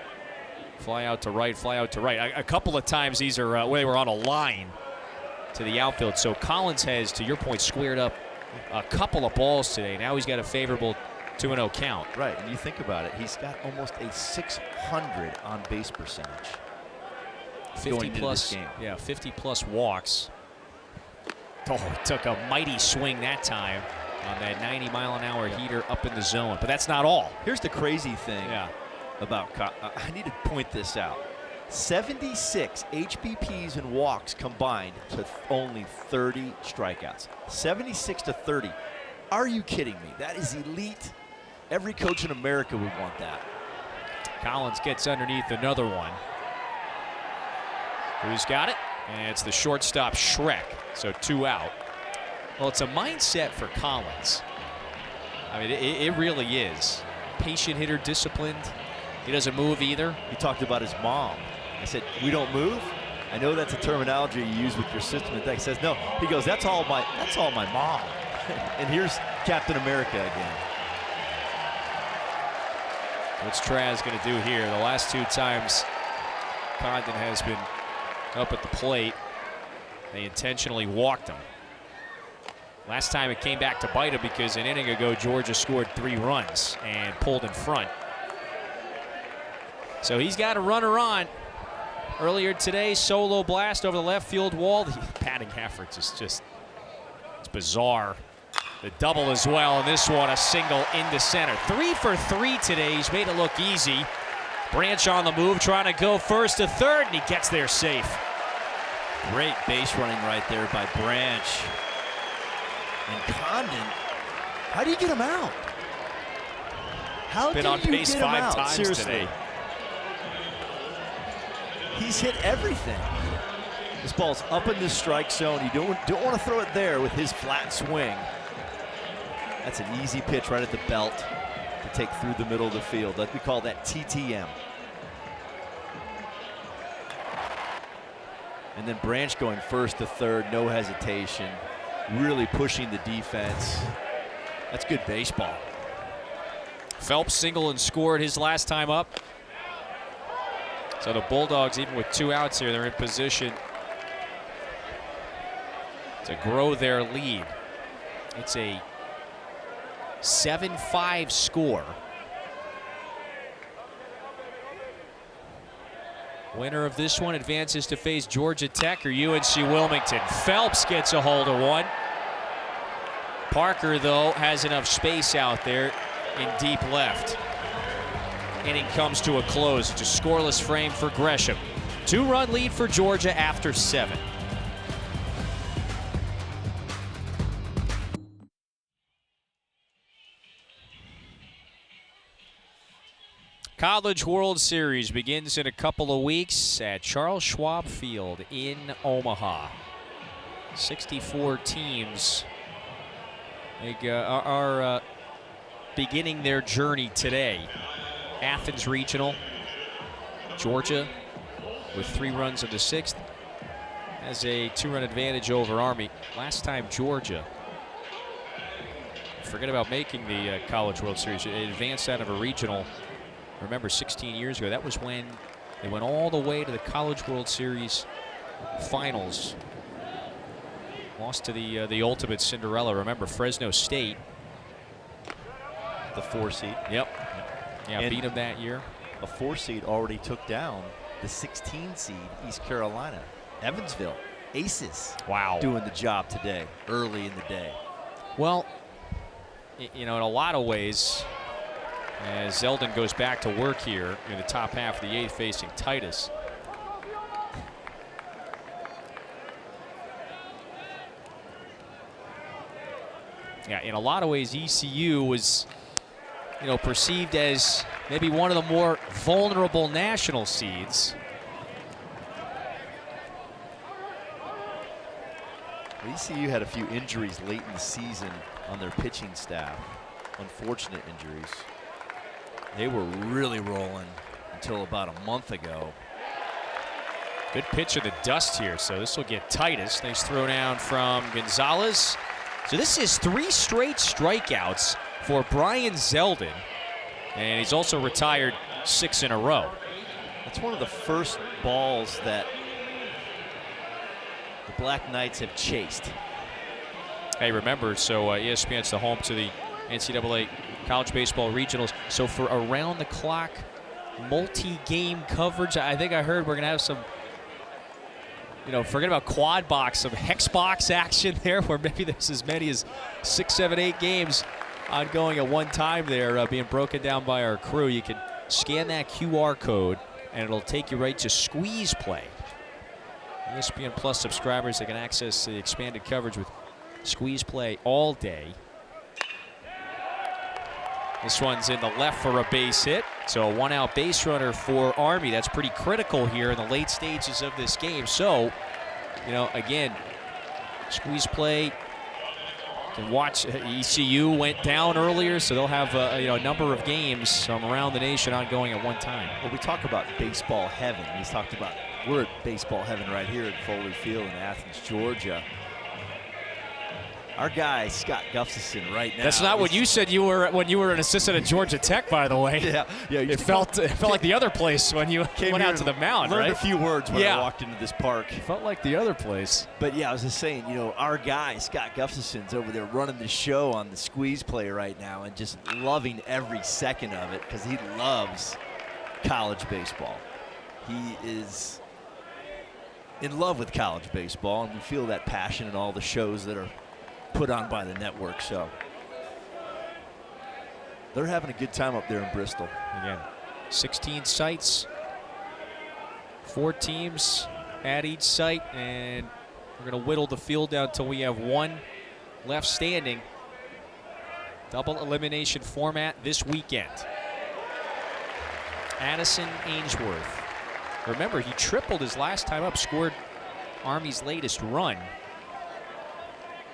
fly out to right, fly out to right. A couple of times these are where they were on a line to the outfield. So Collins has, to your point, squared up a couple of balls today. Now he's got a favorable 2-0 count. Right, and you think about it, he's got almost a .600 on base percentage. 50 plus, yeah, 50 plus walks. Oh, took a mighty swing that time on that 90-mile-an-hour heater up in the zone. But that's not all. Here's the crazy thing about I need to point this out. 76 HBPs and walks combined to only 30 strikeouts. 76 to 30. Are you kidding me? That is elite. Every coach in America would want that. Collins gets underneath another one. Who's got it? And it's the shortstop, Shrek. So 2 out. Well, it's a mindset for Collins. I mean, it really is. patient hitter, disciplined. He doesn't move either. He talked about his mom. I said, we don't move? I know that's a terminology you use with your system. And he says, no. He goes, that's all my mom. And here's Captain America again. What's Traz going to do here? The last 2 times Condon has been up at the plate, they intentionally walked him. Last time it came back to bite him because an inning ago Georgia scored 3 runs and pulled in front. So he's got a runner on. Earlier today, solo blast over the left field wall. The batting average is just, it's bizarre. The double as well, and this one a single into center. 3 for 3 today. He's made it look easy. Branch on the move, trying to go first to third, and he gets there safe. Great base running right there by Branch. And Condon, how do you get him out? How Been do on you base get him 5 out? times Seriously. today. He's hit everything. This ball's up in the strike zone. You don't want to throw it there with his flat swing. That's an easy pitch right at the belt to take through the middle of the field. We call that TTM. And then Branch going first to third, no hesitation. Really pushing the defense. That's good baseball. Phelps single and scored his last time up. So the Bulldogs, even with 2 outs here, they're in position to grow their lead. It's a 7-5 score. Winner of this one advances to face Georgia Tech or UNC Wilmington. Phelps gets a hold of one. Parker, though, has enough space out there in deep left. Inning comes to a close. It's a scoreless frame for Gresham. 2-run lead for Georgia after 7. College World Series begins in a couple of weeks at Charles Schwab Field in Omaha. 64 teams are beginning their journey today. Athens Regional, Georgia, with 3 runs in the 6th, has a 2-run advantage over Army. Last time Georgia, forget about making the College World Series, it advanced out of a regional. Remember, 16 years ago, that was when they went all the way to the College World Series finals. Lost to the ultimate Cinderella. Remember, Fresno State. The 4 seed. Yep. Yeah, And beat them that year. a 4 seed already took down the 16 seed East Carolina. Evansville, Aces. Wow. Doing the job today, early in the day. Well, you know, in a lot of ways, as Zeldin goes back to work here in the top half of the 8th facing Titus. Yeah, in a lot of ways, ECU was, you know, perceived as maybe one of the more vulnerable national seeds. ECU had a few injuries late in the season on their pitching staff. Unfortunate injuries. They were really rolling until about a month ago. Good pitch of the dust here, so this will get Titus. Nice throw down from Gonzalez. So this is 3 straight strikeouts for Brian Zeldin, and he's also retired 6 in a row. That's one of the first balls that the Black Knights have chased. Hey, remember, so ESPN's the home to the NCAA College Baseball Regionals. So for around-the-clock multi-game coverage, I think I heard we're going to have some, you know, forget about quad box, some hex box action there, where maybe there's as many as 6, 7, 8 games ongoing at one time there, being broken down by our crew. You can scan that QR code, and it'll take you right to Squeeze Play. ESPN Plus subscribers, they can access the expanded coverage with Squeeze Play all day. This one's in the left for a base hit. So a 1-out base runner for Army. That's pretty critical here in the late stages of this game. So, you know, again, Squeeze Play can watch. ECU went down earlier, so they'll have a number of games from around the nation ongoing at one time. Well, we talk about baseball heaven. He's talked about we're at baseball heaven right here at Foley Field in Athens, Georgia. Our guy, Scott Gustafson, right now. That's not what you said you were when you were an assistant at Georgia Tech, by the way. Yeah. It felt like the other place when you went out to the mound, learned right? a few words when I walked into this park. It felt like the other place. But yeah, I was just saying, our guy, Scott Gustafson's over there running the show on the squeeze play right now and just loving every second of it because he loves college baseball. He is in love with college baseball, and we feel that passion in all the shows that are put on by the network. So they're having a good time up there in Bristol. Again, 16 sites, 4 teams at each site, and we're going to whittle the field down until we have 1 left standing. Double elimination format this weekend. Addison Ainsworth. Remember, he tripled his last time up, scored Army's latest run.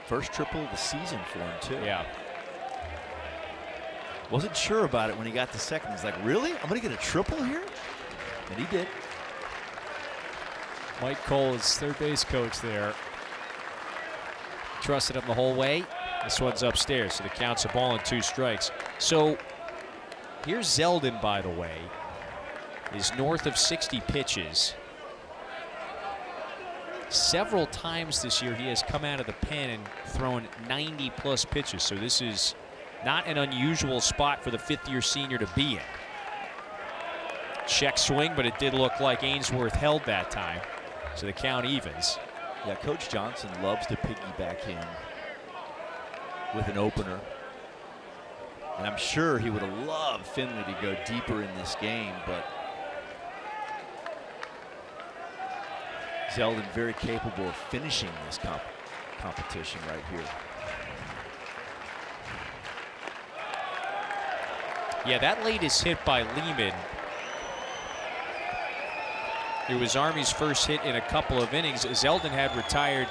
First triple of the season for him, too. Yeah. Wasn't sure about it when he got the second. He's like, really? I'm going to get a triple here? And he did. Mike Cole is third base coach there. Trusted him the whole way. This one's upstairs, so the count's a ball and 2 strikes. So here's Zeldin, by the way. Is north of 60 pitches. Several times this year he has come out of the pen and thrown 90+ pitches. So this is not an unusual spot for the 5th-year senior to be in. Check swing, but it did look like Ainsworth held that time. So the count evens. Yeah, Coach Johnson loves to piggyback in with an opener. And I'm sure he would have loved Finley to go deeper in this game, but Zeldin very capable of finishing this competition right here. Yeah, that latest hit by Lehman. It was Army's first hit in a couple of innings. Zeldin had retired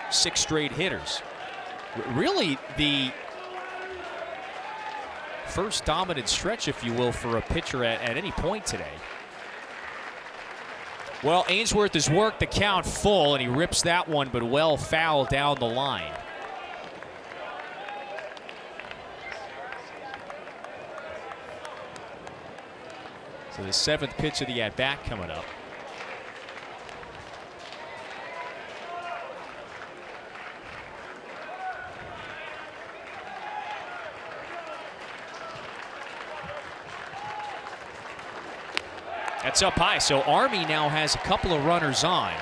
6 straight hitters. Really the first dominant stretch, if you will, for a pitcher at any point today. Well, Ainsworth has worked the count full, and he rips that one, but well foul down the line. So the 7th pitch of the at-bat coming up. That's up high, so Army now has a couple of runners on.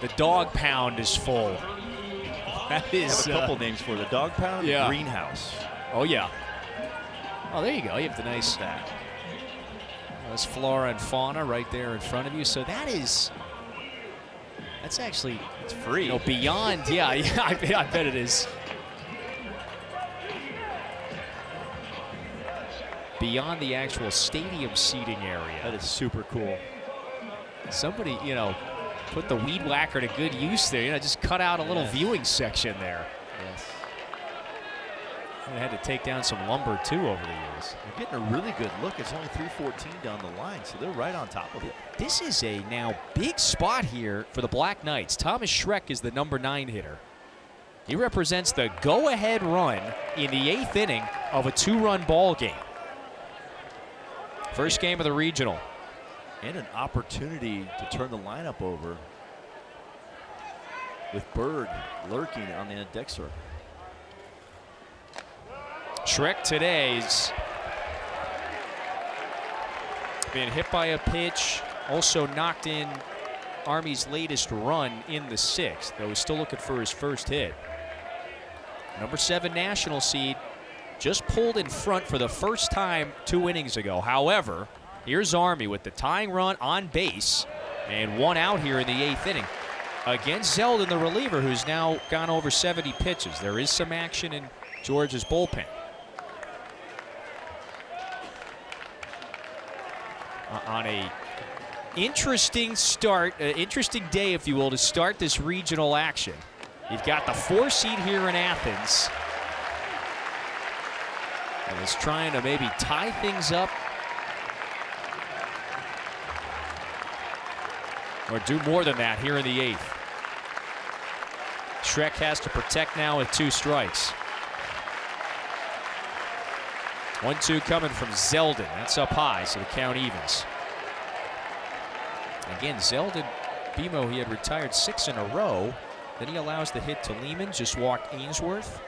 The dog pound is full. That is I have a couple names for the dog pound. Yeah. Greenhouse. Oh yeah. Oh, there you go. You have the nice that. That's flora and fauna right there in front of you. So that's actually, it's free. Beyond. Yeah, I bet it is. Beyond the actual stadium seating area. That is super cool. Somebody, put the weed whacker to good use there. Just cut out a little viewing section there. Yes. They had to take down some lumber too over the years. They're getting a really good look. It's only 314 down the line, so they're right on top of it. This is a now big spot here for the Black Knights. Thomas Schreck is the number 9 hitter. He represents the go-ahead run in the 8th inning of a 2-run ball game. First game of the regional. And an opportunity to turn the lineup over with Bird lurking on the deck circle. Schreck today's been hit by a pitch, also knocked in Army's latest run in the 6th, though he's still looking for his first hit. Number 7 national seed just pulled in front for the first time 2 innings ago. However, here's Army with the tying run on base and 1 out here in the 8th inning against Zeldin, the reliever, who's now gone over 70 pitches. There is some action in Georgia's bullpen. on a interesting start, interesting day, if you will, to start this regional action. You've got the 4 seed here in Athens. And is trying to maybe tie things up or do more than that here in the 8th. Schreck has to protect now with 2 strikes. 1-2 coming from Zeldin. That's up high, so the count evens. Again, Zeldin, BMO, he had retired 6 in a row. Then he allows the hit to Lehman, just walked Ainsworth.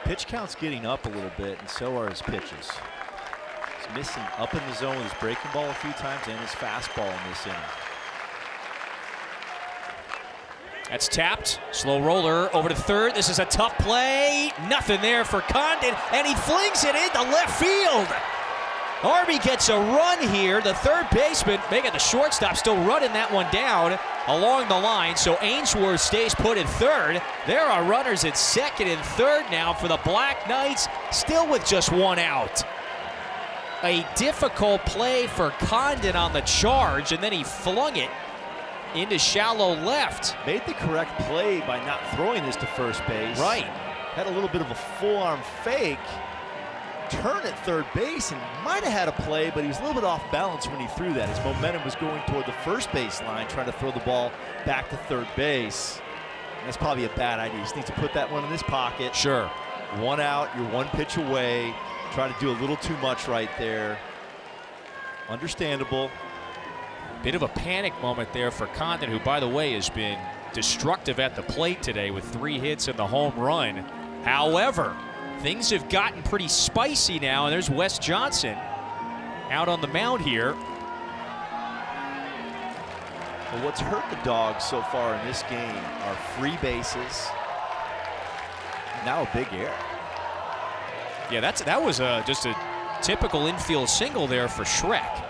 Pitch count's getting up a little bit, and so are his pitches. He's missing up in the zone with his breaking ball a few times and his fastball in this inning. That's tapped. Slow roller over to third. This is a tough play. Nothing there for Condon, and he flings it into left field. Army gets a run here. The third baseman, making the shortstop, still running that one down along the line. So Ainsworth stays put in third. There are runners at second and third now for the Black Knights, still with just 1 out. A difficult play for Condon on the charge, and then he flung it into shallow left. Made the correct play by not throwing this to first base. Right. Had a little bit of a full arm fake. Turn at third base and might have had a play, but he was a little bit off balance when he threw that. His momentum was going toward the first base line, trying to throw the ball back to third base. And that's probably a bad idea. You just need to put that one in his pocket. Sure. 1 out, you're 1 pitch away. Try to do a little too much right there. Understandable. Bit of a panic moment there for Condon, who, by the way, has been destructive at the plate today with 3 hits and the home run. However, things have gotten pretty spicy now, and there's Wes Johnson out on the mound here. Well, what's hurt the Dogs so far in this game are free bases. Now a big error. Yeah, that was just a typical infield single there for Schreck.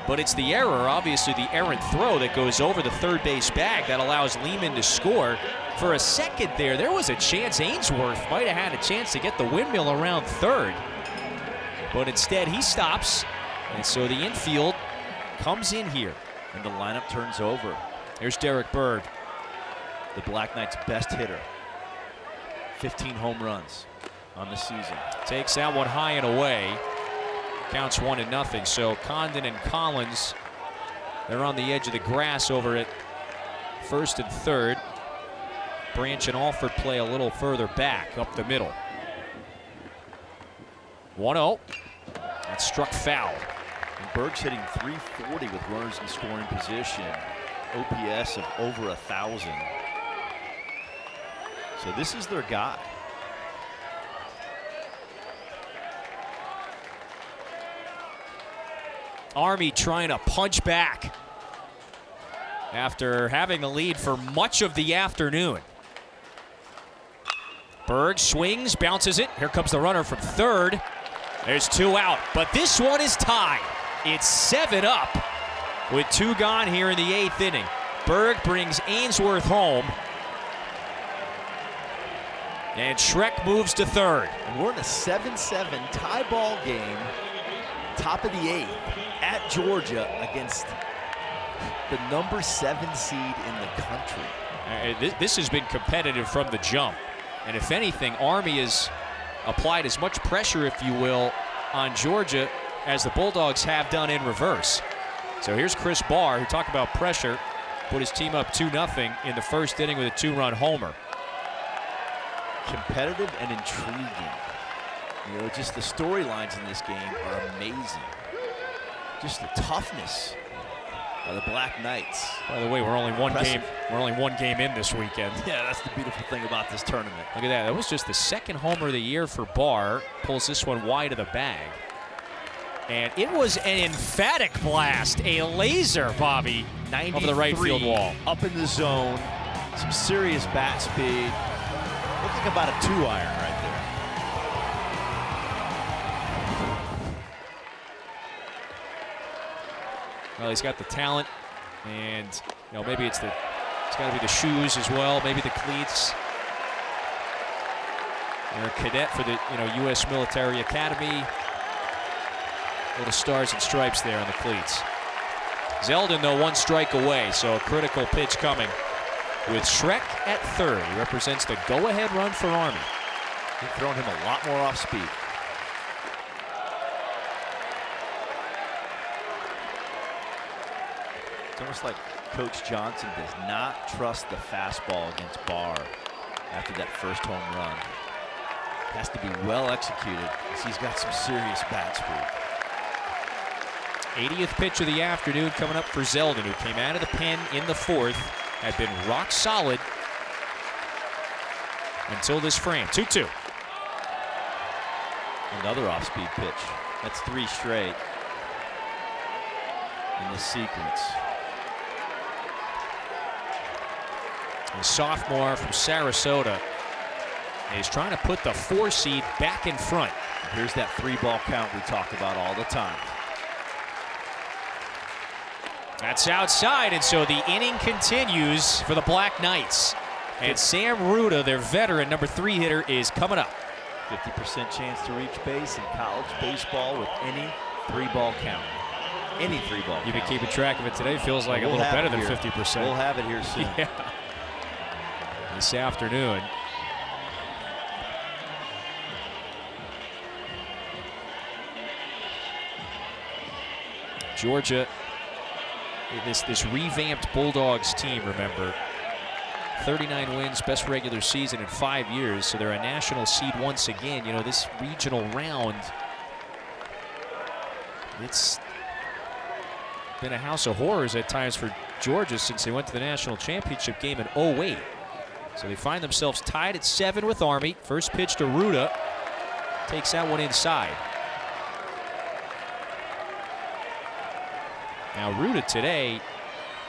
But it's the error, obviously the errant throw that goes over the third base bag that allows Lehman to score. For a second there was a chance Ainsworth might have had a chance to get the windmill around third. But instead he stops, and so the infield comes in here. And the lineup turns over. There's Derek Berg. The Black Knights' best hitter. 15 home runs on the season. Takes that one high and away. Counts 1-0. So Condon and Collins, they're on the edge of the grass over at first and third. Branch and Alford play a little further back up the middle. 1-0. That struck foul. And Berg's hitting .340 with runners in scoring position. OPS of over 1,000. So this is their guy. Army trying to punch back after having the lead for much of the afternoon. Berg swings, bounces it. Here comes the runner from third. There's 2 out, but this one is tied. It's 7 up with 2 gone here in the 8th inning. Berg brings Ainsworth home. And Schreck moves to third. And we're in a 7-7 tie ball game. Top of the 8th at Georgia against the number 7 seed in the country. This has been competitive from the jump. And if anything, Army has applied as much pressure, if you will, on Georgia as the Bulldogs have done in reverse. So here's Chris Barr, who talked about pressure, put his team up 2-0 in the first inning with a 2-run homer. Competitive and intriguing. You know, just the storylines in this game are amazing. Just the toughness of the Black Knights. By the way, we're only one game in this weekend. Yeah, that's the beautiful thing about this tournament. Look at that. That was just the 2nd homer of the year for Barr. Pulls this one wide of the bag. And it was an emphatic blast, a laser, Bobby, over the right field wall. Up in the zone, some serious bat speed. Looked like about a 2-iron right there. Well, he's got the talent, and you know, maybe it's got to be the shoes as well, maybe the cleats. You're a cadet for the U.S. Military Academy. Little stars and stripes there on the cleats. Zeldin, though, 1 strike away, so a critical pitch coming. With Schreck at third, he represents the go-ahead run for Army. They've thrown him a lot more off speed. It's almost like Coach Johnson does not trust the fastball against Barr after that first home run. Has to be well executed because he's got some serious bat speed. 80th pitch of the afternoon coming up for Zeldin, who came out of the pen in the 4th, had been rock solid until this frame. 2-2. Another off-speed pitch. That's 3 straight in this sequence. The sophomore from Sarasota is trying to put the 4 seed back in front. Here's that 3-ball count we talk about all the time. That's outside, and so the inning continues for the Black Knights. And Sam Ruda, their veteran number 3 hitter, is coming up. 50% chance to reach base in college baseball with any 3-ball count. Any 3-ball count. You've been keeping track of it today. Feels like a little better than 50%. We'll have it here soon. Yeah. This afternoon. Georgia, this revamped Bulldogs team, remember, 39 wins, best regular season in 5 years, so they're a national seed once again. You know, this regional round, it's been a house of horrors at times for Georgia since they went to the national championship game in 08. So they find themselves tied at 7 with Army. First pitch to Ruda, takes that one inside. Now Ruda today,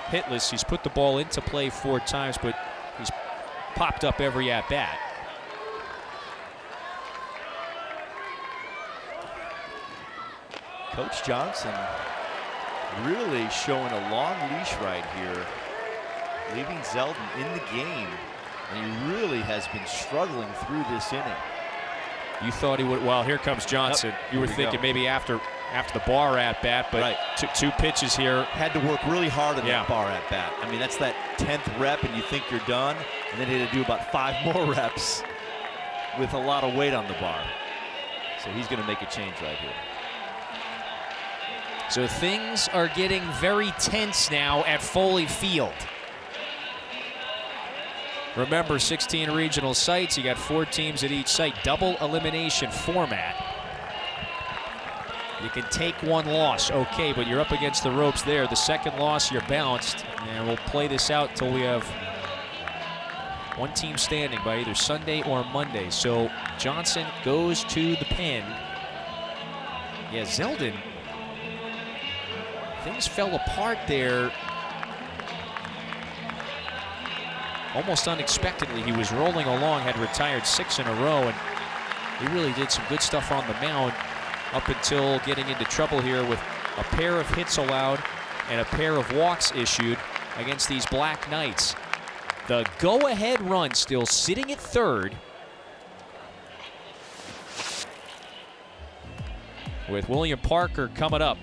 hitless. He's put the ball into play 4 times, but he's popped up every at-bat. Coach Johnson really showing a long leash right here, leaving Zeldin in the game, and he really has been struggling through this inning. You thought he would, well, here comes Johnson. Yep, you were thinking maybe after the Barr at-bat, but right. 2 pitches here. Had to work really hard on that Barr at-bat. I mean, that's that 10th rep, and you think you're done, and then he had to do about 5 more reps with a lot of weight on the bar. So he's going to make a change right here. So things are getting very tense now at Foley Field. Remember, 16 regional sites. You got 4 teams at each site. Double elimination format. You can take 1 loss, okay, but you're up against the ropes there. The second loss, you're bounced, and we'll play this out till we have 1 team standing by either Sunday or Monday. So Johnson goes to the pen. Yeah, Zeldin, things fell apart there. Almost unexpectedly, he was rolling along, had retired 6 in a row, and he really did some good stuff on the mound up until getting into trouble here with a pair of hits allowed and a pair of walks issued against these Black Knights. The go-ahead run still sitting at 3rd, with William Parker coming up.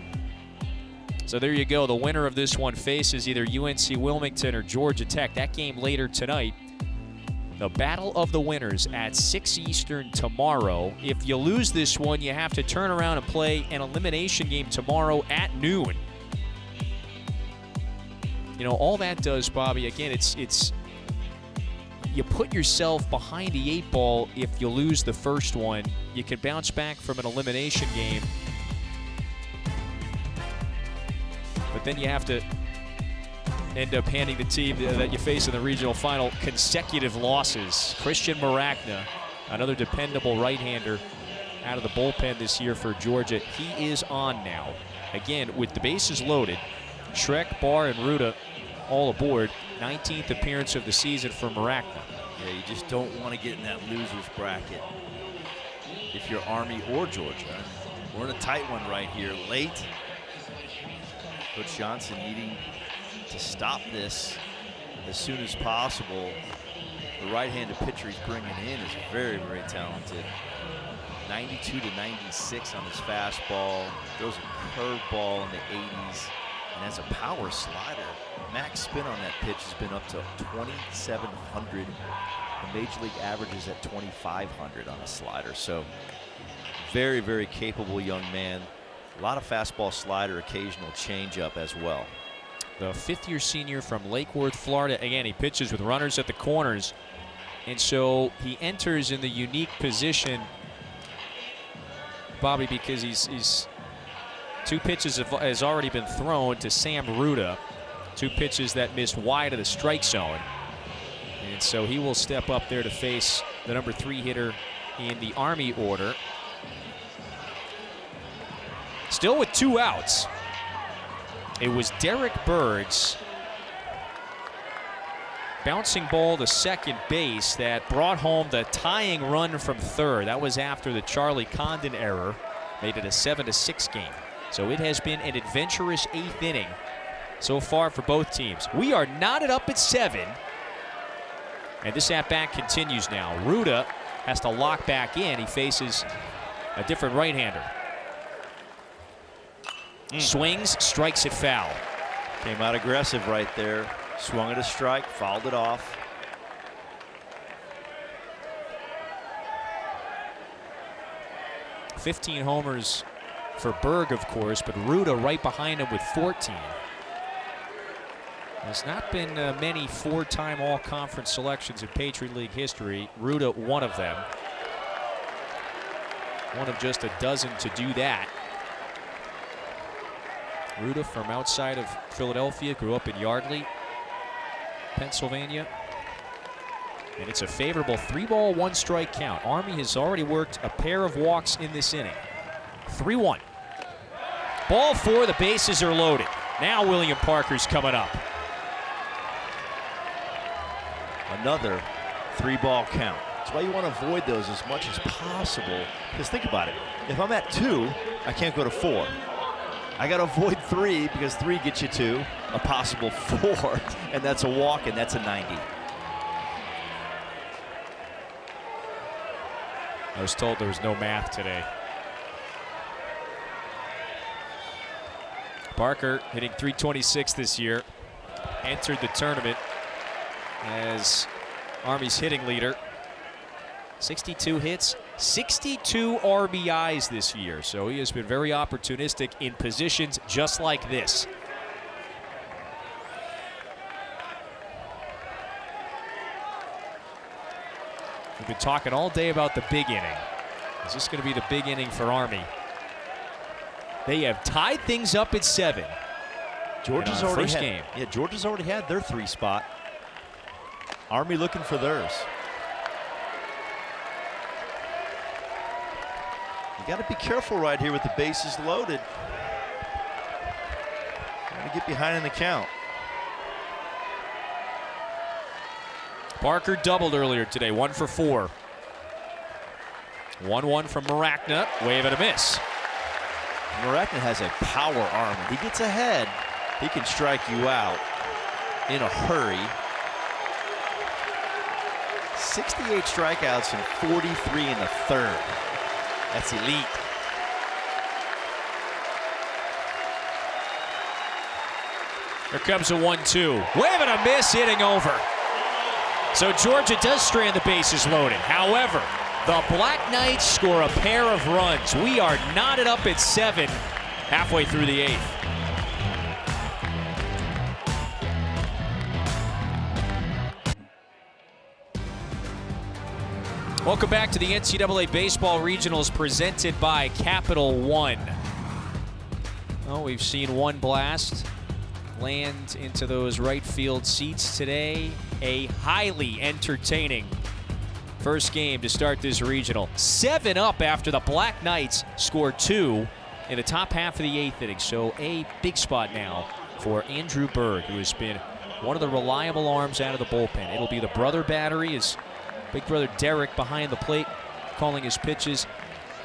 So there you go. The winner of this one faces either UNC Wilmington or Georgia Tech. That game later tonight. The battle of the winners at 6 Eastern tomorrow. If you lose this one, you have to turn around and play an elimination game tomorrow at noon. You know, all that does, Bobby, again, it's you put yourself behind the 8 ball if you lose the first one. You can bounce back from an elimination game, but then you have to end up handing the team that you face in the regional final consecutive losses. Christian Maragna, another dependable right-hander out of the bullpen this year for Georgia. He is on now. Again, with the bases loaded, Schreck, Barr, and Ruda all aboard. 19th appearance of the season for Maragna. Yeah, you just don't want to get in that loser's bracket if you're Army or Georgia. We're in a tight one right here, late. Coach Johnson needing to stop this as soon as possible. The right-handed pitcher he's bringing in is very, very talented. 92 to 96 on his fastball. Throws a curveball in the 80s. And as a power slider, max spin on that pitch has been up to 2,700. The major league average is at 2,500 on a slider. So very, very capable young man. A lot of fastball, slider, occasional changeup as well. The fifth-year senior from Lake Worth, Florida. Again, he pitches with runners at the corners. And so he enters in the unique position, Bobby, because he's 2 pitches has already been thrown to Sam Ruda. 2 pitches that missed wide of the strike zone. And so he will step up there to face the number 3 hitter in the Army order. Still with 2 outs. It was Derek Berg's bouncing ball to second base that brought home the tying run from third. That was after the Charlie Condon error made it a 7-6 game. So it has been an adventurous 8th inning so far for both teams. We are knotted up at 7. And this at-bat continues now. Ruda has to lock back in. He faces a different right-hander. Swings, strikes it foul. Came out aggressive right there. Swung at a strike, fouled it off. .15 homers for Berg, of course, but Ruda right behind him with 14. There's not been many 4-time all-conference selections in Patriot League history. Ruda, one of them. One of just a dozen to do that. Ruda from outside of Philadelphia, grew up in Yardley, Pennsylvania. And it's a favorable 3-ball, 1-strike count. Army has already worked a pair of walks in this inning. 3-1. Ball 4, the bases are loaded. Now William Parker's coming up. Another 3-ball count. That's why you want to avoid those as much as possible. Because think about it. If I'm at 2, I can't go to 4. I got to avoid 3 because 3 gets you to a possible 4. And that's a walk, and that's a 90. I was told there was no math today. Parker hitting .326 this year. Entered the tournament as Army's hitting leader. 62 hits, 62 RBIs this year. So he has been very opportunistic in positions just like this. We've been talking all day about the big inning. Is this going to be the big inning for Army? They have tied things up at 7. Georgia's already had, yeah, Georgia's already had their 3 spot. Army looking for theirs. You got to be careful right here with the bases loaded. Trying to get behind in the count. Parker doubled earlier today, 1 for 4. 1-1 from Maracna, wave and a miss. Maracna has a power arm. When he gets ahead, he can strike you out in a hurry. 68 strikeouts and 43 in the 3rd. That's elite. Here comes a 1-2. Wave and a miss, hitting over. So Georgia does strand the bases loaded. However, the Black Knights score a pair of runs. We are knotted up at 7 halfway through the 8th. Welcome back to the NCAA Baseball Regionals presented by Capital One. Well, we've seen one blast land into those right field seats today. A highly entertaining first game to start this regional. 7 up after the Black Knights score 2 in the top half of the 8th inning. So a big spot now for Andrew Berg, who has been one of the reliable arms out of the bullpen. It'll be the brother battery as big brother Derek behind the plate calling his pitches.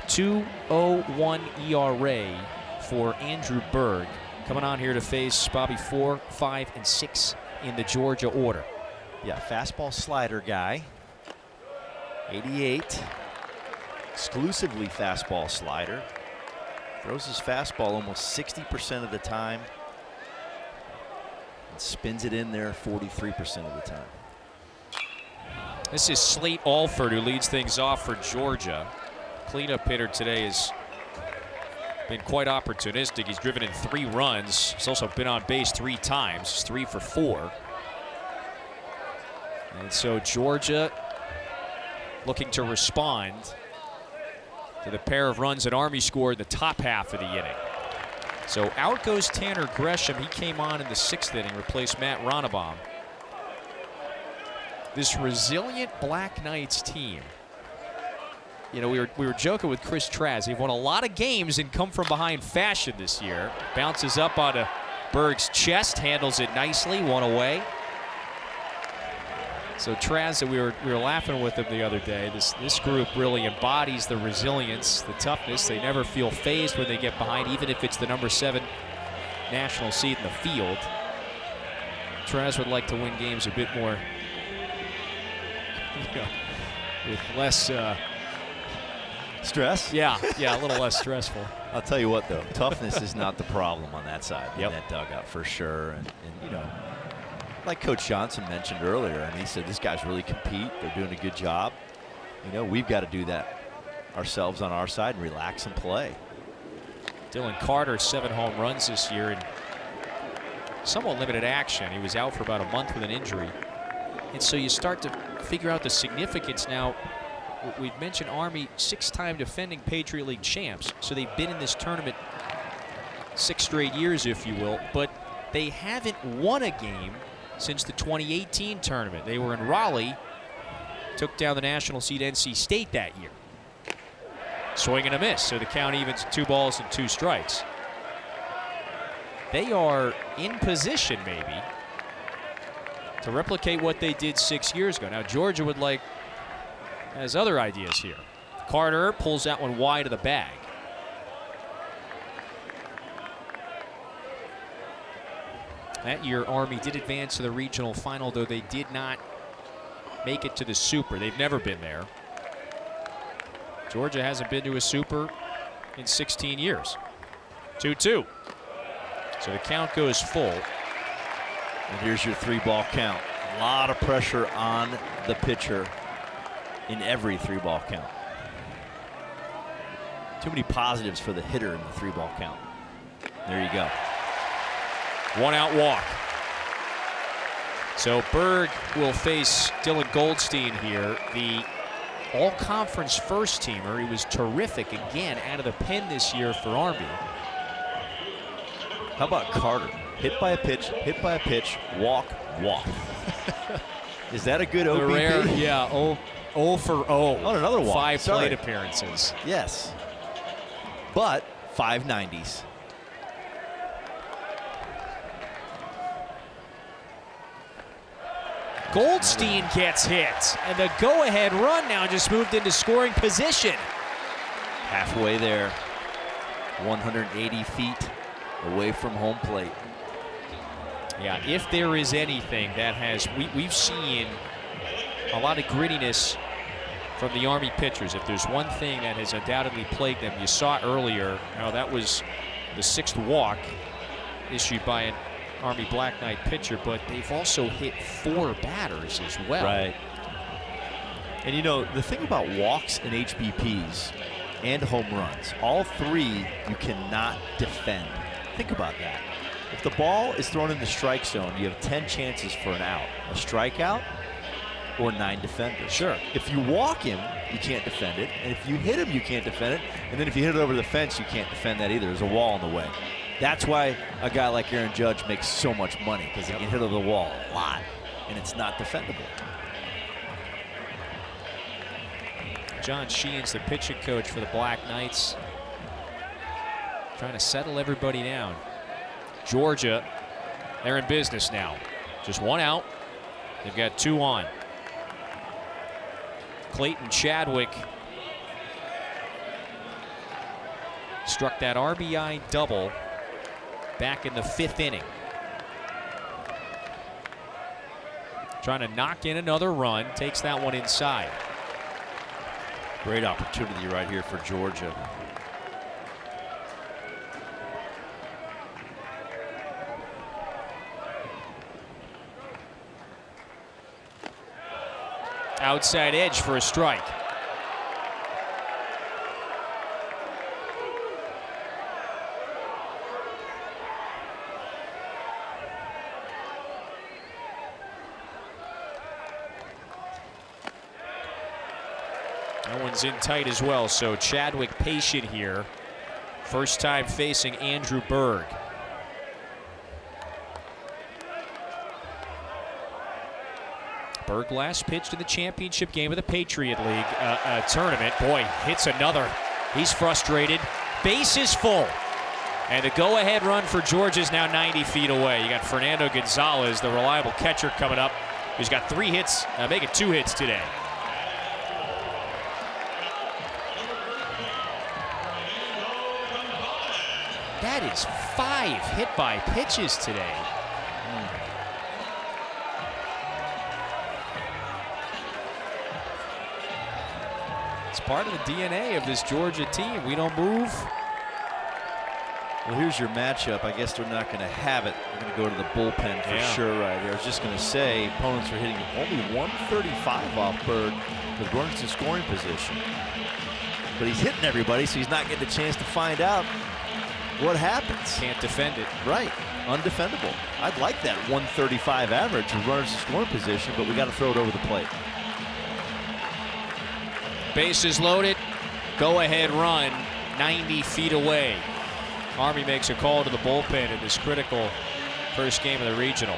2.01 ERA for Andrew Berg. Coming on here to face Bobby 4, 5, and 6 in the Georgia order. Yeah, fastball slider guy. 88. exclusively fastball slider. Throws his fastball almost 60% of the time. And spins it in there 43% of the time. This is Slate Alford who leads things off for Georgia. Cleanup hitter today has been quite opportunistic. He's driven in 3 runs. He's also been on base 3 times. He's 3 for 4. And so Georgia looking to respond to the pair of runs that Army scored in the top half of the inning. So out goes Tanner Gresham. He came on in the 6th inning, replaced Matt Ronnebaum. This resilient Black Knights team. You know, we were joking with Chris Traz. They've won a lot of games in come from behind fashion this year. Bounces up onto Berg's chest, handles it nicely, 1 away. So Traz, we were laughing with him the other day. This group really embodies the resilience, the toughness. They never feel phased when they get behind, even if it's the number 7 national seed in the field. Traz would like to win games a bit more, you know, with less stress. Yeah, a little less stressful. I'll tell you what, though, toughness is not the problem on that side, in that dugout for sure. And you know, like Coach Johnson mentioned earlier, I mean, he said this guys really compete. They're doing a good job. You know, we've got to do that ourselves on our side and relax and play. Dylan Carter, 7 home runs this year in somewhat limited action. He was out for about a month with an injury. And so you start to figure out the significance now. We've mentioned Army, 6-time defending Patriot League champs. So they've been in this tournament 6 straight years, if you will. But they haven't won a game since the 2018 tournament. They were in Raleigh, took down the national seed NC State that year. Swing and a miss, so the count evens 2 balls and 2 strikes. They are in position, maybe, to replicate what they did 6 years ago. Now, Georgia has other ideas here. Carter pulls that one wide of the bag. That year, Army did advance to the regional final, though they did not make it to the Super. They've never been there. Georgia hasn't been to a Super in 16 years. 2-2. So the count goes full. And here's your 3-ball count. A lot of pressure on the pitcher in every 3-ball count. Too many positives for the hitter in the 3-ball count. There you go. 1-out walk. So Berg will face Dylan Goldstein here, the all-conference first-teamer. He was terrific again out of the pen this year for Army. How about Carter? Hit by a pitch, walk. Is that a good OBP? The rare, yeah, 0 for 0. Oh, another walk. 5 plate appearances. Yes. But 5 90s. Goldstein gets hit, and the go-ahead run now just moved into scoring position. Halfway there, 180 feet away from home plate. Yeah, if there is anything that has, we've seen a lot of grittiness from the Army pitchers. If there's one thing that has undoubtedly plagued them, you saw earlier, now that was the 6th walk issued by an Army Black Knight pitcher, but they've also hit 4 batters as well. Right. And you know, the thing about walks and HBPs and home runs, all 3 you cannot defend. Think about that. If the ball is thrown in the strike zone, you have 10 chances for an out. A strikeout or 9 defenders. Sure. If you walk him, you can't defend it. And if you hit him, you can't defend it. And then if you hit it over the fence, you can't defend that either. There's a wall in the way. That's why a guy like Aaron Judge makes so much money, because he can hit over the wall a lot, and it's not defendable. John Sheehan's the pitching coach for the Black Knights, trying to settle everybody down. Georgia, they're in business now. Just 1 out. They've got 2 on. Clayton Chadwick struck that RBI double back in the 5th inning. Trying to knock in another run, takes that one inside. Great opportunity right here for Georgia. Outside edge for a strike. That one's in tight as well, so Chadwick patient here. First time facing Andrew Berg. Berg last pitched in the championship game of the Patriot League tournament. Boy, hits another. He's frustrated. Base is full. And the go-ahead run for Georgia is now 90 feet away. You got Fernando Gonzalez, the reliable catcher, coming up. He's got 3 hits, making 2 hits today. That is 5 hit-by pitches today. It's part of the DNA of this Georgia team. We don't move. Well, here's your matchup. I guess they're not going to have it. They're going to go to the bullpen for sure right here. I was just going to say, opponents are hitting only 135 off Berg with runners in scoring position. But he's hitting everybody, so he's not getting a chance to find out what happens. Can't defend it. Right. Undefendable. I'd like that 135 average with runners in scoring position, but we got to throw it over the plate. Bases loaded. Go-ahead run 90 feet away. Army makes a call to the bullpen in this critical first game of the regional.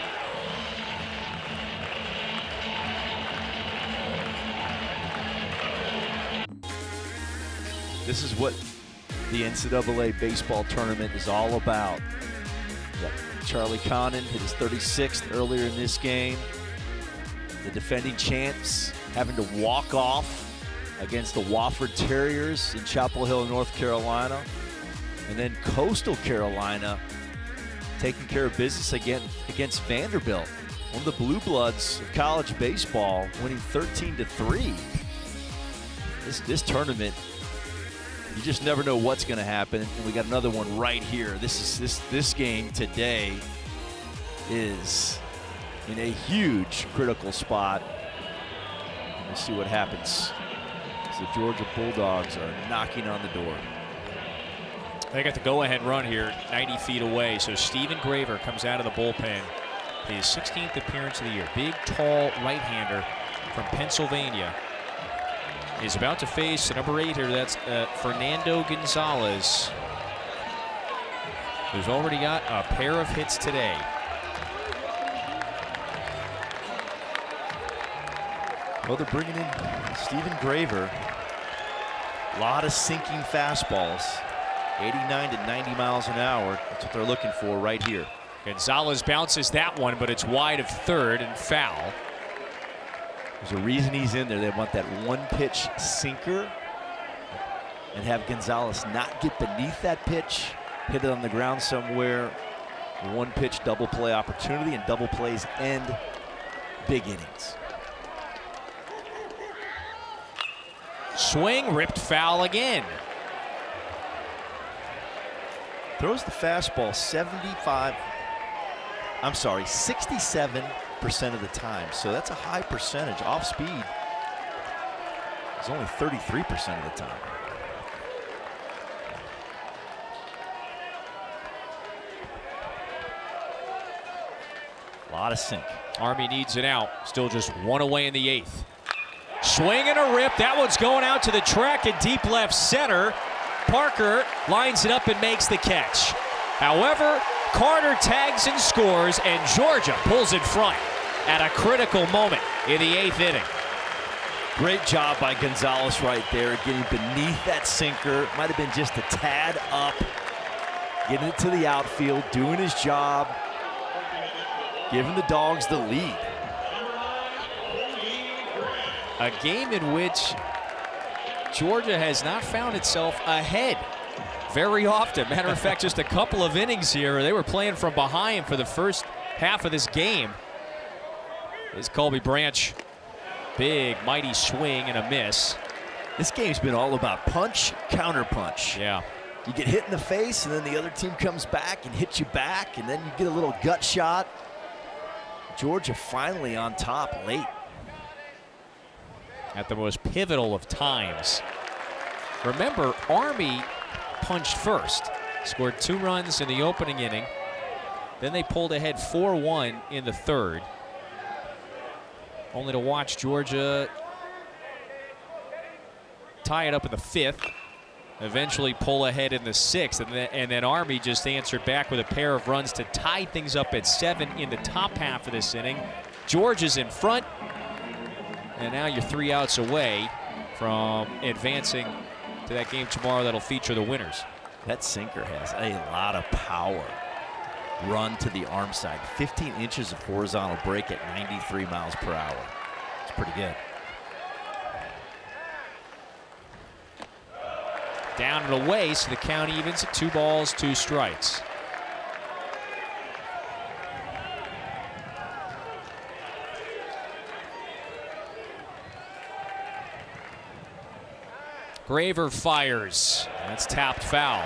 This is what the NCAA baseball tournament is all about. Charlie Condon hit his 36th earlier in this game. The defending champs having to walk off against the Wofford Terriers in Chapel Hill, North Carolina. And then Coastal Carolina taking care of business again against Vanderbilt. One of the blue bloods of college baseball, winning 13-3. This tournament, you just never know what's going to happen. And we got another one right here. This game today is in a huge critical spot. We'll see what happens as the Georgia Bulldogs are knocking on the door. They got the go-ahead run here 90 feet away. So Stephen Graver comes out of the bullpen. His 16th appearance of the year. Big, tall right-hander from Pennsylvania is about to face the number 8 here. That's Fernando Gonzalez, who's already got a pair of hits today. Well, they're bringing in Stephen Graver. A lot of sinking fastballs. 89 to 90 miles an hour. That's what they're looking for right here. Gonzalez bounces that one, but it's wide of third and foul. There's a reason he's in there. They want that one-pitch sinker and have Gonzalez not get beneath that pitch, hit it on the ground somewhere. One-pitch double play opportunity, and double plays end big innings. Swing, ripped foul again. Throws the fastball 67% of the time. So that's a high percentage. Off speed is only 33% of the time. A lot of sink. Army needs it out. Still just one away in the 8th. Swing and a rip. That one's going out to the track in deep left center. Parker lines it up and makes the catch. However, Carter tags and scores, and Georgia pulls in front at a critical moment in the 8th inning. Great job by Gonzalez right there, getting beneath that sinker. Might have been just a tad up, getting it to the outfield, doing his job, giving the Dogs the lead. A game in which Georgia has not found itself ahead very often. Matter of fact, just a couple of innings here, they were playing from behind for the first half of this game. Is Colby Branch. Big, mighty swing and a miss. This game's been all about punch, counter punch. Yeah. You get hit in the face, and then the other team comes back and hits you back, and then you get a little gut shot. Georgia finally on top late. At the most pivotal of times. Remember, Army punched first. Scored 2 runs in the opening inning. Then they pulled ahead 4-1 in the third. Only to watch Georgia tie it up in the 5th. Eventually pull ahead in the 6th. And then Army just answered back with a pair of runs to tie things up at 7 in the top half of this inning. Georgia's in front. And now you're 3 outs away from advancing to that game tomorrow that'll feature the winners. That sinker has a lot of power. Run to the arm side. 15 inches of horizontal break at 93 miles per hour. It's pretty good. Down and away, so the count evens at 2 balls, 2 strikes. Graver fires. That's tapped foul.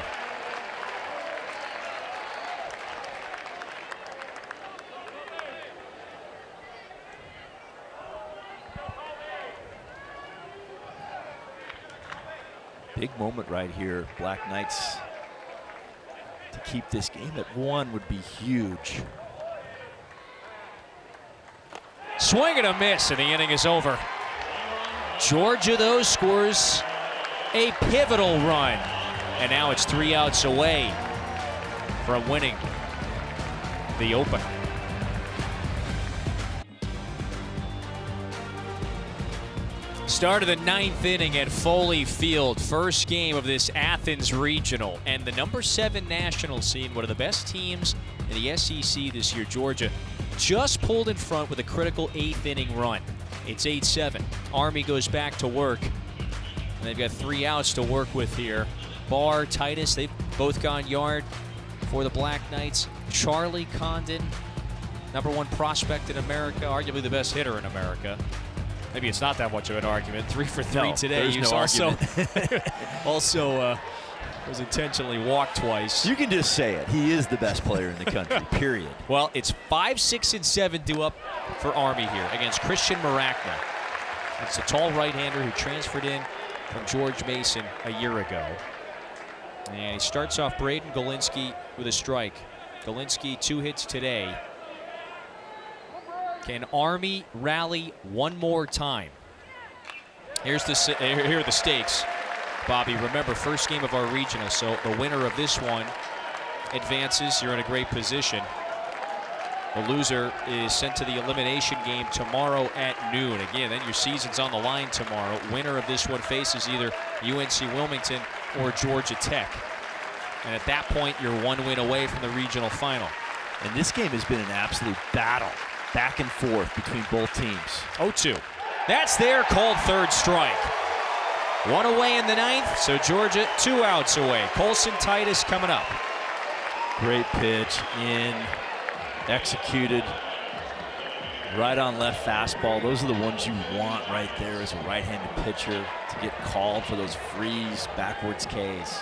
Big moment right here. Black Knights to keep this game at 1 would be huge. Swing and a miss, and the inning is over. Georgia, though, scores a pivotal run. And now it's 3 outs away from winning the opener. Start of the 9th inning at Foley Field. First game of this Athens Regional. And the number 7 national seed, one of the best teams in the SEC this year, Georgia, just pulled in front with a critical 8th inning run. It's 8-7. Army goes back to work. And they've got 3 outs to work with here. Barr, Titus, they've both gone yard for the Black Knights. Charlie Condon, number 1 prospect in America, arguably the best hitter in America. Maybe it's not that much of an argument. 3 for 3 today. There's no argument. Also was intentionally walked twice. You can just say it. He is the best player in the country, period. Well, it's 5, 6, and 7 due up for Army here against Christian Maracna. It's a tall right-hander who transferred in from George Mason a year ago. And he starts off Braden Galinsky with a strike. Galinsky 2 hits today. Can Army rally one more time? Here are the stakes, Bobby. Remember, first game of our regional, so the winner of this one advances. You're in a great position. The loser is sent to the elimination game tomorrow at noon. Again, then your season's on the line tomorrow. Winner of this one faces either UNC Wilmington or Georgia Tech. And at that point, you're 1 win away from the regional final. And this game has been an absolute battle, back and forth between both teams. 0-2. That's their called third strike. 1 away in the 9th, so Georgia 2 outs away. Colson Titus coming up. Great pitch in, executed. Right on left fastball. Those are the ones you want right there as a right-handed pitcher to get called for those freeze backwards Ks.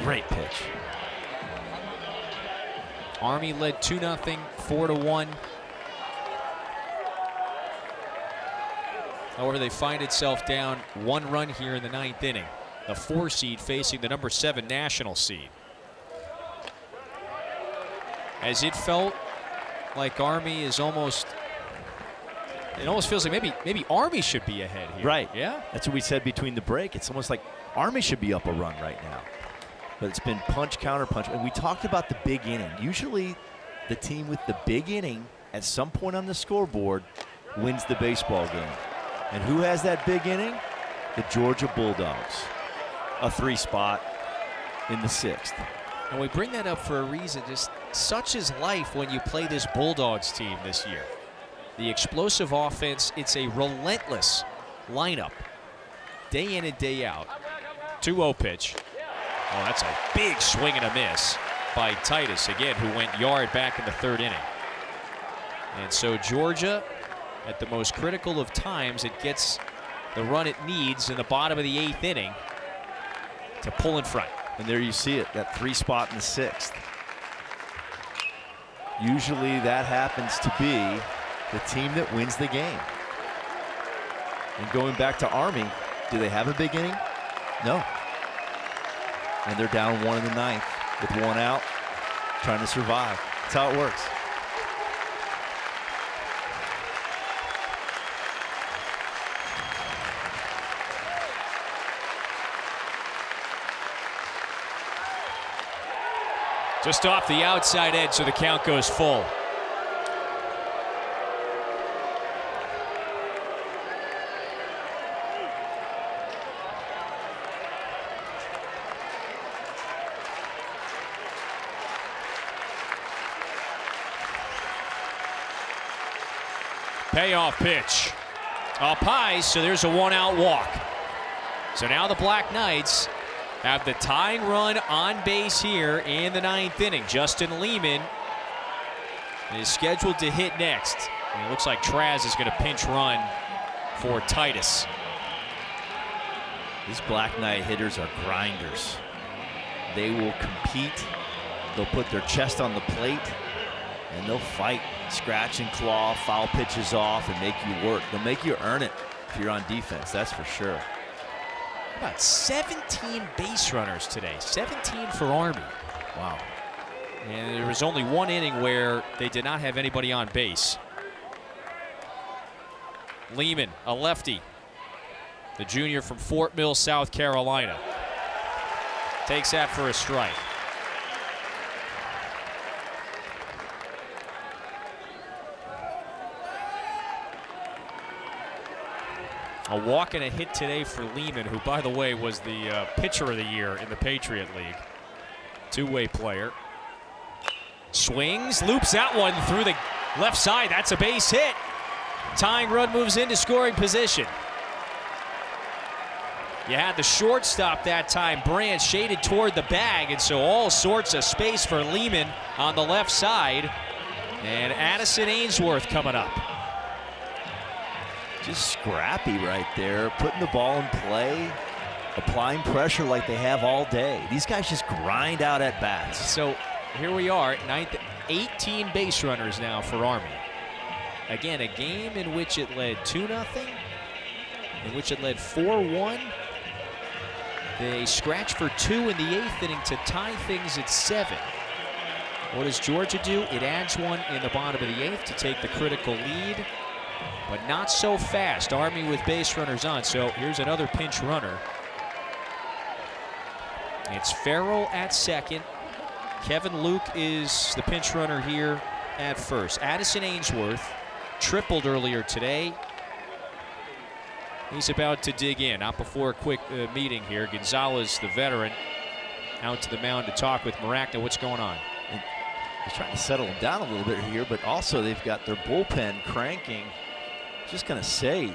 Great pitch. Army led 2-0, 4-1. However, they find itself down 1 run here in the 9th inning. The 4 seed facing the number 7 national seed. As it felt like Army is almost, it almost feels like maybe Army should be ahead here. Right. Yeah. That's what we said between the break. It's almost like Army should be up a run right now. But it's been punch, counter punch. And we talked about the big inning. Usually the team with the big inning at some point on the scoreboard wins the baseball game. And who has that big inning? The Georgia Bulldogs. A 3 spot in the 6th. And we bring that up for a reason. Just such is life when you play this Bulldogs team this year. The explosive offense, it's a relentless lineup. Day in and day out. 2-0 pitch. Oh, that's a big swing and a miss by Titus, again, who went yard back in the 3rd inning. And so Georgia, at the most critical of times, it gets the run it needs in the bottom of the 8th inning to pull in front. And there you see it, that 3 spot in the 6th. Usually that happens to be the team that wins the game. And going back to Army, do they have a big inning? No. And they're down 1 in the 9th with 1 out, trying to survive. That's how it works. Just off the outside edge, so the count goes full. Payoff pitch. Up high, so there's a 1-out walk. So now the Black Knights have the tying run on base here in the 9th inning. Justin Lehman is scheduled to hit next. And it looks like Traz is going to pinch run for Titus. These Black Knight hitters are grinders. They will compete. They'll put their chest on the plate, and they'll fight, scratch and claw, foul pitches off, and make you work. They'll make you earn it if you're on defense, that's for sure. About 17 base runners today, 17 for Army. Wow. And there was only 1 inning where they did not have anybody on base. Lehman, a lefty, the junior from Fort Mill, South Carolina, takes that for a strike. A walk and a hit today for Lehman, who, by the way, was the pitcher of the year in the Patriot League. Two-way player. Swings, loops that one through the left side. That's a base hit. Tying run moves into scoring position. You had the shortstop that time, Brandt, shaded toward the bag, and so all sorts of space for Lehman on the left side. And Addison Ainsworth coming up. Just scrappy right there, putting the ball in play, applying pressure like they have all day. These guys just grind out at bats. So here we are, 9th, 18 base runners now for Army. Again, a game in which it led 2-0, in which it led 4-1. They scratch for 2 in the 8th inning to tie things at 7. What does Georgia do? It adds 1 in the bottom of the 8th to take the critical lead. But not so fast. Army with base runners on. So here's another pinch runner. It's Farrell at second. Kevin Luke is the pinch runner here at first. Addison Ainsworth tripled earlier today. He's about to dig in. Not before a quick meeting here. Gonzalez, the veteran, out to the mound to talk with Maracna. What's going on? They're trying to settle him down a little bit here, but also they've got their bullpen cranking. Just going to say,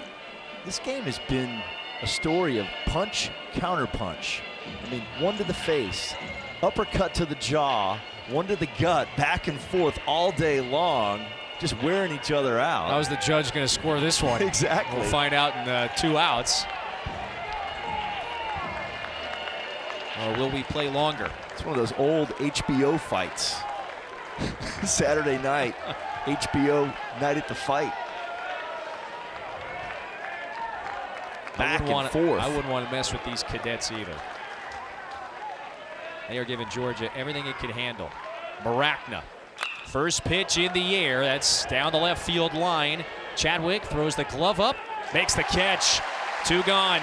this game has been a story of punch, counterpunch. I mean, 1 to the face, uppercut to the jaw, 1 to the gut, back and forth all day long, just wearing each other out. How is the judge going to score this one? Exactly. We'll find out in 2 outs. Or will we play longer? It's one of those old HBO fights. Saturday night, HBO Night at the Fight. Back and forth. I wouldn't want to mess with these cadets either. They are giving Georgia everything it can handle. Maracna, first pitch in the air. That's down the left field line. Chadwick throws the glove up, makes the catch. 2 gone.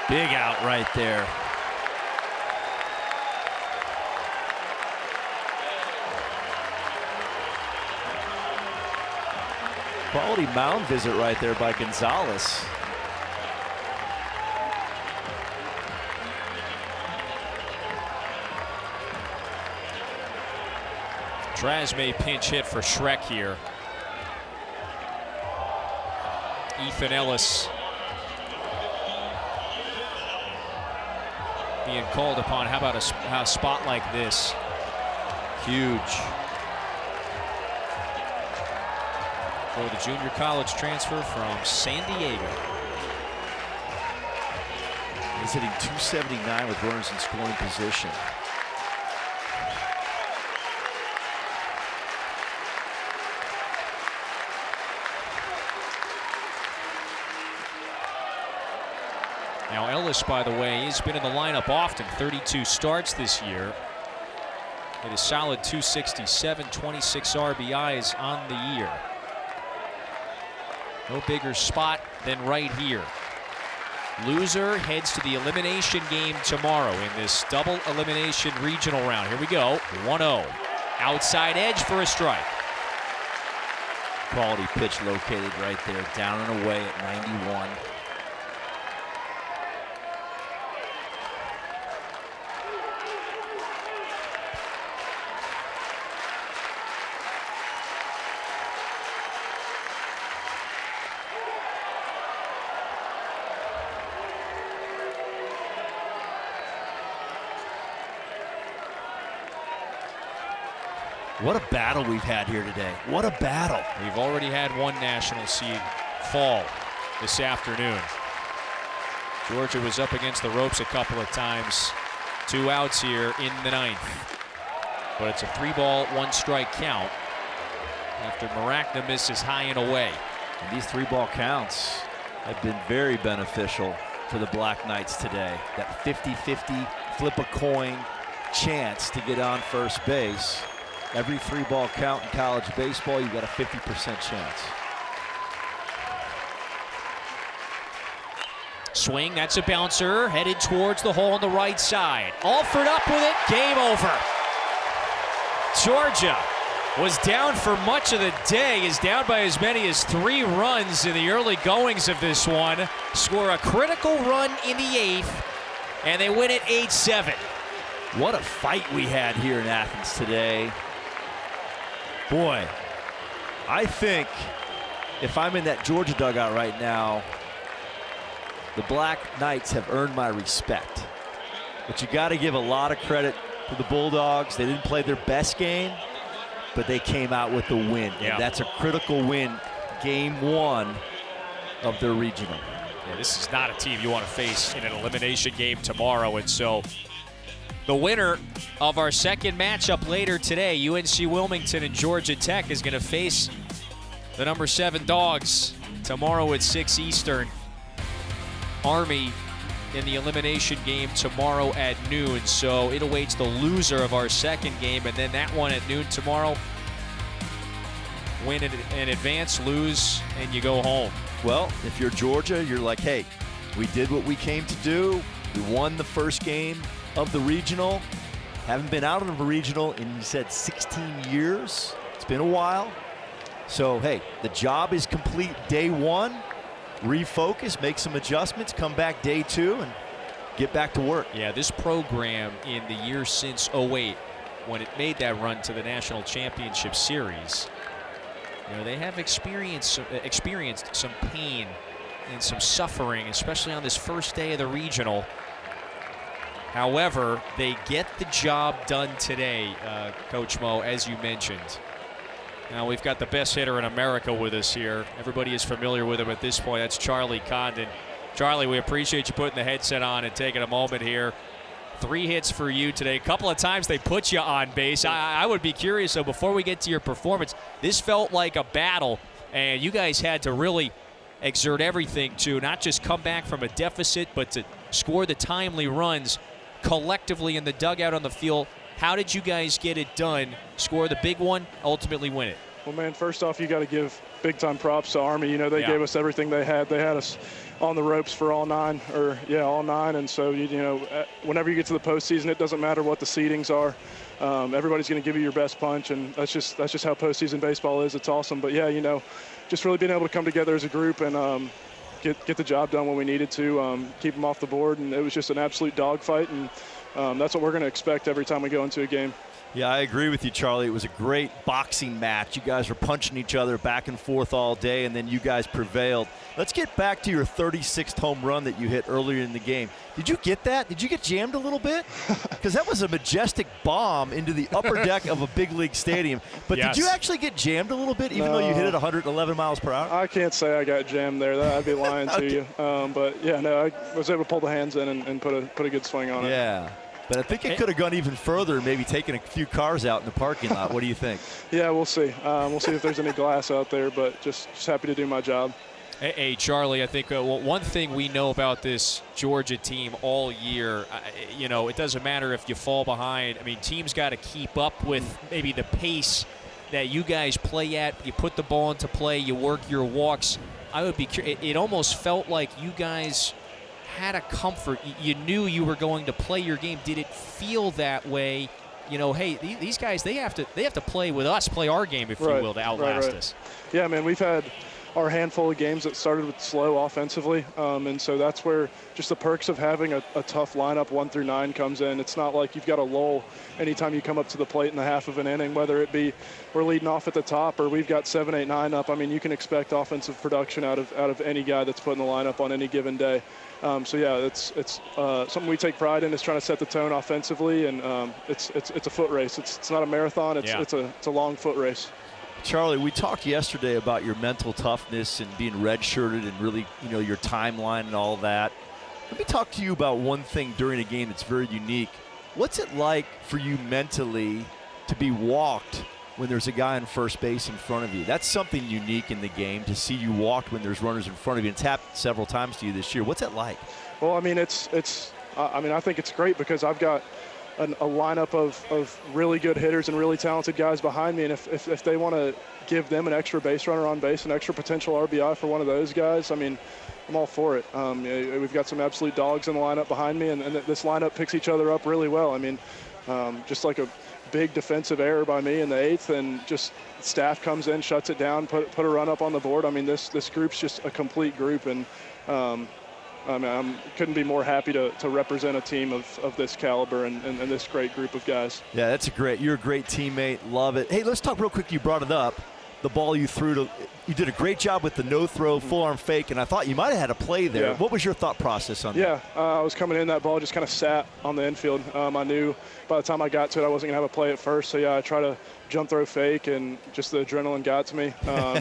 Big out right there. Quality mound visit right there by Gonzalez. Traz may pinch hit for Shrek here. Ethan Ellis being called upon. How about a spot like this? Huge. for the junior college transfer from San Diego. He's hitting .279 with runners in scoring position. Now Ellis, by the way, has been in the lineup often, 32 starts this year. It is solid .267, 26 RBIs on the year. No bigger spot than right here. Loser heads to the elimination game tomorrow in this double elimination regional round. Here we go, 1-0. Outside edge for a strike. Quality pitch located right there, down and away at 91. What a battle we've had here today. What a battle. We've already had one national seed fall this afternoon. Georgia was up against the ropes a couple of times. 2 outs here in the 9th. But it's a 3-ball, 1-strike count after Maracna misses high and away. And these 3-ball counts have been very beneficial for the Black Knights today. That 50-50 flip a coin chance to get on first base. Every 3-ball count in college baseball, you've got a 50% chance. Swing, that's a bouncer, headed towards the hole on the right side. Alford up with it, game over. Georgia was down for much of the day, is down by as many as 3 runs in the early goings of this one. Score a critical run in the 8th, and they win it 8-7. What a fight we had here in Athens today. Boy, I think if I'm in that Georgia dugout right now, the Black Knights have earned my respect. But you got to give a lot of credit to the Bulldogs. They didn't play their best game, but they came out with the win. Yeah. And that's a critical win, game 1 of their regional. Yeah, this is not a team you want to face in an elimination game tomorrow, and so the winner of our second matchup later today, UNC Wilmington and Georgia Tech, is going to face the number 7 Dogs tomorrow at 6 Eastern. Army in the elimination game tomorrow at noon. So it awaits the loser of our second game, and then that one at noon tomorrow. Win in advance, lose, and you go home. Well, if you're Georgia, you're like, hey, we did what we came to do. We won the first game of the regional. Haven't been out of a regional in, you said, 16 years. It's been a while. So, hey, the job is complete day 1. Refocus, make some adjustments, come back day 2, and get back to work. Yeah, this program in the year since 08, when it made that run to the National Championship Series, you know, they have experienced some pain and some suffering, especially on this first day of the regional. However, they get the job done today, Coach Mo, as you mentioned. Now we've got the best hitter in America with us here. Everybody is familiar with him at this point. That's Charlie Condon. Charlie, we appreciate you putting the headset on and taking a moment here. 3 hits for you today. A couple of times they put you on base. I would be curious, though, before we get to your performance, this felt like a battle, and you guys had to really exert everything to not just come back from a deficit, but to score the timely runs collectively in the dugout on the field. How did you guys get it done, score the big one, ultimately win it? Well, man, first off, you got to give big-time props to Army. You know, they gave us everything they had. They had us on the ropes for all 9. And so, you know, whenever you get to the postseason, it doesn't matter what the seedings are. Everybody's going to give you your best punch, and that's just how postseason baseball is. It's awesome. But, yeah, you know, just really being able to come together as a group and get the job done when we needed to, keep them off the board. And it was just an absolute dogfight, and that's what we're going to expect every time we go into a game. Yeah, I agree with you, Charlie. It was a great boxing match. You guys were punching each other back and forth all day, and then you guys prevailed. Let's get back to your 36th home run that you hit earlier in the game. Did you get that? Did you get jammed a little bit? Because that was a majestic bomb into the upper deck of a big league stadium. But yes. Did you actually get jammed a little bit, even though you hit it 111 miles per hour? I can't say I got jammed there. I'd be lying to you. But, yeah, no, I was able to pull the hands in and put a good swing on it. Yeah. But I think it could have gone even further and maybe taken a few cars out in the parking lot. What do you think? Yeah, we'll see. We'll see if there's any glass out there, but just happy to do my job. Hey, Charlie, I think one thing we know about this Georgia team all year, it doesn't matter if you fall behind. I mean, teams got to keep up with maybe the pace that you guys play at. You put the ball into play, you work your walks. I would be curious. It almost felt like you guys had a comfort. You knew you were going to play your game. Did it feel that way? Hey, these guys, they have to play with us, play our game, if you will, to outlast us. Yeah, man, we've had our handful of games that started with slow offensively, and so that's where just the perks of having a tough lineup 1 through 9 comes in. It's not like you've got a lull anytime you come up to the plate in the half of an inning, whether it be we're leading off at the top or we've got 7, 8, 9 up. I mean, you can expect offensive production out of any guy that's putting the lineup on any given day. So yeah, it's something we take pride in, is trying to set the tone offensively, and it's a foot race. It's not a marathon. It's a long foot race. Charlie, we talked yesterday about your mental toughness and being redshirted and really, your timeline and all that. Let me talk to you about one thing during a game that's very unique. What's it like for you mentally to be walked when there's a guy on first base in front of you? That's something unique in the game, to see you walked when there's runners in front of you. It's happened several times to you this year. What's it like? Well, I mean, I think it's great because I've got a lineup of really good hitters and really talented guys behind me, and if they want to give them an extra base runner on base, an extra potential RBI for one of those guys, I mean, I'm all for it. We've got some absolute dogs in the lineup behind me, and this lineup picks each other up really well. I mean, just like a big defensive error by me in the 8th, and just staff comes in, shuts it down, put a run up on the board. I mean, this group's just a complete group, and I couldn't be more happy to represent a team of this caliber and this great group of guys. Yeah, you're a great teammate. Love it. Hey, let's talk real quick. You brought it up. The ball you threw you did a great job with the no-throw, full-arm fake, and I thought you might have had a play there. Yeah. What was your thought process on that? Yeah, I was coming in, that ball just kind of sat on the infield. I knew by the time I got to it, I wasn't going to have a play at first. So, yeah, I tried to jump throw fake, and just the adrenaline got to me.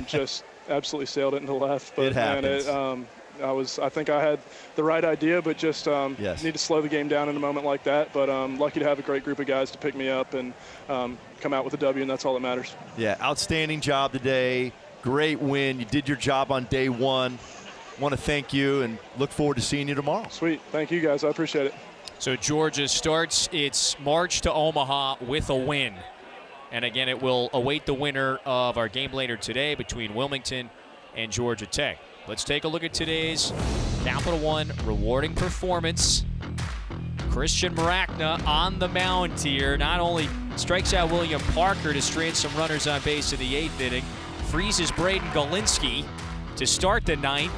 Just absolutely sailed it into left. But, it happens. Man, I think I had the right idea, but just need to slow the game down in a moment like that. But lucky to have a great group of guys to pick me up and come out with a W, and that's all that matters. Yeah, outstanding job today. Great win. You did your job on day one. Want to thank you and look forward to seeing you tomorrow. Sweet. Thank you, guys. I appreciate it. So Georgia starts its march to Omaha with a win. And again, it will await the winner of our game later today between Wilmington and Georgia Tech. Let's take a look at today's Capital One rewarding performance. Christian Maracna on the mound here. Not only strikes out William Parker to strand some runners on base in the 8th inning, freezes Braden Galinsky to start the 9th.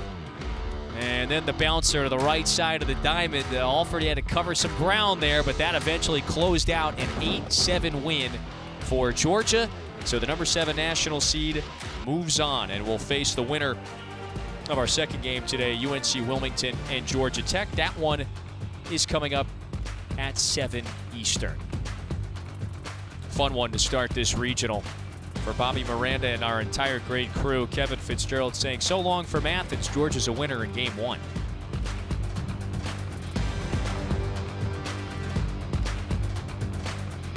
And then the bouncer to the right side of the diamond. Alford had to cover some ground there, but that eventually closed out an 8-7 win for Georgia. So the number 7 national seed moves on and will face the winner of our second game today, UNC Wilmington and Georgia Tech. That one is coming up at 7 Eastern. Fun one to start this regional for Bobby Miranda and our entire great crew. Kevin Fitzgerald saying so long from Athens. Georgia's a winner in game 1.